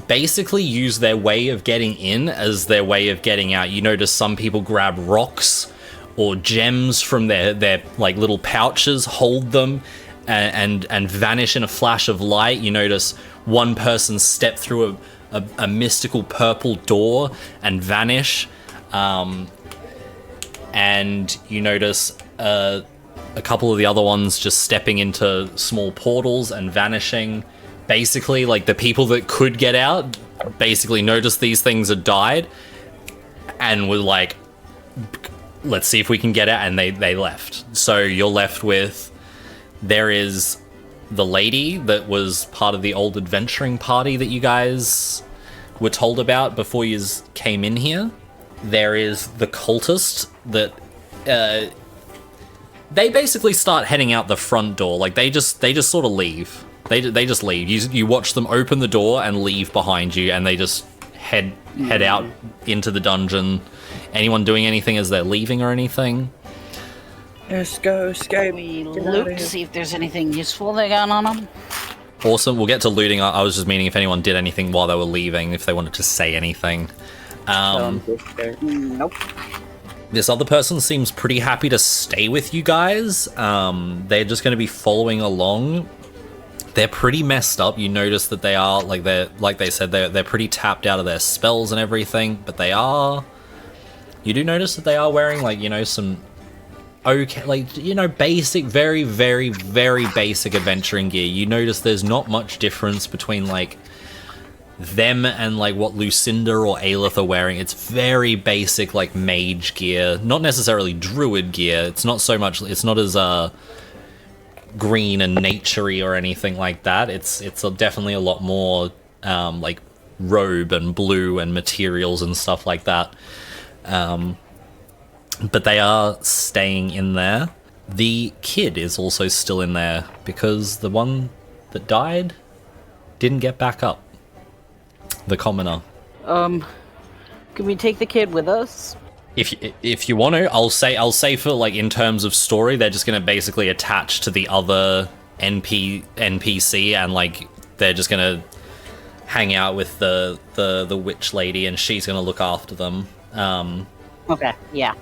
basically use their way of getting in as their way of getting out. You notice some people grab rocks or gems from their like little pouches, hold them, and vanish in a flash of light. You notice one person step through a mystical purple door and vanish, and you notice a couple of the other ones just stepping into small portals and vanishing. Basically, like, the people that could get out basically noticed these things had died and were like, let's see if we can get out, and they left. So you're left with, there is the lady that was part of the old adventuring party that you guys were told about before you came in here. There is the cultist that they basically start heading out the front door. Like, they just sort of leave. They just leave. You watch them open the door and leave behind you, and they just head out into the dungeon. Anyone doing anything as they're leaving or anything? Let's go escape. We loot to see if there's anything useful they got on them. Awesome. We'll get to looting. I was just meaning if anyone did anything while they were leaving, if they wanted to say anything. Nope. This other person seems pretty happy to stay with you guys. They're just going to be following along. They're pretty messed up. You notice that they are, like they said, they're pretty tapped out of their spells and everything, but they are. You do notice that they are wearing, like, you know, some okay, like, you know, basic, very, very, very basic adventuring gear. You notice there's not much difference between, like, them and like what Lucinda or Aelith are wearing, it's very basic like mage gear, not necessarily druid gear. It's not so much, it's not as green and naturey or anything like that. It's definitely a lot more like robe and blue and materials and stuff like that. But they are staying in there. The kid is also still in there because the one that died didn't get back up. The commoner. Can we take the kid with us? If you want to, I'll say for like in terms of story, they're just gonna basically attach to the other NPC and like they're just gonna hang out with the witch lady and she's gonna look after them. Okay, yeah.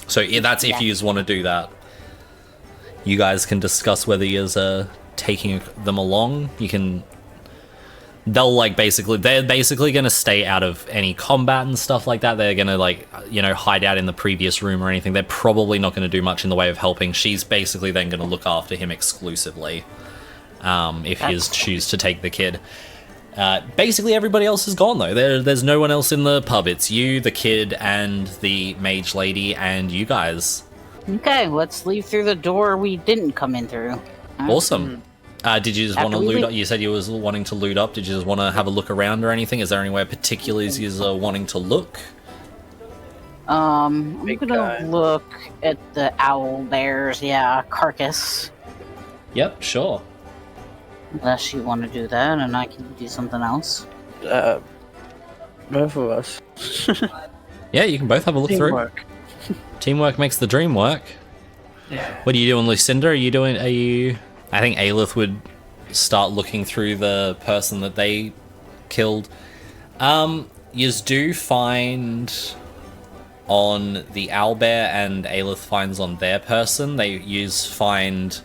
So that's if you just want to do that. You guys can discuss whether you're taking them along. You can. They're basically gonna stay out of any combat and stuff like that. They're gonna hide out in the previous room or anything. They're probably not gonna do much in the way of helping. She's basically then gonna look after him exclusively, if he choose to take the kid. Basically everybody else is gone though. There's no one else in the pub. It's you, the kid, and the mage lady, and you guys. Okay, let's leave through the door we didn't come in through. Awesome. Did you just want to loot up? You said you was wanting to loot up. Did you just want to have a look around or anything? Is there anywhere particularly you're wanting to look? I'm gonna look at the owl bear's carcass. Yep, sure. Unless you want to do that, and I can do something else. Both of us. Yeah, you can both have a look Teamwork. through. Teamwork makes the dream work. Yeah. What are you doing, Lucinda? Are you? I think Aelith would start looking through the person that they killed. Yous do find on the owlbear, and Aelith finds on their person. They find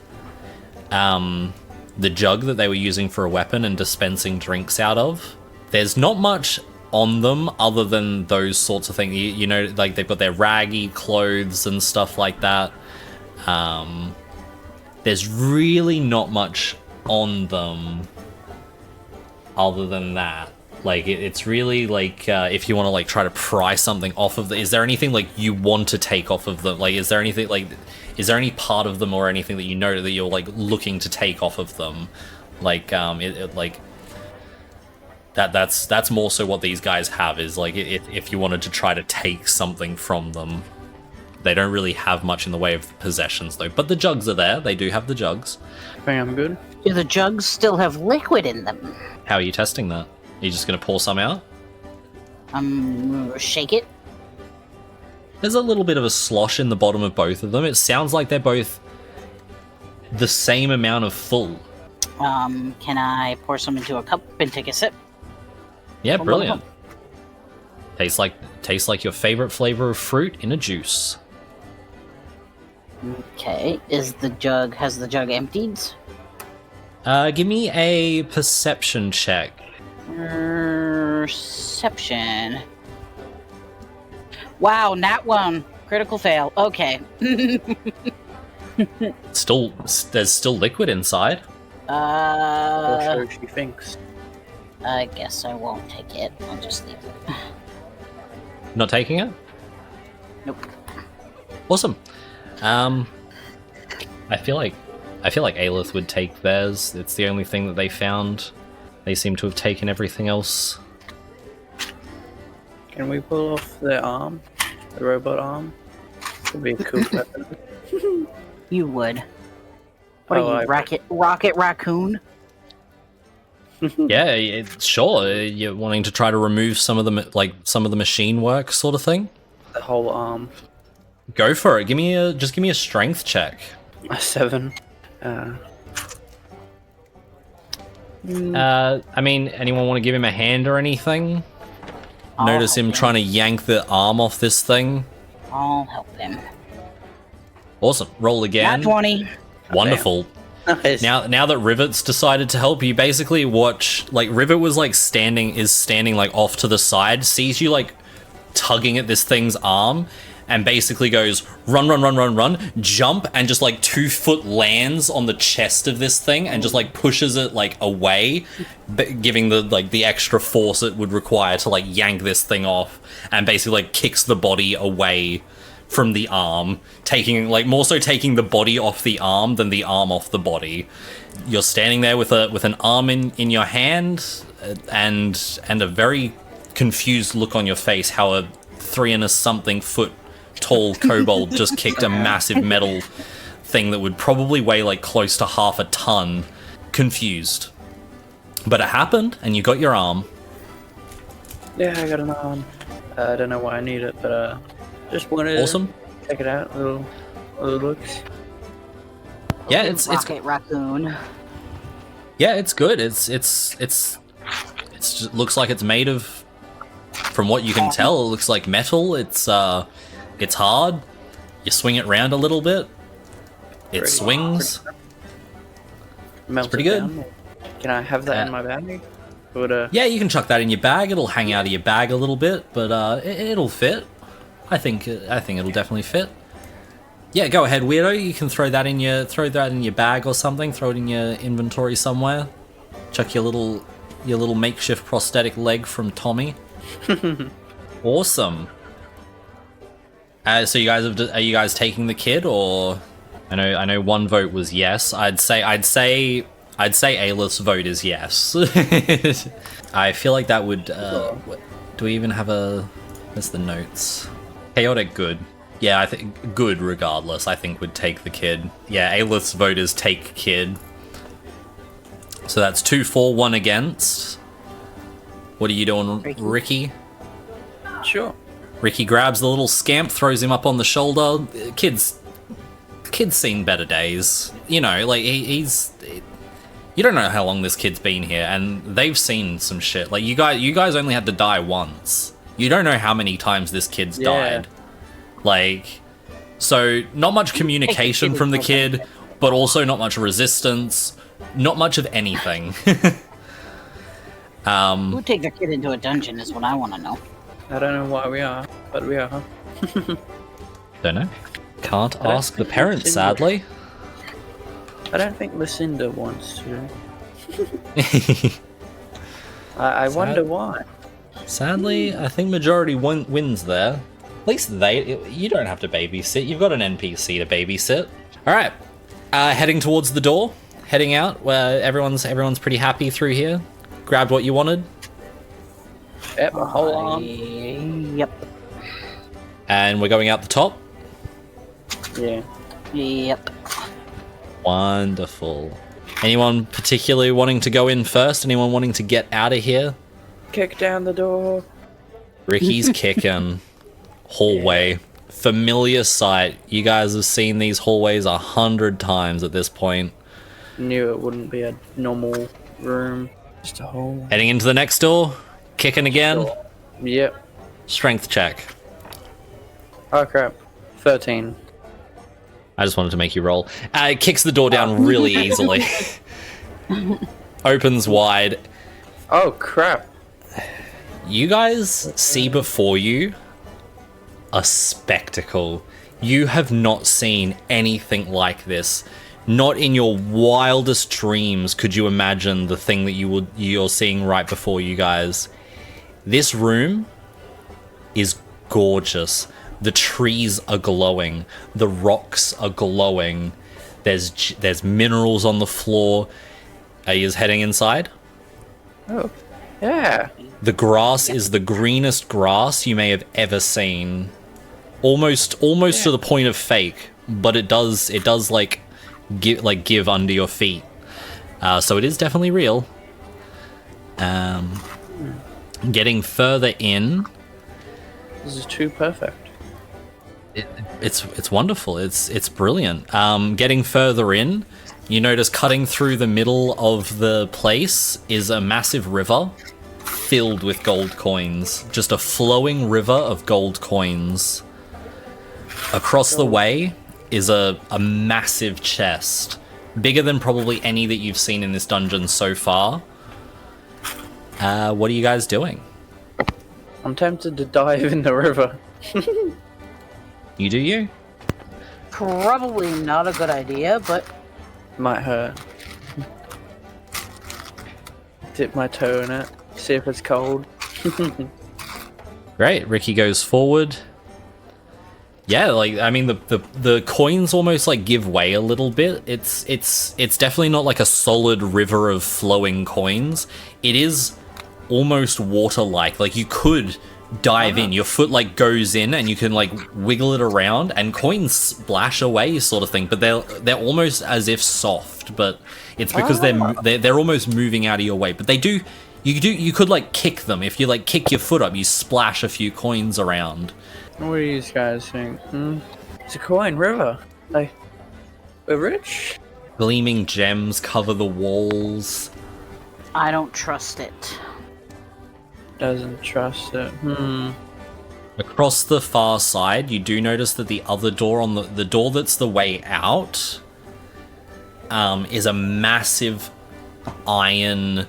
the jug that they were using for a weapon and dispensing drinks out of. There's not much on them other than those sorts of things. You know, like they've got their raggy clothes and stuff like that. There's really not much on them other than that. Like, it's really like, if you want to like try to pry something off of is there anything like you want to take off of them? Like, is there anything like, is there any part of them or anything that you know that you're like looking to take off of them? Like, like that's more so what these guys have is like, if you wanted to try to take something from them. They don't really have much in the way of possessions, though. But the jugs are there. They do have the jugs. I think I'm good. Do the jugs still have liquid in them? How are you testing that? Are you just going to pour some out? Shake it. There's a little bit of a slosh in the bottom of both of them. It sounds like they're both the same amount of full. Can I pour some into a cup and take a sip? Yeah, brilliant. Tastes like your favorite flavor of fruit in a juice. Okay, has the jug emptied? Give me a perception check. Perception. Wow, nat 1. Critical fail. Okay. There's still liquid inside. Or so she thinks. I guess I won't take it. I'll just leave it. Not taking it? Nope. Awesome. I feel like Aelith would take theirs. It's the only thing that they found. They seem to have taken everything else. Can we pull off their arm? The robot arm? Would be a cool weapon. You would. What are you, Rocket Raccoon? Yeah, sure. You're wanting to try to remove some of the machine work sort of thing? The whole arm. Go for it. Give me a strength check. A 7. I mean, anyone want to give him a hand or anything? Notice him trying to yank the arm off this thing. I'll help him. Awesome. Roll again. Nat 20. Wonderful. Nice. Now that Rivet's decided to help, you basically watch, like, Rivet was like standing like off to the side, sees you like tugging at this thing's arm, and basically goes run, run, run, run, run, jump, and just like 2 foot lands on the chest of this thing and just like pushes it like away, giving the extra force it would require to like yank this thing off, and basically like kicks the body away from the arm, taking the body off the arm than the arm off the body. You're standing there with an arm in your hand, and a very confused look on your face, how a 3-and-something foot tall kobold just kicked a massive metal thing that would probably weigh like close to half a ton. Confused. But it happened, and you got your arm. Yeah, I got an arm. I don't know why I need it, but just wanted Awesome. to check it out. Little looks. Yeah, it's Rocket Raccoon. yeah, it's good. It's just looks like it's made of, from what you can tell, it looks like metal. It's hard. You swing it around a little bit. It swings. Melted pretty good. down. Can I have that in my bag? Yeah, you can chuck that in your bag. It'll hang out of your bag a little bit, but it'll fit. I think it'll definitely fit. Yeah, go ahead, weirdo. You can throw that in your bag or something. Throw it in your inventory somewhere. Chuck your little makeshift prosthetic leg from Tommy. Awesome. So are you guys taking the kid, or I know one vote was yes. I'd say Aelith's vote is yes. I feel like that would. Do we even have a? Where's the notes? Chaotic good. Yeah, I think good regardless. I think would take the kid. Yeah, Aelith's vote is take kid. So that's 2 for, 1 against. What are you doing, Ricky? Sure. Ricky grabs the little scamp, throws him up on the shoulder. Kid's seen better days. You know, like he's. You don't know how long this kid's been here, and they've seen some shit. Like you guys only had to die once. You don't know how many times this kid's died. Like, so not much communication from the kid, but also not much resistance, not much of anything. Who take their kid into a dungeon is what I want to know. I don't know why we are, but we are. Don't know. Can't ask the parents, sadly. I don't think Lucinda wants to. I wonder why. Sadly, I think majority wins there. At least you don't have to babysit. You've got an NPC to babysit. All right, heading towards the door, heading out. Where everyone's pretty happy through here. Grabbed what you wanted. Yep, a whole arm. Yep. And we're going out the top. Yeah. Yep. Wonderful. Anyone particularly wanting to go in first? Anyone wanting to get out of here? Kick down the door. Ricky's kicking. Hallway. Yeah. Familiar sight. You guys have seen these hallways 100 times at this point. Knew it wouldn't be a normal room. Just a hole. Heading into the next door. Kicking again. Sure. Yep. Strength check. Oh crap. 13. I just wanted to make you roll. It kicks the door down really easily. Opens wide. Oh crap. You guys see before you a spectacle. You have not seen anything like this. Not in your wildest dreams could you imagine the thing that you're seeing right before you guys. This room is gorgeous. The trees are glowing. The rocks are glowing. There's minerals on the floor. Are you heading inside? Oh, yeah. The grass is the greenest grass you may have ever seen. Almost to the point of fake, but it does like give under your feet. So it is definitely real. Getting further in. This is too perfect. It's wonderful. It's brilliant. Getting further in, you notice cutting through the middle of the place is a massive river filled with gold coins. Just a flowing river of gold coins. Across the way is a massive chest, bigger than probably any that you've seen in this dungeon so far. What are you guys doing? I'm tempted to dive in the river. You do you? Probably not a good idea, but Might hurt. Dip my toe in it. See if it's cold. Great. Ricky goes forward. Yeah, like I mean the coins almost like give way a little bit. It's definitely not like a solid river of flowing coins. It is almost water-like. Like you could dive in. Your foot like goes in and you can like wiggle it around and coins splash away sort of thing, but they're almost as if soft, but it's because they're almost moving out of your way. But you could like kick them. If you like kick your foot up, you splash a few coins around. What do you guys think? It's a coin river. Like, we're rich. Gleaming gems cover the walls. I don't trust it. Doesn't trust it. Across the far side, you do notice that the other door on the door that's the way out is a massive iron,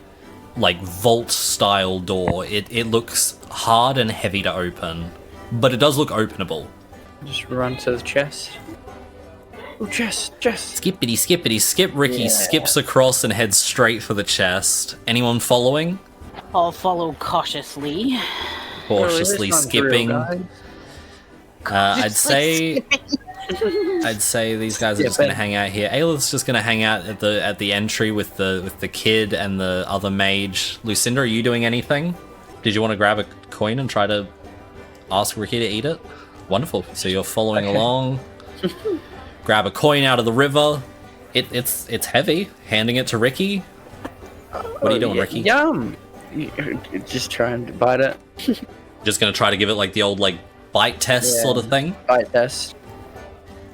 like vault-style door. It looks hard and heavy to open, but it does look openable. Just run to the chest. Oh, chest. Skippity, skippity, skip. Ricky skips across and heads straight for the chest. Anyone following? I'll follow cautiously. Cautiously skipping. I'd say these guys are just going to hang out here. Ayla's just going to hang out at the entry with the kid and the other mage. Lucinda, are you doing anything? Did you want to grab a coin and try to ask Ricky to eat it? Wonderful. So you're following along. Grab a coin out of the river. It's heavy. Handing it to Ricky. What are you doing, Ricky? Yum. Just trying to bite it. Just gonna try to give it like the old like bite test sort of thing. Bite test.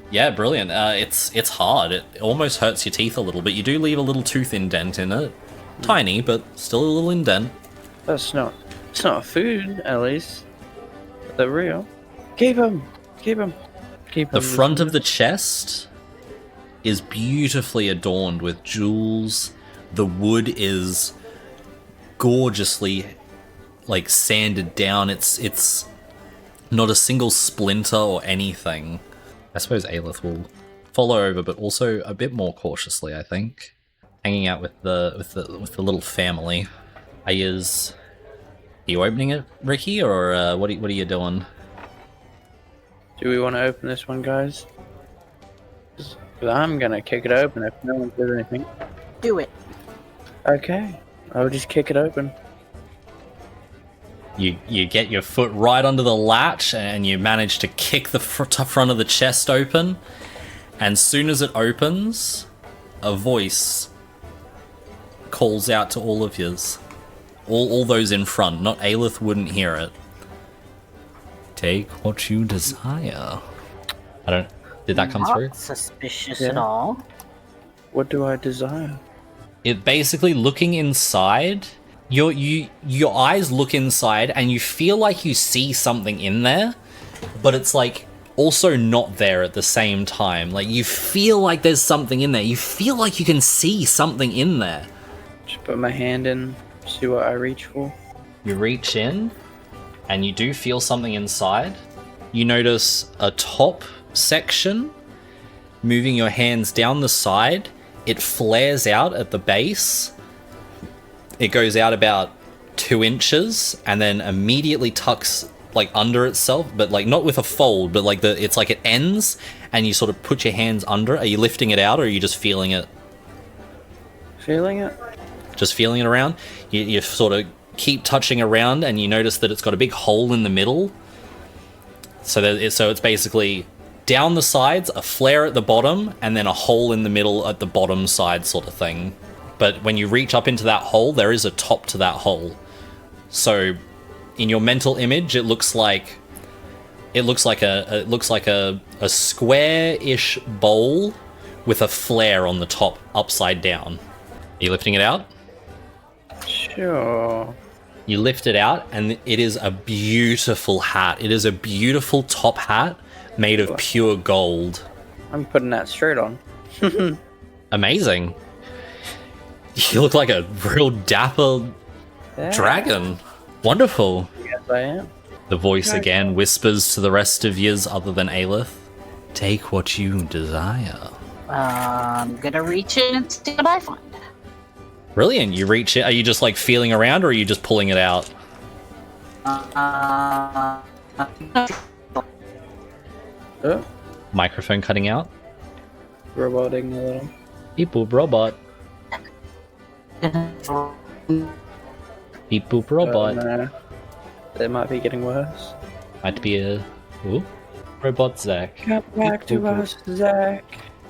Yeah, brilliant. It's hard. It almost hurts your teeth a little, but you do leave a little tooth indent in it. Tiny, but still a little indent. It's not a food, at least. They're real. Keep them. The front of the chest is beautifully adorned with jewels. The wood is gorgeously like sanded down. It's not a single splinter or anything. I suppose Aelith will follow over, but also a bit more cautiously, I think. Hanging out with the little family. Are you opening it, Ricky, or what are you doing? Do we want to open this one, guys? 'Cause I'm gonna kick it open if no one does anything. Do it. Okay, I'll just kick it open. You get your foot right under the latch and you manage to kick the front of the chest open. And soon as it opens, a voice calls out to all of yous. All those in front. Not Aelith wouldn't hear it. Take what you desire. Did that come Not through? suspicious at all. What do I desire? It basically looking inside. Your eyes look inside and you feel like you see something in there, but it's like also not there at the same time. Like you feel like there's something in there. You feel like you can see something in there. Just put my hand in, see what I reach for. You reach in and you do feel something inside. You notice a top section. Moving your hands down the side, it flares out at the base. It goes out about 2 inches and then immediately tucks like under itself, but like not with a fold, but like it's like it ends and you sort of put your hands under it. Are you lifting it out or are you just feeling it? Feeling it? Just feeling it around? You sort of keep touching around and you notice that it's got a big hole in the middle. So it's basically down the sides, a flare at the bottom, and then a hole in the middle at the bottom side sort of thing. But when you reach up into that hole, there is a top to that hole. So in your mental image, it looks like a square-ish bowl with a flare on the top, upside down. Are you lifting it out? Sure. You lift it out, and it is a beautiful hat. It is a beautiful top hat made of pure gold. I'm putting that straight on. Amazing. You look like a real dapper dragon. Wonderful. Yes, I am. The voice again whispers to the rest of yous other than Aelith. Take what you desire. I'm gonna reach in and see what I find. Brilliant. You reach it. Are you just like feeling around or are you just pulling it out? Oh, Microphone cutting out. roboting a little. Beep boop robot. Beep boop robot. No. They might be getting worse. Might be a robot Zach. Come back to us, Zach.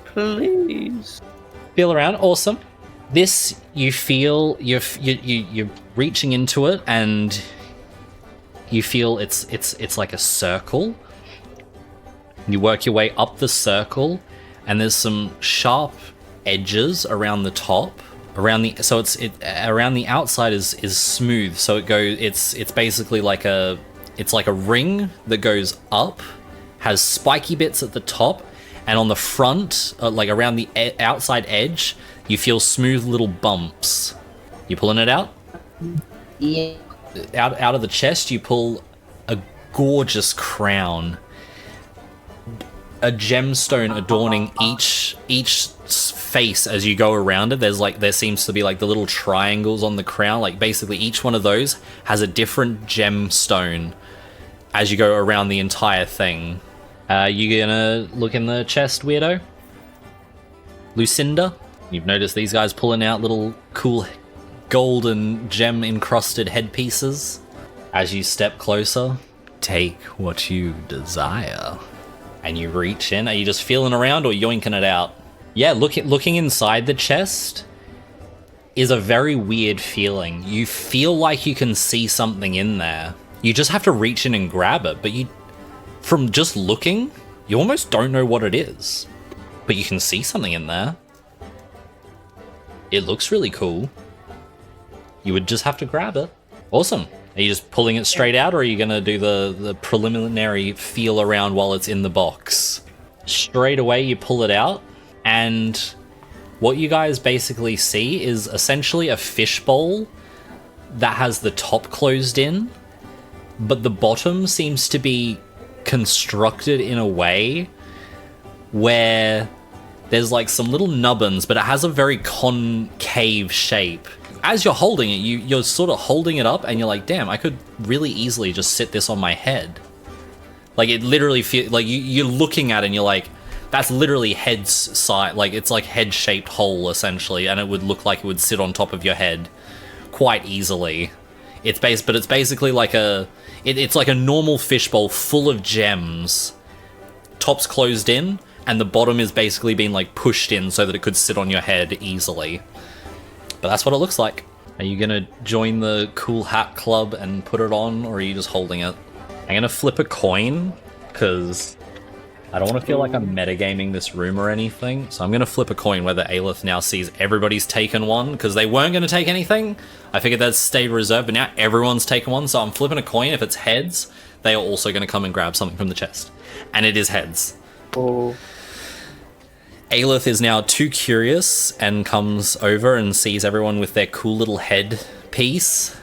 Please. Feel around. Awesome. This you feel you're reaching into it and you feel it's like a circle. You work your way up the circle and there's some sharp edges around the top. Around the outside is smooth, so it's basically like a ring that goes up, has spiky bits at the top, and on the front, like around the outside edge, you feel smooth little bumps. You pulling it out? Yeah. Out of the chest, you pull a gorgeous crown, a gemstone adorning each face as you go around it. There seems to be like the little triangles on the crown. Like basically each one of those has a different gemstone as you go around the entire thing. You gonna look in the chest, weirdo? Lucinda? You've noticed these guys pulling out little cool golden gem encrusted headpieces. As you step closer, take what you desire. And you reach in. Are you just feeling around or yoinking it out? Yeah, looking inside the chest is a very weird feeling. You feel like you can see something in there. You just have to reach in and grab it, but from just looking, you almost don't know what it is. But you can see something in there. It looks really cool. You would just have to grab it. Awesome. Are you just pulling it straight out, or are you going to do the preliminary feel around while it's in the box? Straight away, you pull it out, and what you guys basically see is essentially a fishbowl that has the top closed in, but the bottom seems to be constructed in a way where there's like some little nubbins, but it has a very concave shape. As you're holding it, you're sort of holding it up and you're like, damn, I could really easily just sit this on my head. Like it literally feels like you're looking at it and you're like, that's literally head's size. Like it's like head-shaped hole essentially, and it would look like it would sit on top of your head quite easily. But it's basically like it's like a normal fishbowl full of gems. Top's closed in, and the bottom is basically being like pushed in so that it could sit on your head easily. But that's what it looks like. Are you gonna join the cool hat club and put it on, or are you just holding it? I'm gonna flip a coin, because I don't want to feel like I'm metagaming this room or anything. So I'm gonna flip a coin whether Aelith now sees everybody's taken one, because they weren't gonna take anything. I figured that'd stay reserved, but now everyone's taken one, so I'm flipping a coin. If it's heads, they are also gonna come and grab something from the chest. And it is heads. Oh. Aelith is now too curious and comes over and sees everyone with their cool little head piece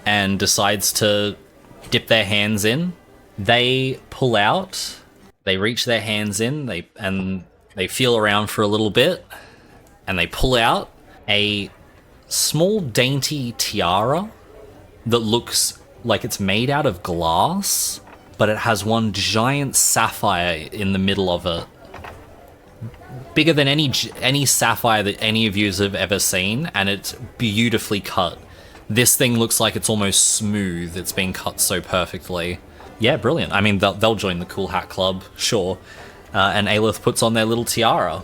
and decides to dip their hands in. They pull out, they reach their hands in, they feel around for a little bit, and they pull out a small dainty tiara that looks like it's made out of glass, but it has one giant sapphire in the middle of it. Bigger than any sapphire that any of you have ever seen, and it's beautifully cut. This thing looks like it's almost smooth. It's been cut so perfectly. Yeah, brilliant. I mean, they'll join the Cool Hat Club, sure. And Aelith puts on their little tiara.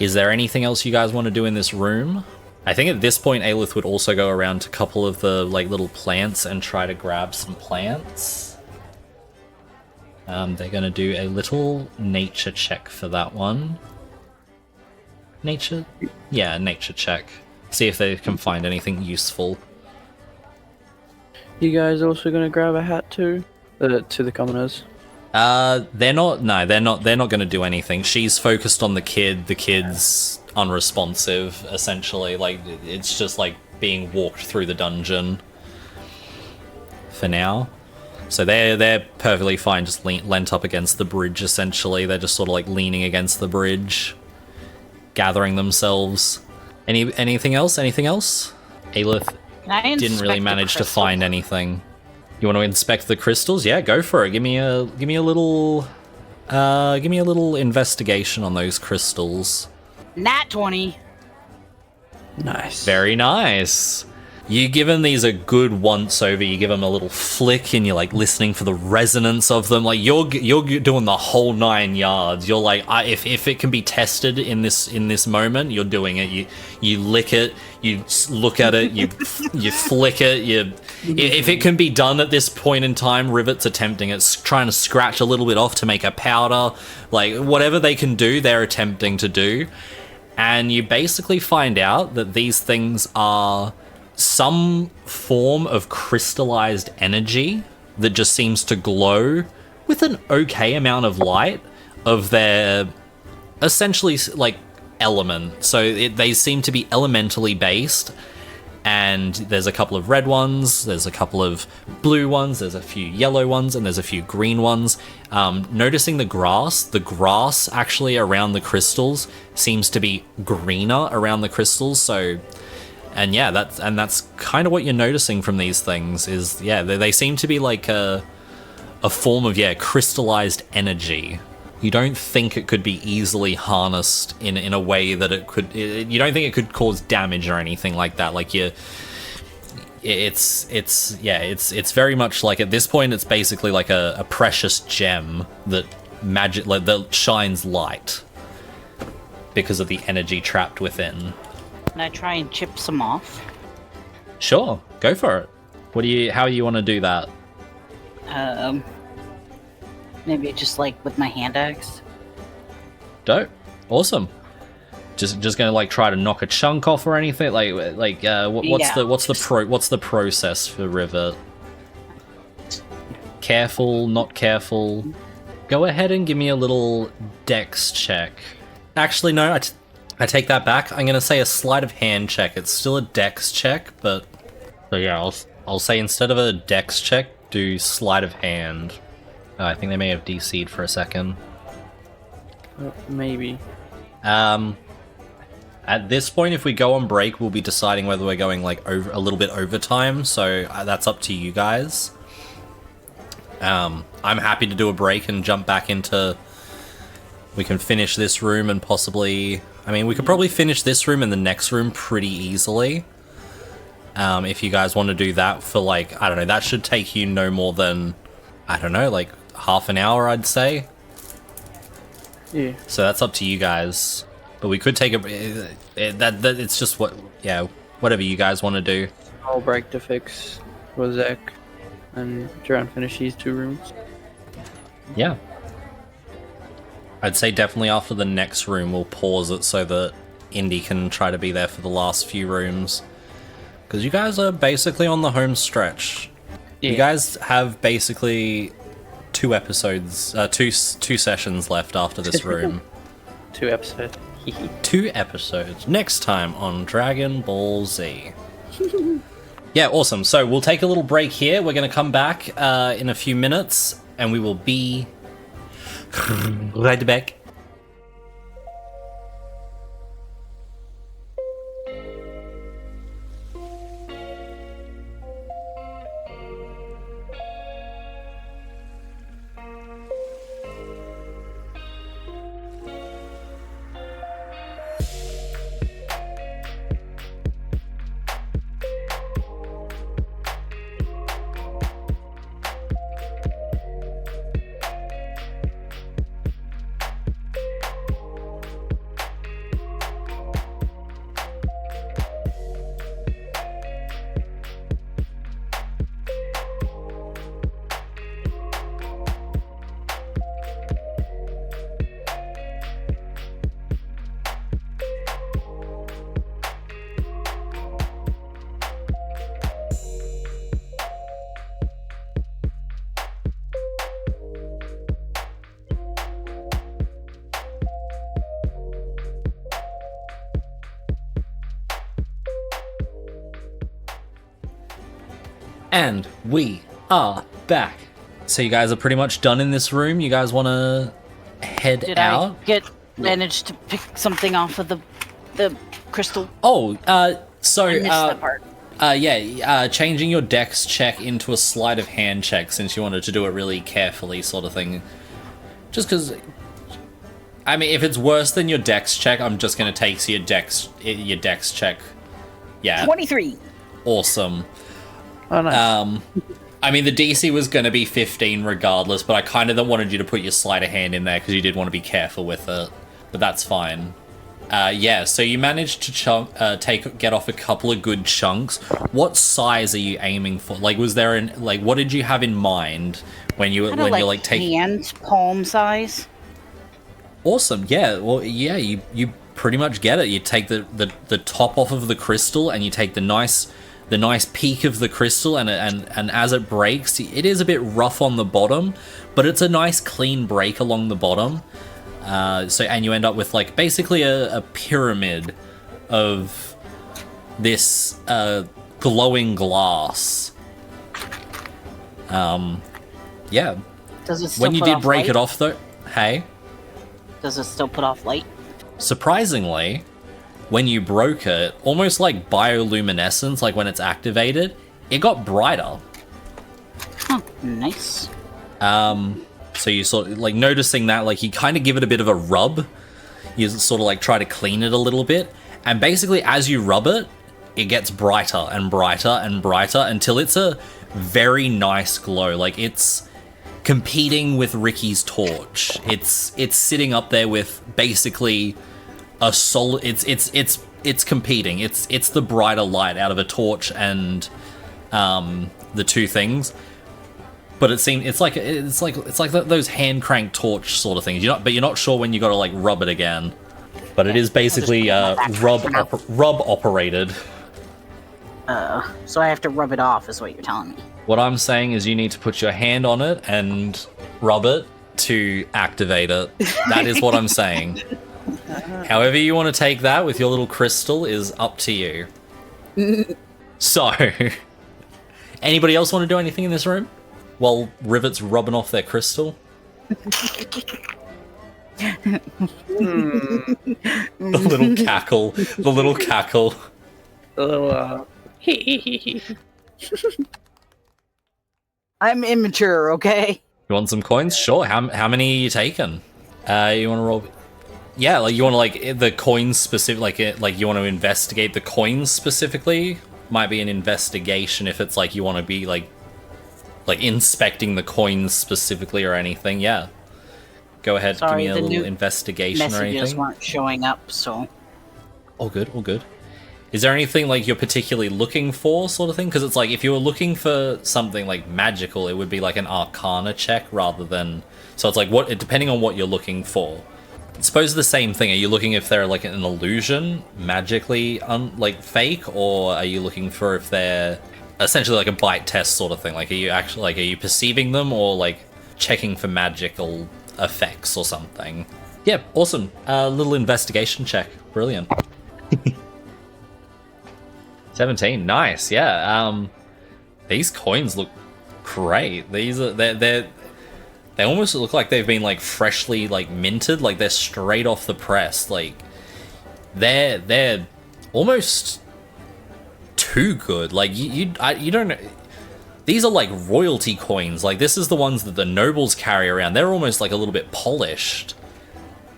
Is there anything else you guys want to do in this room? I think at this point, Aelith would also go around to a couple of the like little plants and try to grab some plants. They're going to do a little nature check for that one. Nature? Yeah, nature check. See if they can find anything useful. You guys also gonna grab a hat too? To the commoners? They're not going to do anything. She's focused on the kid. The kid's unresponsive, essentially. Like, it's just like being walked through the dungeon for now. So they're perfectly fine, just leant up against the bridge. Essentially, they're just sort of like leaning against the bridge, gathering themselves. Anything else? Anything else? Aelith didn't really manage to find anything. You want to inspect the crystals? Yeah, go for it. Give me a little investigation on those crystals. Nat 20. Nice. Very nice. You give them these a good once over. You give them a little flick, and you're like listening for the resonance of them. Like you're doing the whole 9 yards. You're like, if it can be tested in this moment, you're doing it. You lick it. You look at it. You flick it. If it can be done at this point in time, Rivet's attempting. It's trying to scratch a little bit off to make a powder. Like whatever they can do, they're attempting to do. And you basically find out that these things are some form of crystallized energy that just seems to glow with an okay amount of light of their essentially like element. So they seem to be elementally based, and there's a couple of red ones, there's a couple of blue ones, there's a few yellow ones, and there's a few green ones. Noticing the grass actually around the crystals seems to be greener around the crystals. So and yeah, that's kind of what you're noticing from these things is, yeah, they seem to be like a form of, crystallized energy. You don't think it could be easily harnessed in a way that it could. You don't think it could cause damage or anything like that. Like it's very much like at this point it's basically like a precious gem that that shines light because of the energy trapped within. Can I try and chip some off? Sure, go for it. How do you want to do that? Maybe just like with my hand axe. Dope. Awesome. Just gonna like try to knock a chunk off or anything? What's the process for Rivet? Careful, not careful. Go ahead and give me a little dex check. Actually, no, I take that back. I'm gonna say a sleight of hand check. It's still a dex check, but so yeah, I'll say instead of a dex check, do sleight of hand. I think they may have DC'd for a second. Maybe. At this point, if we go on break, we'll be deciding whether we're going like over a little bit overtime. So that's up to you guys. I'm happy to do a break and jump back into. We can finish this room and possibly. I mean, we could probably finish this room and the next room pretty easily. If you guys want to do that for like, I don't know, that should take you no more than, I don't know, like half an hour, I'd say. Yeah. So that's up to you guys. But we could take it's just whatever you guys want to do. I'll break to fix Wozek and try and finish these 2 rooms. Yeah. I'd say definitely after the next room we'll pause it so that Indy can try to be there for the last few rooms. Because you guys are basically on the home stretch. Yeah. You guys have basically 2 episodes, two sessions left after this room. 2 episodes. 2 episodes. Next time on Dragon Ball Z. Yeah, awesome. So we'll take a little break here. We're going to come back in a few minutes, and we will be right back. And we are back. So you guys are pretty much done in this room. You guys want to head Did out? I manage to pick something off of the crystal? Oh, so I missed that part. changing your dex check into a sleight of hand check since you wanted to do it really carefully, sort of thing. Just because, I mean, if it's worse than your dex check, I'm just gonna take your dex check. Yeah. 23. Awesome. Oh, nice. I mean, the DC was going to be 15 regardless, but I kind of wanted you to put your sleight of hand in there because you did want to be careful with it. But that's fine. So you managed to get off a couple of good chunks. What size are you aiming for? Like, was there what did you have in mind when you're taking hand palm size? Awesome. Yeah. Well, yeah. You pretty much get it. You take the top off of the crystal and you take the nice peak of the crystal, and as it breaks, it is a bit rough on the bottom, but it's a nice clean break along the bottom. And you end up with like basically a pyramid of this glowing glass. Yeah. Does it still when you put did off break light? it off though, hey. Does it still put off light? Surprisingly, when you broke it, almost like bioluminescence, like when it's activated, it got brighter. Oh, nice. So you sort of like noticing that, like you kind of give it a bit of a rub. You sort of like try to clean it a little bit, and basically as you rub it, it gets brighter and brighter and brighter until it's a very nice glow. Like it's competing with Ricky's torch. It's sitting up there with basically a solid. It's competing. It's the brighter light out of a torch and the two things. But it's like those hand cranked torch sort of things. You're not sure when you got to like rub it again. But it is basically rub operated. So I have to rub it off, is what you're telling me. What I'm saying is you need to put your hand on it and rub it to activate it. That is what I'm saying. However you want to take that with your little crystal is up to you. So, anybody else want to do anything in this room while Rivet's rubbing off their crystal? The little cackle. The little cackle. I'm immature, okay? You want some coins? Sure. How many are you taking? You want to roll? Yeah, like you want to like the coins specific, like you want to investigate the coins specifically. Might be an investigation if it's like you want to be like inspecting the coins specifically or anything. Yeah. Go ahead, Sorry, give me a little investigation or anything. Messages weren't showing up, so. All good, all good. Is there anything like you're particularly looking for, sort of thing? Because it's like if you were looking for something like magical, it would be like an Arcana check rather than. So it's like depending on what you're looking for. I suppose the same thing. Are you looking if they're like an illusion, magically like fake, or are you looking for if they're essentially like a bite test sort of thing? Like are you perceiving them or like checking for magical effects or something? Yeah, awesome. Little investigation check. Brilliant. 17, nice. Yeah. These coins look great. These are they almost look like they've been like freshly like minted, like they're straight off the press. Like they're almost too good. Like you don't. These are like royalty coins. Like this is the ones that the nobles carry around. They're almost like a little bit polished.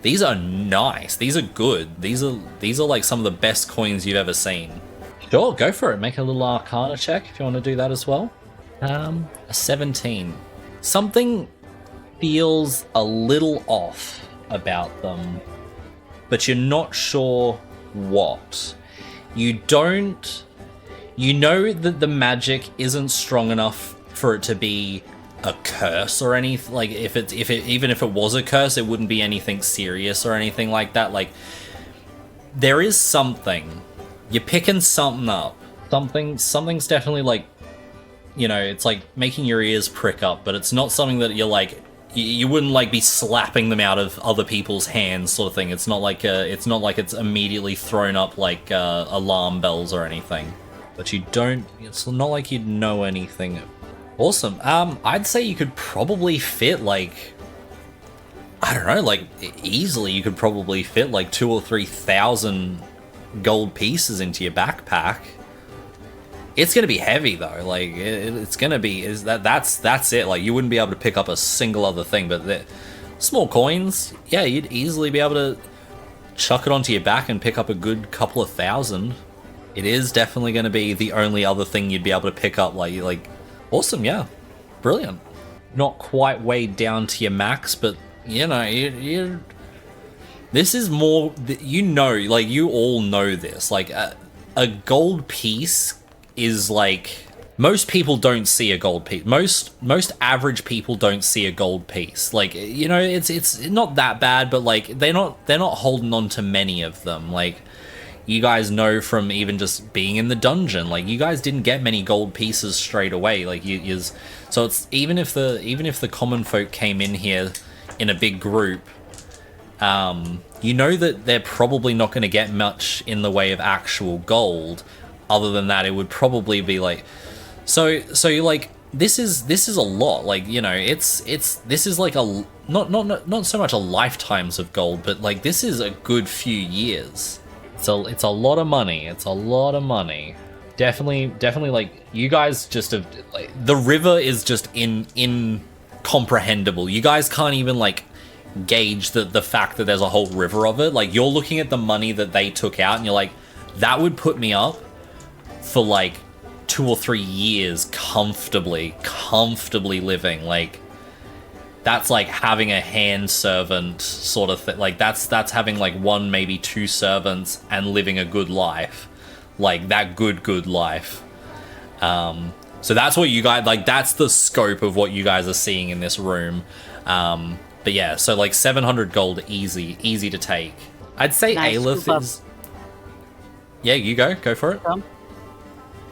These are nice. These are good. These are like some of the best coins you've ever seen. Sure, go for it. Make a little Arcana check if you want to do that as well. A 17. Something feels a little off about them, but you're not sure what. You know that the magic isn't strong enough for it to be a curse or anything. Like even if it was a curse, it wouldn't be anything serious or anything like that. Like there is something. You're picking something up. Something's definitely like, it's like making your ears prick up, but it's not something that you're like, you wouldn't like be slapping them out of other people's hands sort of thing. It's not like it's immediately thrown up like alarm bells or anything. But it's not like you'd know anything Awesome. I'd say you could probably fit like, I don't know, like easily you could probably fit like 2,000 or 3,000 gold pieces into your backpack. It's gonna be heavy though. Like it's gonna be that's it. Like you wouldn't be able to pick up a single other thing. But small coins, yeah, you'd easily be able to chuck it onto your back and pick up a good couple of thousand. It is definitely gonna be the only other thing you'd be able to pick up. Like awesome, yeah, brilliant. Not quite weighed down to your max, but you know you. This is more, you know, like you all know this. Like a gold piece is like, most people don't see a gold piece. Most average people don't see a gold piece. Like, you know, it's not that bad, but like they're not holding on to many of them. Like you guys know from even just being in the dungeon, like you guys didn't get many gold pieces straight away. Like so it's even if the common folk came in here in a big group, you know that they're probably not going to get much in the way of actual gold. Other than that, it would probably be like, so you like, this is a lot. Like, you know, this is like a not so much a lifetimes of gold, but like this is a good few years. It's a lot of money. It's a lot of money. Definitely like you guys just have, like, the river is just incomprehensible. You guys can't even like gauge the fact that there's a whole river of it. Like you're looking at the money that they took out and you're like, that would put me up for like 2 or 3 years comfortably living. Like that's like having a hand servant sort of thing. Like that's having like 1, maybe 2 servants and living a good life, like that good life. So that's what you guys, like that's the scope of what you guys are seeing in this room. But yeah, so like 700 gold, easy to take. I'd say nice. Aleph is... Yeah, you go for it.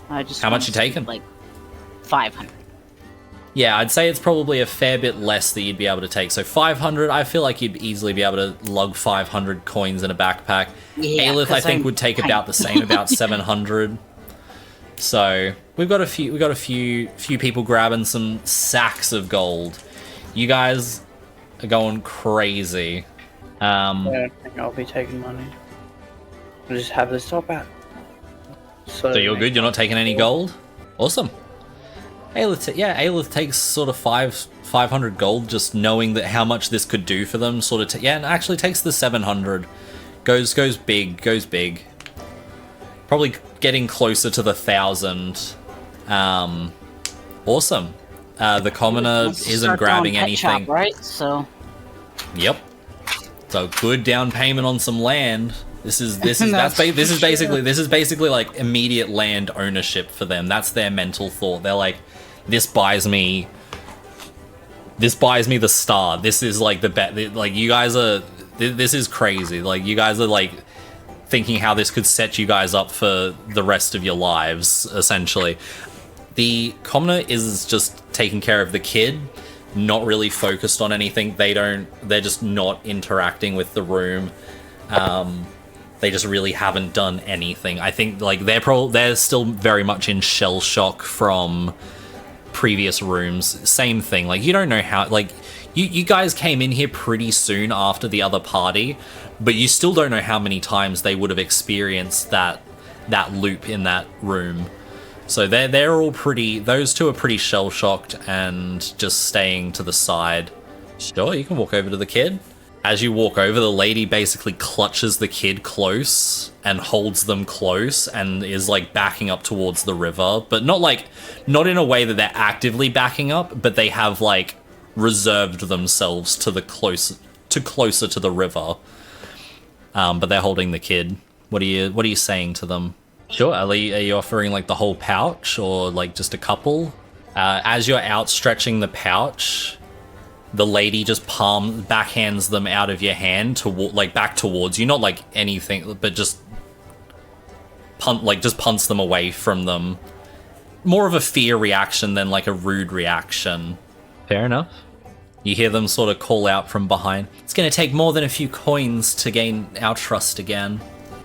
How much you taking? Like 500. Yeah, I'd say it's probably a fair bit less that you'd be able to take. So 500, I feel like you'd easily be able to lug 500 coins in a backpack. Yeah, Aleph, I think, would take about the same, about 700. So we've got a few people grabbing some sacks of gold. You guys are going crazy. I don't think I'll be taking money. I'll just have this top out. So you're good? You're not taking any gold? Awesome. Aleph takes sort of 500 gold, just knowing that how much this could do for them. Sort of, and actually takes the 700. Goes big. Probably getting closer to the 1,000. Awesome. The commoner isn't grabbing anything. Shop, right? So. Yep. So good down payment on some land. This is basically like immediate land ownership for them. That's their mental thought. They're like, this buys me the star. This is like the bet. Like you guys are. This is crazy. Like you guys are like thinking how this could set you guys up for the rest of your lives. Essentially, the commoner is just taking care of the kid. Not really focused on anything. They're just not interacting with the room. They just really haven't done anything. I think like they're still very much in shell shock from previous rooms. Same thing. Like you don't know how, like you guys came in here pretty soon after the other party, but you still don't know how many times they would have experienced that loop in that room. So they're all pretty, those two are pretty shell shocked and just staying to the side. Sure, you can walk over to the kid. As you walk over, the lady basically clutches the kid close and holds them close and is like backing up towards the river, but not in a way that they're actively backing up, but they have like reserved themselves to closer to the river. But they're holding the kid. What are you saying to them? Sure. Are you offering like the whole pouch or like just a couple? As you're outstretching the pouch, the lady just backhands them out of your hand back towards you, not like anything, but just punts them away from them. More of a fear reaction than like a rude reaction. Fair enough. You hear them sort of call out from behind. It's going to take more than a few coins to gain our trust again.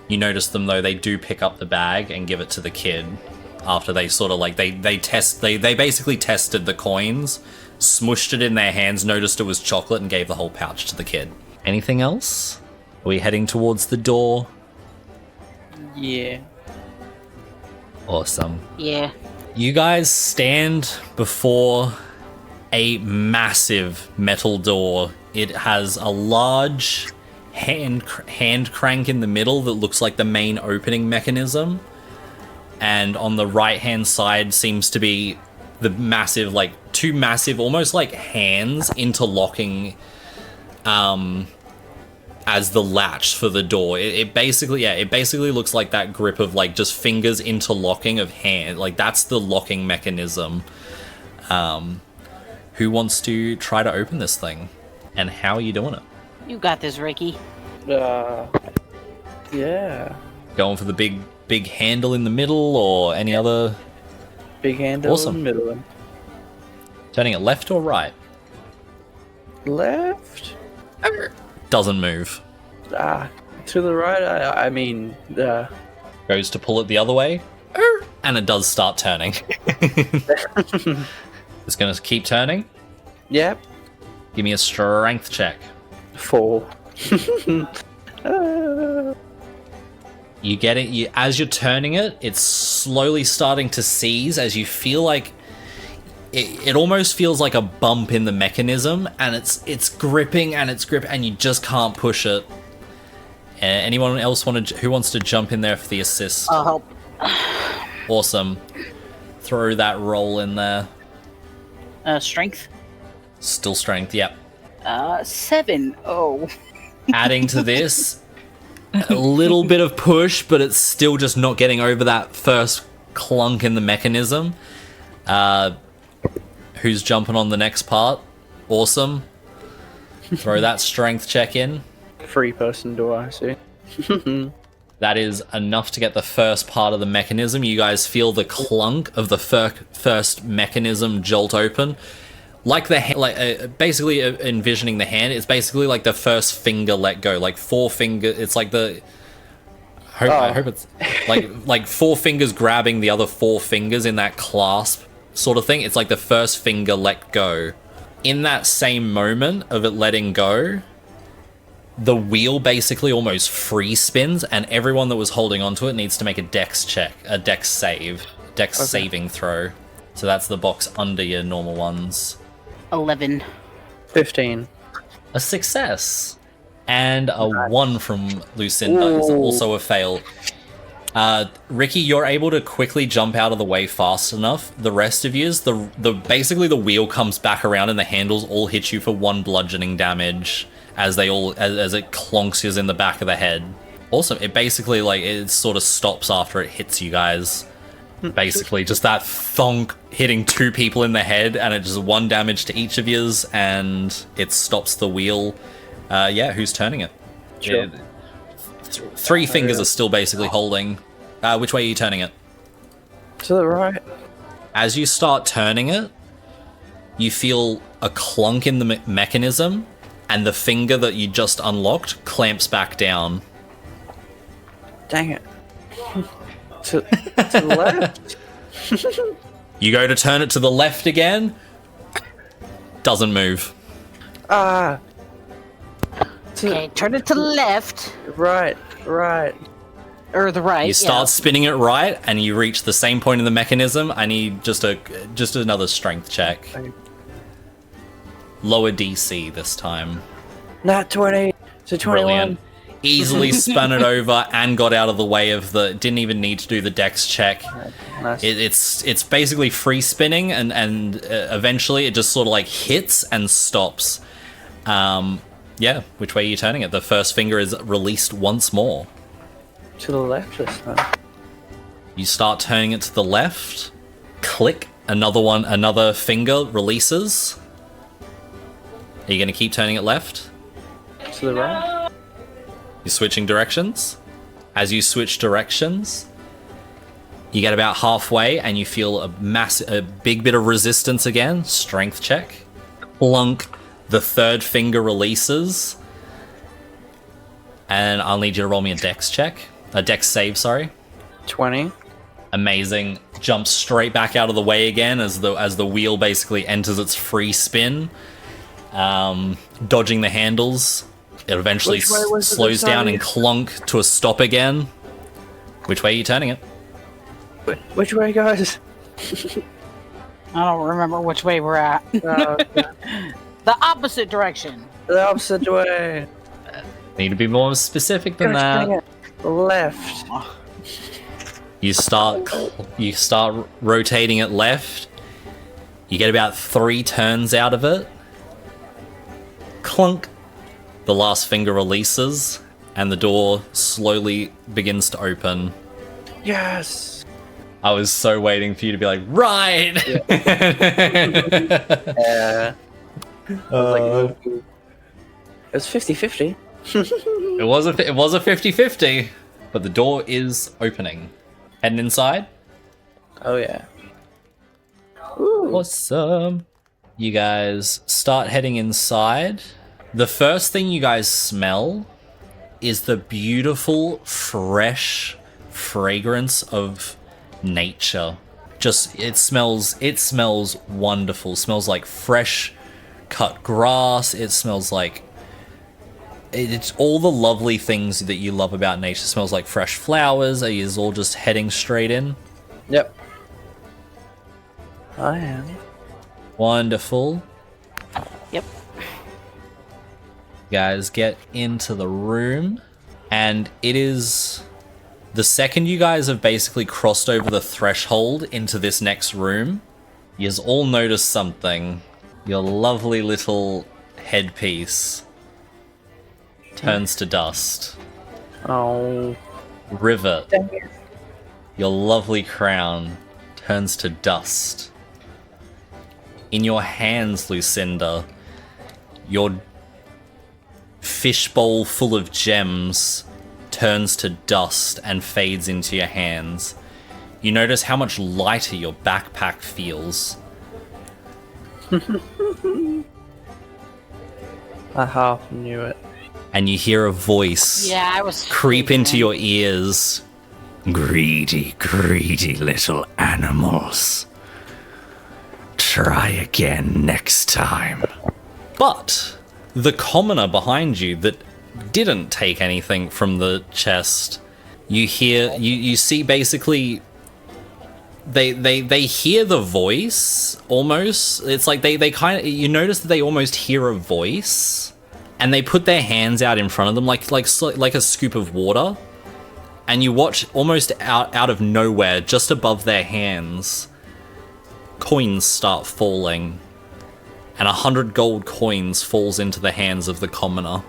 You notice them though, they do pick up the bag and give it to the kid. after they sort of like they basically tested the coins, smushed it in their hands, noticed it was chocolate, and gave the whole pouch to the kid. Anything else? Are we heading towards the door? Yeah. Awesome. Yeah. You guys stand before a massive metal door. It has a large hand crank in the middle that looks like the main opening mechanism. And on the right-hand side seems to be the massive, like, two massive, almost like hands interlocking as the latch for the door. It basically looks like that grip of, like, just fingers interlocking of hand. Like, that's the locking mechanism. Who wants to try to open this thing? And how are you doing it? You got this, Ricky. Yeah. Going for the big handle in the middle or any other? Big handle Awesome. in the middle. Turning it left or right? Left? Doesn't move. To the right, I mean, Goes to pull it the other way, and it does start turning. It's gonna keep turning. Yep. Give me a strength check. 4. You get it. As you're turning it, it's slowly starting to seize as you feel like it almost feels like a bump in the mechanism, and it's gripping and and you just can't push it. Anyone else who wants to jump in there for the assist? I'll help. Awesome. Throw that roll in there. Strength. Still strength. Yep. 7. Oh. Adding to this, a little bit of push, but it's still just not getting over that first clunk in the mechanism. Who's jumping on the next part? Awesome. Throw that strength check in. 3-person door, I see. That is enough to get the first part of the mechanism. You guys feel the clunk of the first mechanism jolt open. Like basically envisioning the hand, it's basically like the first finger let go, like 4 finger. It's like I hope it's like 4 fingers grabbing the other 4 fingers in that clasp sort of thing. It's like the first finger let go. In that same moment of it letting go, the wheel basically almost free spins, and everyone that was holding onto it needs to make a dex check, a dex saving throw. So that's the box under your normal ones. 11. 15. A success. And a 1 from Lucinda is also a fail. Ricky, you're able to quickly jump out of the way fast enough. The rest of yous, basically the wheel comes back around and the handles all hit you for 1 bludgeoning damage as it clonks you in the back of the head. Awesome. It basically it sort of stops after it hits you guys. Basically, just that thonk hitting 2 people in the head, and it just 1 damage to each of yous, and it stops the wheel. Who's turning it? Sure. 3 fingers are still basically holding. Which way are you turning it? To the right. As you start turning it, you feel a clunk in the mechanism, and the finger that you just unlocked clamps back down. Dang it. To the left? You go to turn it to the left again. Doesn't move. Okay, Turn it to the left. Right. Or the right. You start spinning it right, and you reach the same point in the mechanism. I need just another strength check. Lower DC this time. Not 20. So 21. Brilliant. Easily spun it over and got out of the way of didn't even need to do the dex check. Nice. It's basically free spinning, and eventually it just sort of hits and stops. Which way are you turning it? The first finger is released once more. To the left this time. You start turning it to the left. Click. Another finger releases. Are you going to keep turning it left? To the right. You're switching directions. As you switch directions, you get about halfway and you feel a big bit of resistance again. Strength check. Clunk. The 3rd finger releases. And I'll need you to roll me a dex check. A dex save, sorry. 20. Amazing. Jumps straight back out of the way again as the wheel basically enters its free spin. Dodging the handles. It eventually slows down and clunk to a stop again. Which way are you turning it? Which way, guys? I don't remember which way we're at. Okay. The opposite direction. The opposite way. Need to be more specific than that. Left. You start rotating it left. You get about 3 turns out of it. Clunk. The last finger releases, and the door slowly begins to open. Yes. I was so waiting for you to be like, right! Yeah. It's 50-50. It was a 50-50, but the door is opening. Heading inside. Oh yeah. Ooh. Awesome. You guys start heading inside. The first thing you guys smell is the beautiful, fresh fragrance of nature. Just, it smells wonderful. It smells like fresh cut grass. It smells like, it's all the lovely things that you love about nature. It smells like fresh flowers. Are you all just heading straight in? Yep. I am. Wonderful. Yep. Guys get into the room, and it is the second you guys have basically crossed over the threshold into this next room, you all notice something. Your lovely little headpiece turns to dust. Oh. Rivet, Dang it. your lovely crown turns to dust. In your hands, Lucinda, your fishbowl full of gems turns to dust and fades into your hands. You notice how much lighter your backpack feels. I half knew it. And you hear a voice Yeah, I was creep thinking. into your ears. Greedy, greedy little animals. Try again next time. But the commoner behind you that didn't take anything from the chest, you see basically they hear the voice almost. It's like they kind of, you notice that they almost hear a voice, and they put their hands out in front of them like a scoop of water, and you watch almost out of nowhere, just above their hands, coins start falling. And 100 gold coins falls into the hands of the commoner.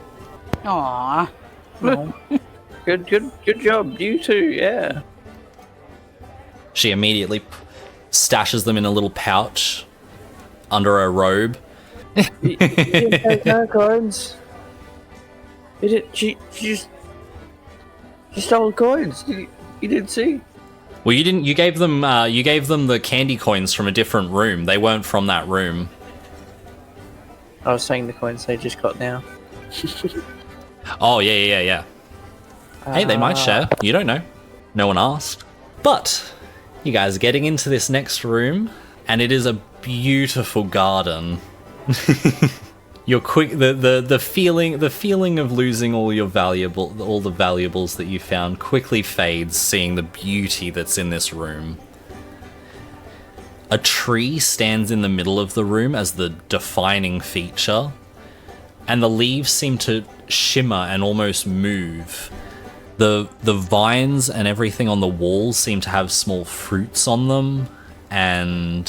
Aww. Good job, you too, yeah. She immediately stashes them in a little pouch under her robe. You didn't take no coins. She stole coins. You didn't see? Well, you didn't. You gave them the candy coins from a different room. They weren't from that room. I was saying the coins they just got now. Oh yeah. Hey, they might share. You don't know. No one asked. But you guys are getting into this next room, and it is a beautiful garden. You're quick. The feeling of losing all the valuables that you found quickly fades, seeing the beauty that's in this room. A tree stands in the middle of the room as the defining feature, and the leaves seem to shimmer and almost move. The vines and everything on the walls seem to have small fruits on them, and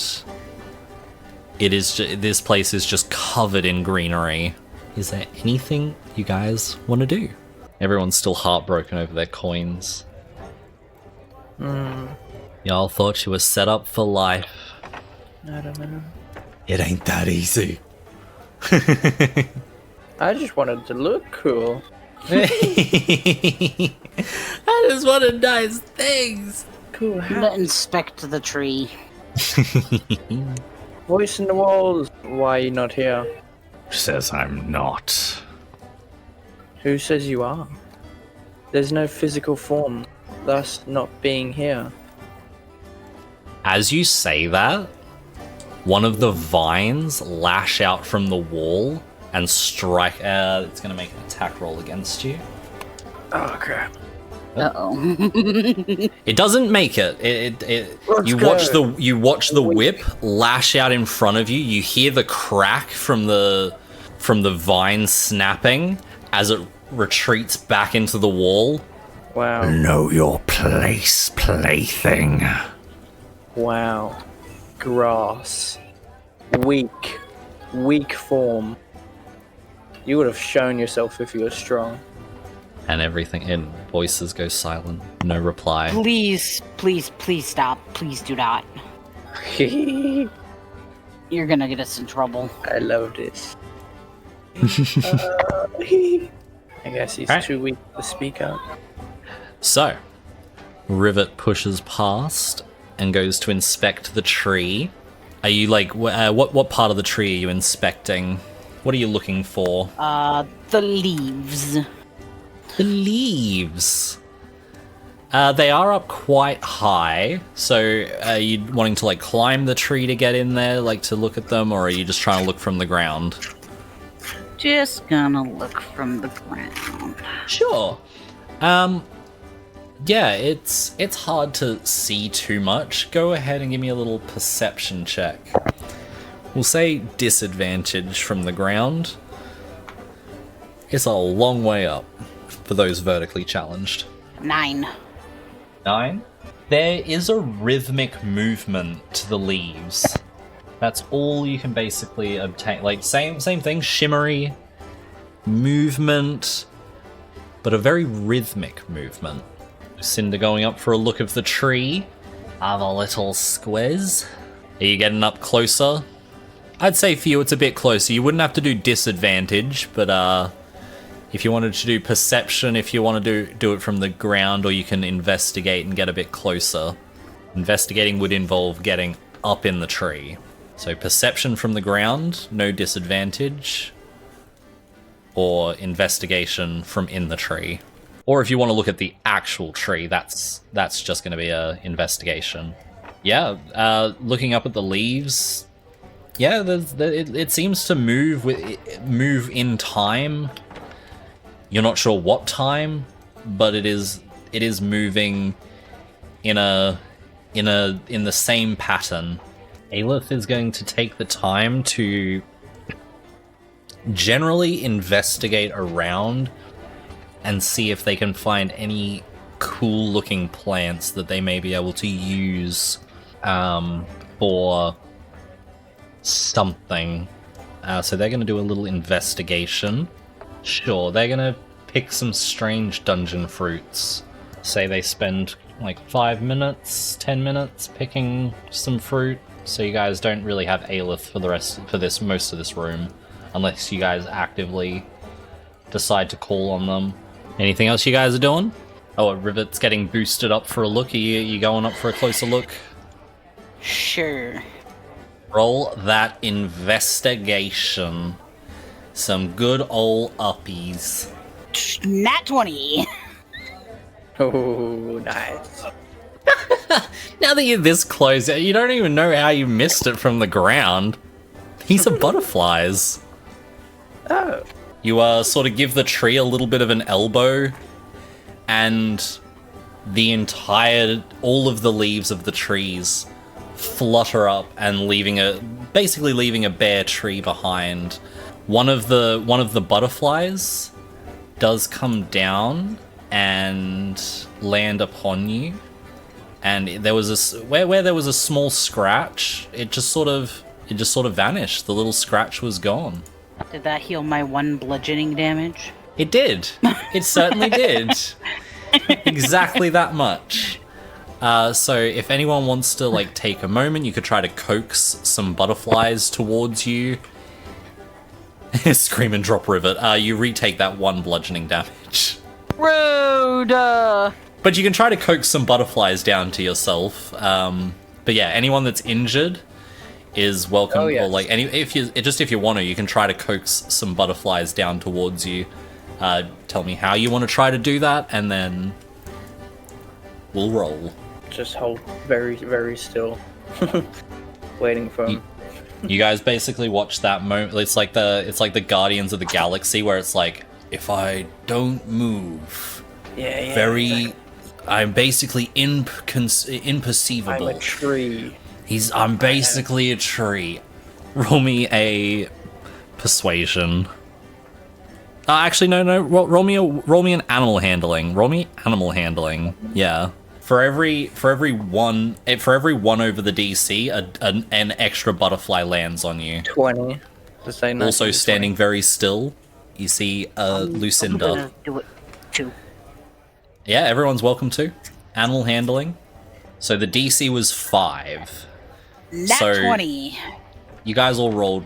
this place is just covered in greenery. Is there anything you guys want to do? Everyone's still heartbroken over their coins. Y'all thought you were set up for life. I don't know. It ain't that easy. I just wanted to look cool. I just wanted nice things. Cool hat. Let's inspect the tree. Voice in the walls. Why are you not here? Says I'm not. Who says you are? There's no physical form, thus not being here. As you say that, one of the vines lash out from the wall and strike. It's going to make an attack roll against you. Oh crap! Uh-oh. It doesn't make it. You watch the whip lash out in front of you. You hear the crack from the vine snapping as it retreats back into the wall. Wow! Know your place, plaything. Wow! Grass, weak form. You would have shown yourself if you were strong. And everything in voices go silent. No reply. Please stop. Please do not. I You're gonna get us in trouble. love this. I guess he's too weak to speak up. So, Rivet pushes past and goes to inspect the tree. Are you like, what part of the tree are you inspecting? What are you looking for? The leaves. The leaves. They are up quite high, so are you wanting to like climb the tree to get in there, like to look at them, or are you just trying to look from the ground? Just gonna look from the ground. Sure. Yeah, it's hard to see too much. Go ahead and give me a little perception check. We'll say disadvantage from the ground. It's a long way up for those vertically challenged. 9. 9. There is a rhythmic movement to the leaves. That's all you can basically obtain. Like, same thing, shimmery movement, but a very rhythmic movement. Cinder going up for a look of the tree. Other little squares. Are you getting up closer? I'd say for you it's a bit closer. You wouldn't have to do disadvantage, but if you wanted to do perception, if you want to do it from the ground, or you can investigate and get a bit closer. Investigating would involve getting up in the tree. So perception from the ground, no disadvantage. Or investigation from in the tree. Or if you want to look at the actual tree, that's just going to be a investigation. Yeah, looking up at the leaves. Yeah, it seems to move in time. You're not sure what time, but it is moving in the same pattern. Aelith is going to take the time to generally investigate around and see if they can find any cool looking plants that they may be able to use for something. So they're going to do a little investigation. Sure, they're going to pick some strange dungeon fruits. Say they spend like 5 minutes, 10 minutes picking some fruit. So you guys don't really have Aelith for most of this room, unless you guys actively decide to call on them. Anything else you guys are doing? Oh, Rivet's getting boosted up for a look. Are you going up for a closer look? Sure. Roll that investigation. Some good old uppies. Nat 20. Oh, nice. Now that you're this close, you don't even know how you missed it from the ground. These are butterflies. Oh. You sort of give the tree a little bit of an elbow, and all of the leaves of the trees flutter up and basically leaving a bare tree behind. One of the butterflies does come down and land upon you, and there was where there was a small scratch. It just sort of vanished. The little scratch was gone. Did that heal my 1 bludgeoning damage? It did. It certainly did. Exactly that much. So if anyone wants to like take a moment, you could try to coax some butterflies towards you. Scream and drop Rivet. You retake that 1 bludgeoning damage. Rude! But you can try to coax some butterflies down to yourself. But yeah, anyone that's injured is welcome. Oh, yes. Or like if you want to, you can try to coax some butterflies down towards you. Tell me how you want to try to do that, and then we'll roll. Just hold very, very still. Waiting for him. You guys basically watch that moment. It's like the Guardians of the Galaxy, where it's like, if I don't move, Yeah. very, I'm basically imperceivable. I'm a tree. I'm basically a tree. Roll me a persuasion. Actually, no. Roll me an animal handling. Roll me animal handling. Yeah. For every one over the DC, an extra butterfly lands on you. 20. Also standing very still, you see I'm Lucinda. gonna do it too. Yeah, everyone's welcome to. Animal handling. So the DC was 5. Nat So- 20. You guys all rolled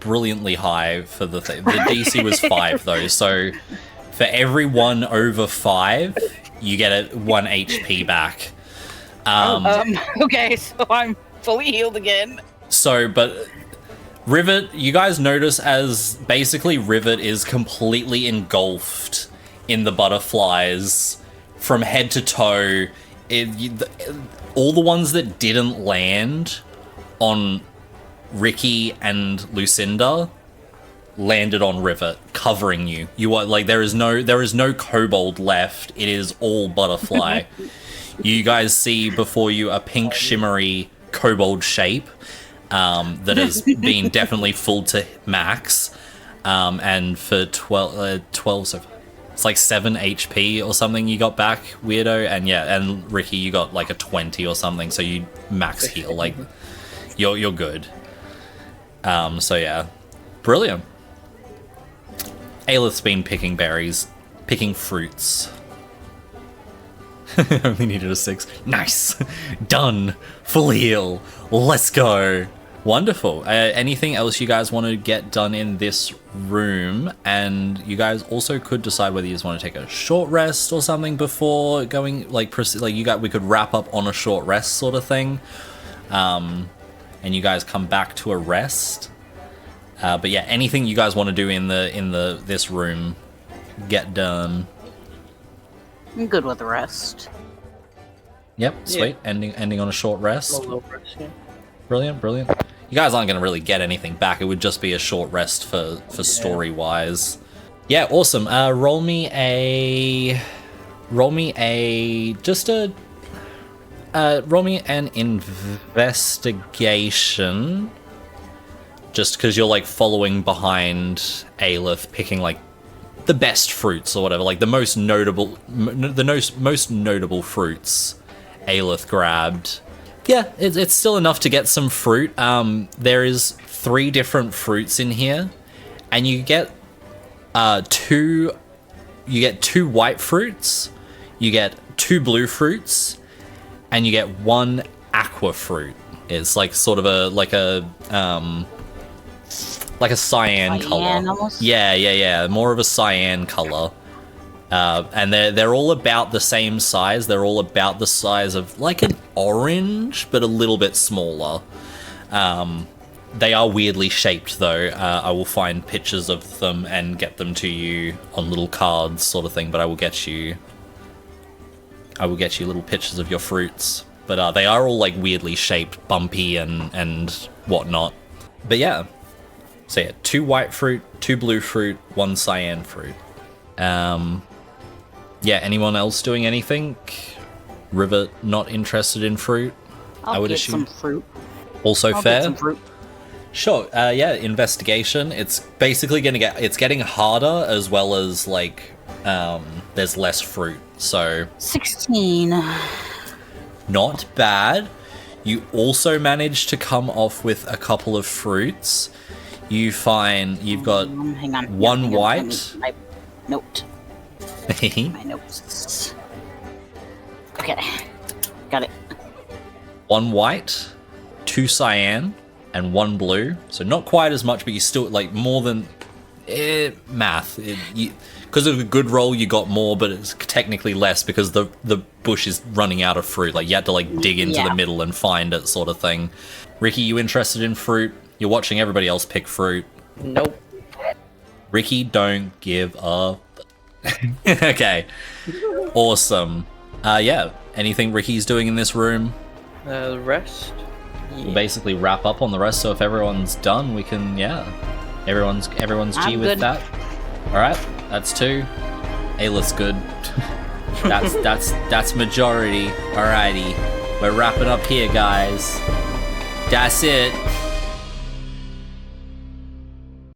brilliantly high for the thing. The DC was 5 though, so for every one over 5, you get a 1 HP back. Okay, so I'm fully healed again. So, but Rivet, you guys notice as basically Rivet is completely engulfed in the butterflies from head to toe. All the ones that didn't land on Ricky and Lucinda landed on Rivet, covering you. You are like there is no kobold left. It is all butterfly. You guys see before you a pink shimmery kobold shape that has been definitely full to max, and for 12 so it's like 7 HP or something you got back, weirdo. And Ricky, you got like a 20 or something, so you max heal. Like you're good. So yeah, brilliant. Aelith's been picking berries, picking fruits. Only needed a 6. Nice, done. Full heal. Let's go. Wonderful. Anything else you guys want to get done in this room? And you guys also could decide whether you just want to take a short rest or something before going. We could wrap up on a short rest sort of thing. And you guys come back to a rest. But yeah, anything you guys want to do in this room, get done. I'm good with the rest. Yep, sweet. Yeah. Ending on a short rest. A little rest, yeah. Brilliant. You guys aren't going to really get anything back. It would just be a short rest for story wise. Yeah, awesome. Roll me an investigation. Just because you're like following behind Aelith, picking like the best fruits or whatever, like the most notable fruits Aelith grabbed. Yeah, it's still enough to get some fruit. There is 3 different fruits in here, and you get 2 white fruits, you get 2 blue fruits, and you get 1 aqua fruit. It's like sort of a cyan color. Almost? Yeah. More of a cyan color. And they're all about the same size. They're all about the size of like an orange, but a little bit smaller. They are weirdly shaped though. I will find pictures of them and get them to you on little cards sort of thing, but I will get you little pictures of your fruits. But they are all like weirdly shaped, bumpy and whatnot. But yeah. So yeah, 2 white fruit, 2 blue fruit, 1 cyan fruit. Yeah, anyone else doing anything? Rivet not interested in fruit? I would assume. Some fruit. Also I'll fair? Get some fruit. Sure, yeah, investigation. It's basically it's getting harder as well as like, there's less fruit, so. 16. Not bad. You also managed to come off with a couple of fruits. You find you've got hang on. 1 white. My note. My notes. Okay. Got it. 1 white, 2 cyan, and 1 blue. So not quite as much, but you still like more than math. Because of a good roll, you got more, but it's technically less because the bush is running out of fruit. Like you had to like dig into the middle and find it, sort of thing. Ricky, you interested in fruit? You're watching everybody else pick fruit. Nope. Ricky, don't give up. Okay. Awesome. Yeah. Anything Ricky's doing in this room? Rest. we'll basically wrap up on the rest. So if everyone's done, we can, everyone's G I'm with good. that. All right, that's 2. Ayla's good. that's majority. Alrighty, we're wrapping up here, guys. That's it.